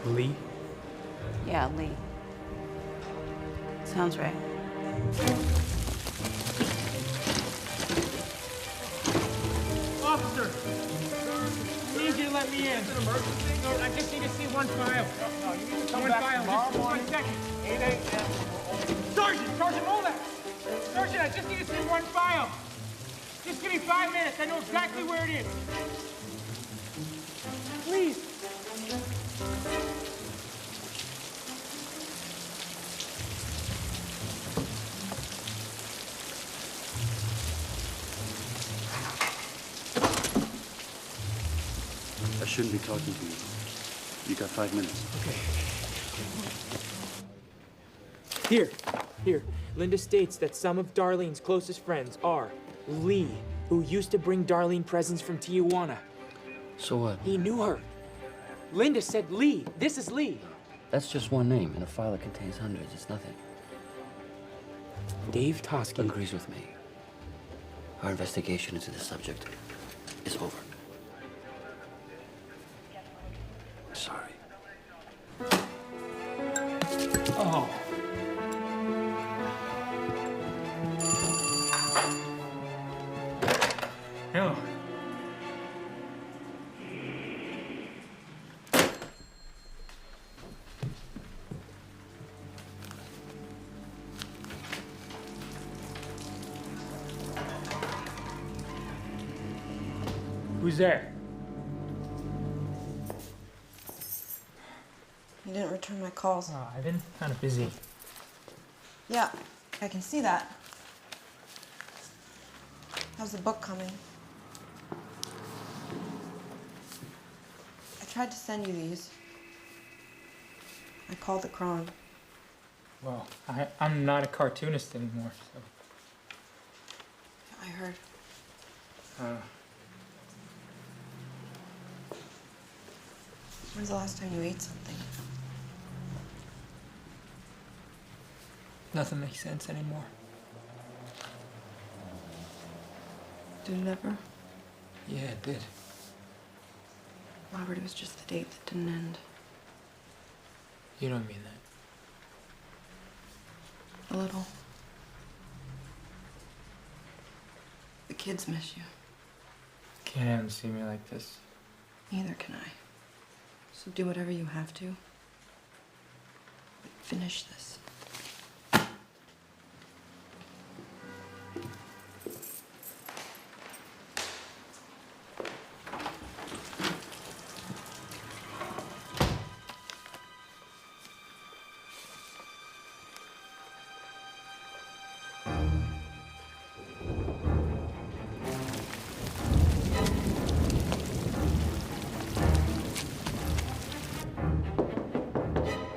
Lee? Yeah, Lee. Sounds right. Officer! I need you to let me in. It's an emergency? No, I just need to see one file. No, you need to come back tomorrow morning. 1 second. 8 a.m. Sergeant, hold that! Sergeant, I just need to see one file. Just give me 5 minutes. I know exactly where it is. Please. I shouldn't be talking to you. You got 5 minutes. Okay. Here. Linda states that some of Darlene's closest friends are Lee, who used to bring Darlene presents from Tijuana. So what? He knew her. Linda said Lee. This is Lee. That's just one name in a file that contains hundreds. It's nothing. Dave Tosky agrees with me. Our investigation into the subject is over. Sorry. Oh. No. Who's there? You didn't return my calls. Oh, I've been kind of busy. Yeah, I can see that. How's the book coming? I tried to send you these. I called the Cron. Well, I'm not a cartoonist anymore, so. I heard. When's the last time you ate something? Nothing makes sense anymore. Did it ever? Yeah, it did. Robert, it was just the date that didn't end. You don't mean that. A little. The kids miss you. Can't have them see me like this. Neither can I. So do whatever you have to. finish this.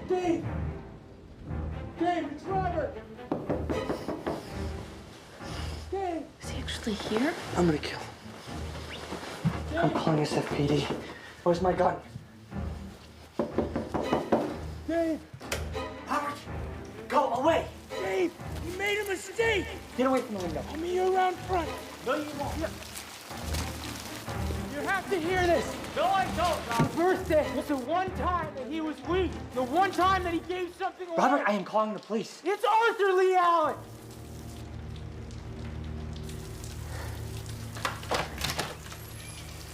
Dave! Dave, it's Robert! Dave! Is he actually here? I'm gonna kill him. I'm calling SFPD. Where's my gun? Dave! Robert! Go away! Dave! You made a mistake! Get away from the window. I'm here around front. No, you won't. You have to hear this. No, I don't, Robert. The birthday was the one time that he was weak. The one time that he gave something away. Robert, I am calling the police. It's Arthur Lee Allen.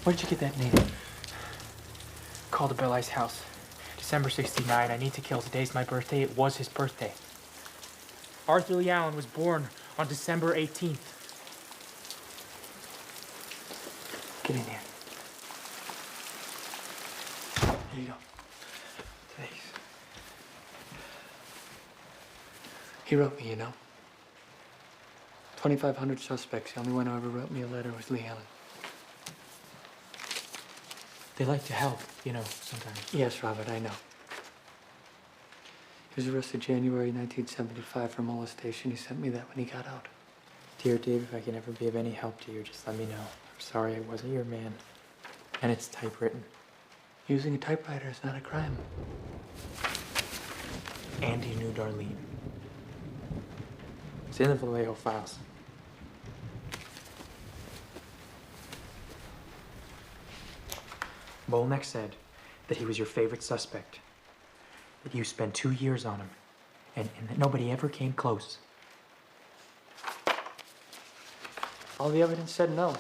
Where did you get that name? Called to Bill I's house. December 69. I need to kill. Today's my birthday. It was his birthday. Arthur Lee Allen was born on December 18th. Get in here. Here you go. Thanks. He wrote me, you know. 2,500 suspects. The only one who ever wrote me a letter was Lee Allen. They like to help, you know, sometimes. Yes, Robert, I know. He was arrested January 1975 for molestation. He sent me that when he got out. Dear Dave, if I can ever be of any help to you, just let me know. I'm sorry I wasn't your man. And it's typewritten. Using a typewriter is not a crime. And he knew Darlene. It's in the Vallejo files. Molnek said that he was your favorite suspect, that you spent 2 years on him, and that nobody ever came close. All the evidence said no.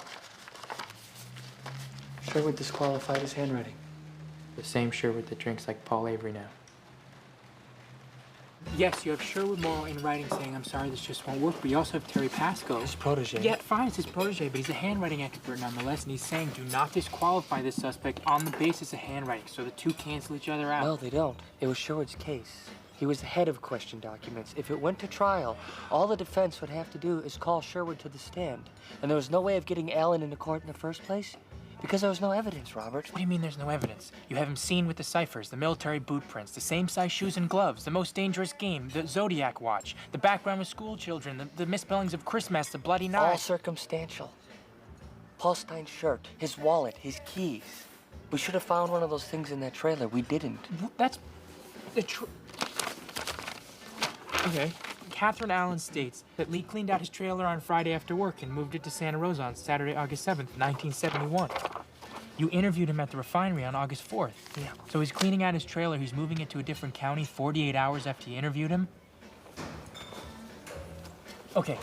Sherwood disqualified his handwriting. The same Sherwood that drinks like Paul Avery now. Yes, you have Sherwood Morrow in writing saying, I'm sorry, this just won't work, but you also have Terry Pascoe. His protege. Yeah, fine, it's his protege, but he's a handwriting expert nonetheless, and he's saying do not disqualify this suspect on the basis of handwriting, so the two cancel each other out. No, they don't. It was Sherwood's case. He was the head of question documents. If it went to trial, all the defense would have to do is call Sherwood to the stand. And there was no way of getting Allen into court in the first place because there was no evidence, Robert. What do you mean there's no evidence? You have him seen with the ciphers, the military boot prints, the same size shoes and gloves, the most dangerous game, the Zodiac watch, the background of school children, the misspellings of Christmas, the bloody knife. All circumstantial. Paul Stein's shirt, his wallet, his keys. We should have found one of those things in that trailer. We didn't. That's the Okay. Catherine Allen states that Lee cleaned out his trailer on Friday after work and moved it to Santa Rosa on Saturday, August 7th, 1971. You interviewed him at the refinery on August 4th. Yeah. So he's cleaning out his trailer, he's moving it to a different county 48 hours after you interviewed him? Okay.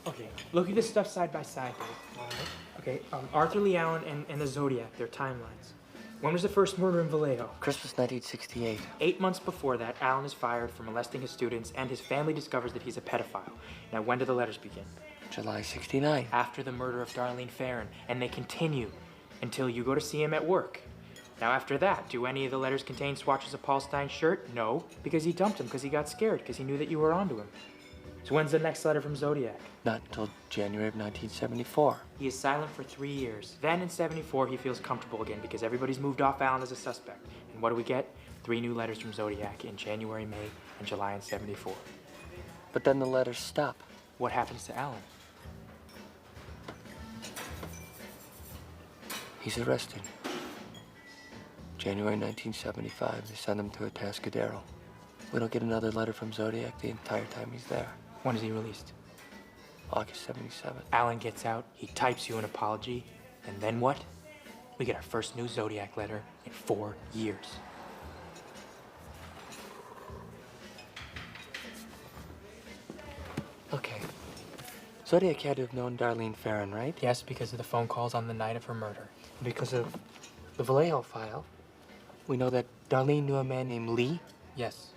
Okay. Look at this stuff side by side, Dave. Okay, Arthur Lee Allen and the Zodiac, their timelines. When was the first murder in Vallejo? Christmas 1968. 8 months before that, Allen is fired for molesting his students, and his family discovers that he's a pedophile. Now, when do the letters begin? July 69. After the murder of Darlene Farron, and they continue until you go to see him at work. Now, after that, do any of the letters contain swatches of Paul Stein's shirt? No, because he dumped him because he got scared, because he knew that you were onto him. So when's the next letter from Zodiac? Not until January of 1974. He is silent for 3 years. Then in 74, he feels comfortable again because everybody's moved off Allen as a suspect. And what do we get? 3 new letters from Zodiac in January, May, and July in 74. But then the letters stop. What happens to Allen? He's arrested. January 1975, they send him to Atascadero. We don't get another letter from Zodiac the entire time he's there. When is he released? August 77. Allen gets out, he types you an apology, and then what? We get our first new Zodiac letter in 4 years. Okay. Zodiac had to have known Darlene Farron, right? Yes, because of the phone calls on the night of her murder. Because of the Vallejo file, we know that Darlene knew a man named Lee. Yes.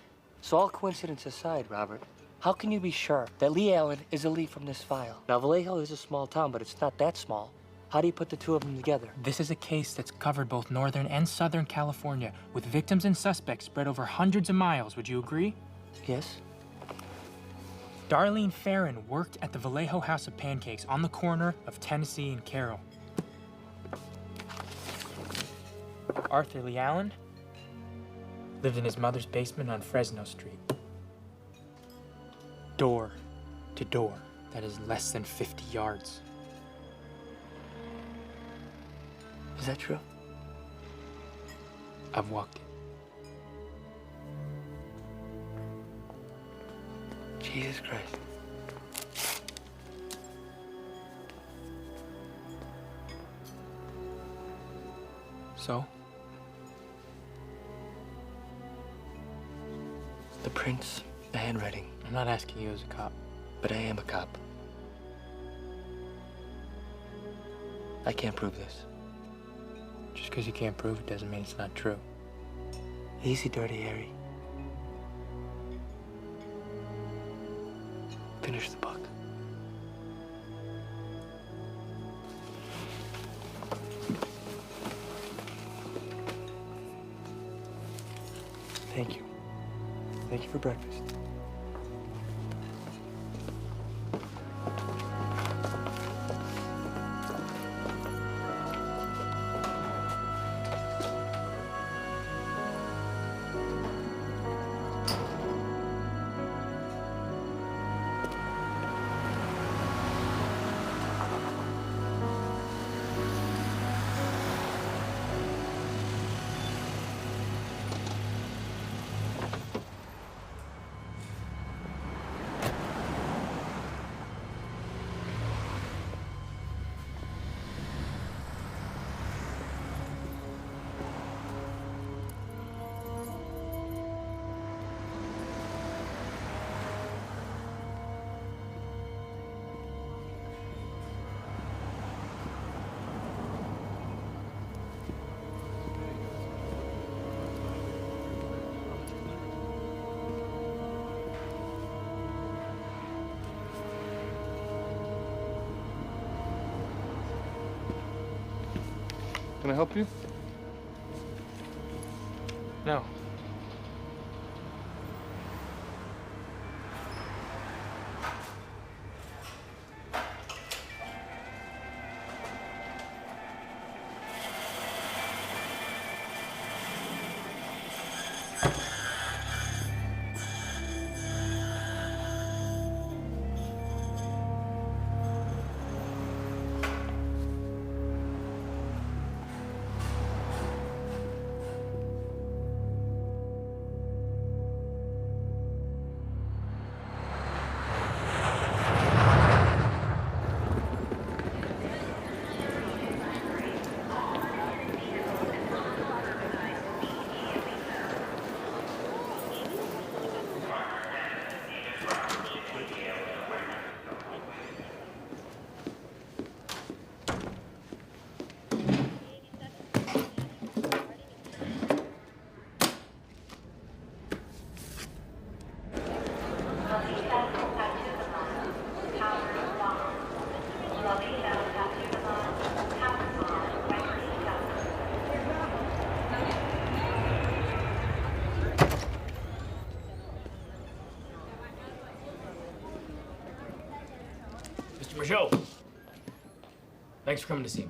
So all coincidence aside, Robert, how can you be sure that Lee Allen is a lead from this file? Now, Vallejo is a small town, but it's not that small. How do you put the two of them together? This is a case that's covered both Northern and Southern California, with victims and suspects spread over hundreds of miles. Would you agree? Yes. Darlene Farron worked at the Vallejo House of Pancakes on the corner of Tennessee and Carroll. Arthur Lee Allen lived in his mother's basement on Fresno Street. Door to door. That is less than 50 yards. Is that true? I've walked it. Jesus Christ. So? The prints, the handwriting. I'm not asking you as a cop. But I am a cop. I can't prove this. Just because you can't prove it doesn't mean it's not true. Easy, Dirty Harry. Finish the book. Thank you. Thank you for breakfast. Can I help you? No. Joe, thanks for coming to see me.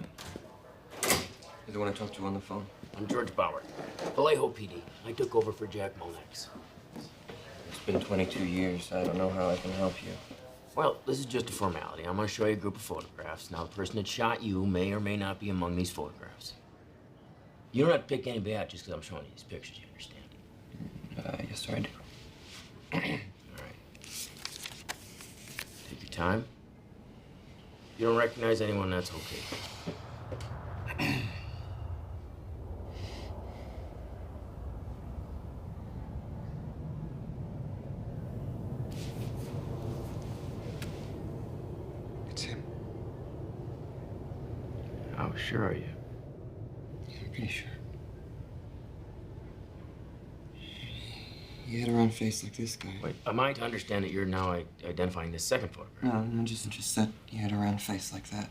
You're the one I talked to on the phone? I'm George Bauer, Vallejo PD. I took over for Jack Molex. It's been 22 years. I don't know how I can help you. Well, this is just a formality. I'm gonna show you a group of photographs. Now, the person that shot you may or may not be among these photographs. You don't have to pick anybody out just because I'm showing you these pictures, you understand? Yes, sir, I do. All right. Take your time. If you don't recognize anyone, that's okay. It's him. How sure are you? I'm pretty sure. He had a round face like this guy. Wait, am I to understand that you're now identifying this second photograph? No, just that he had a round face like that.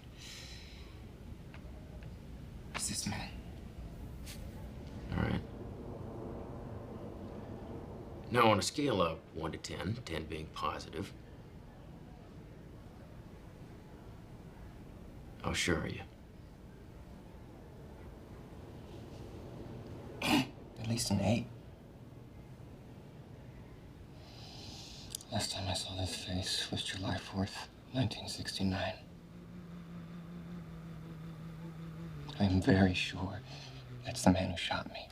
It's this man. All right. Now, on a scale of 1 to 10, 10 being positive, how sure are you? At least an 8. Last time I saw this face was July 4th, 1969. I am very sure that's the man who shot me.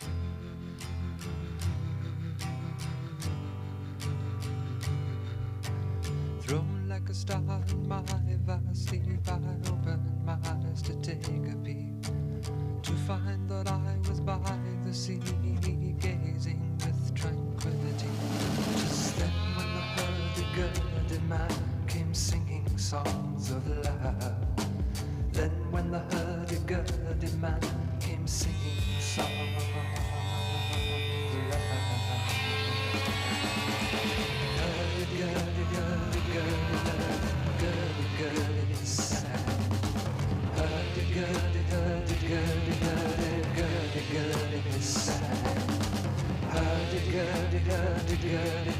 Thrown like a star in my vast sleep, I opened my eyes to take a peep, to find that I was by the sea, gazing with tranquility. Just then when the hurdy-gurdy man came singing songs of love. Then when the hurdy-gurdy man came singing songs of love. Hurdy-gurdy, hurdy-gurdy, hurdy-gurdy, sad. Hurdy-gurdy, hurdy-gurdy, hurdy-gurdy, sad. Hurdy-gurdy, hurdy-gurdy,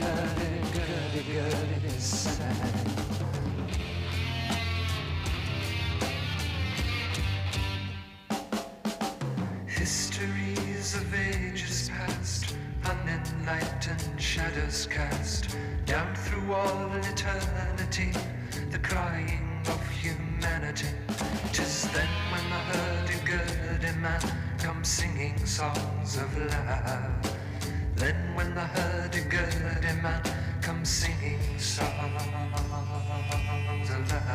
hurdy-gurdy, sad. Histories of ages past, unenlightened shadows cast down through all eternity, the crying of humanity. 'Tis then when the hurdy-gurdy man comes singing songs of love. Then when the hurdy-gurdy man comes singing songs of love.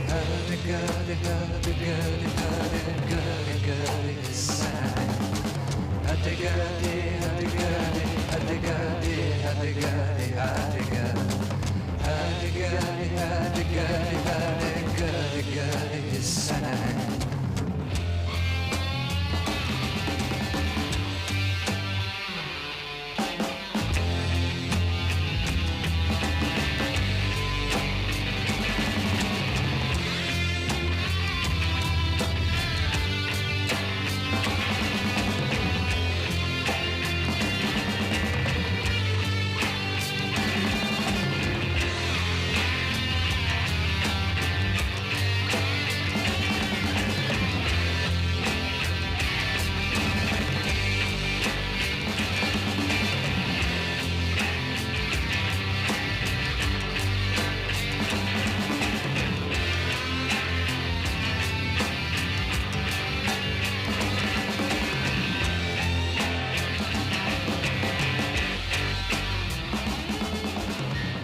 Hurdy-gurdy, hurdy-gurdy, hurdy-gurdy, sad. Hurdy-gurdy, hurdy-gurdy, hurdy-gurdy, hurdy-gurdy, hurdy-gurdy. Hurdy-gurdy, hurdy-gurdy, hurdy-gurdy, sad.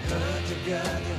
Hurdy-gurdy,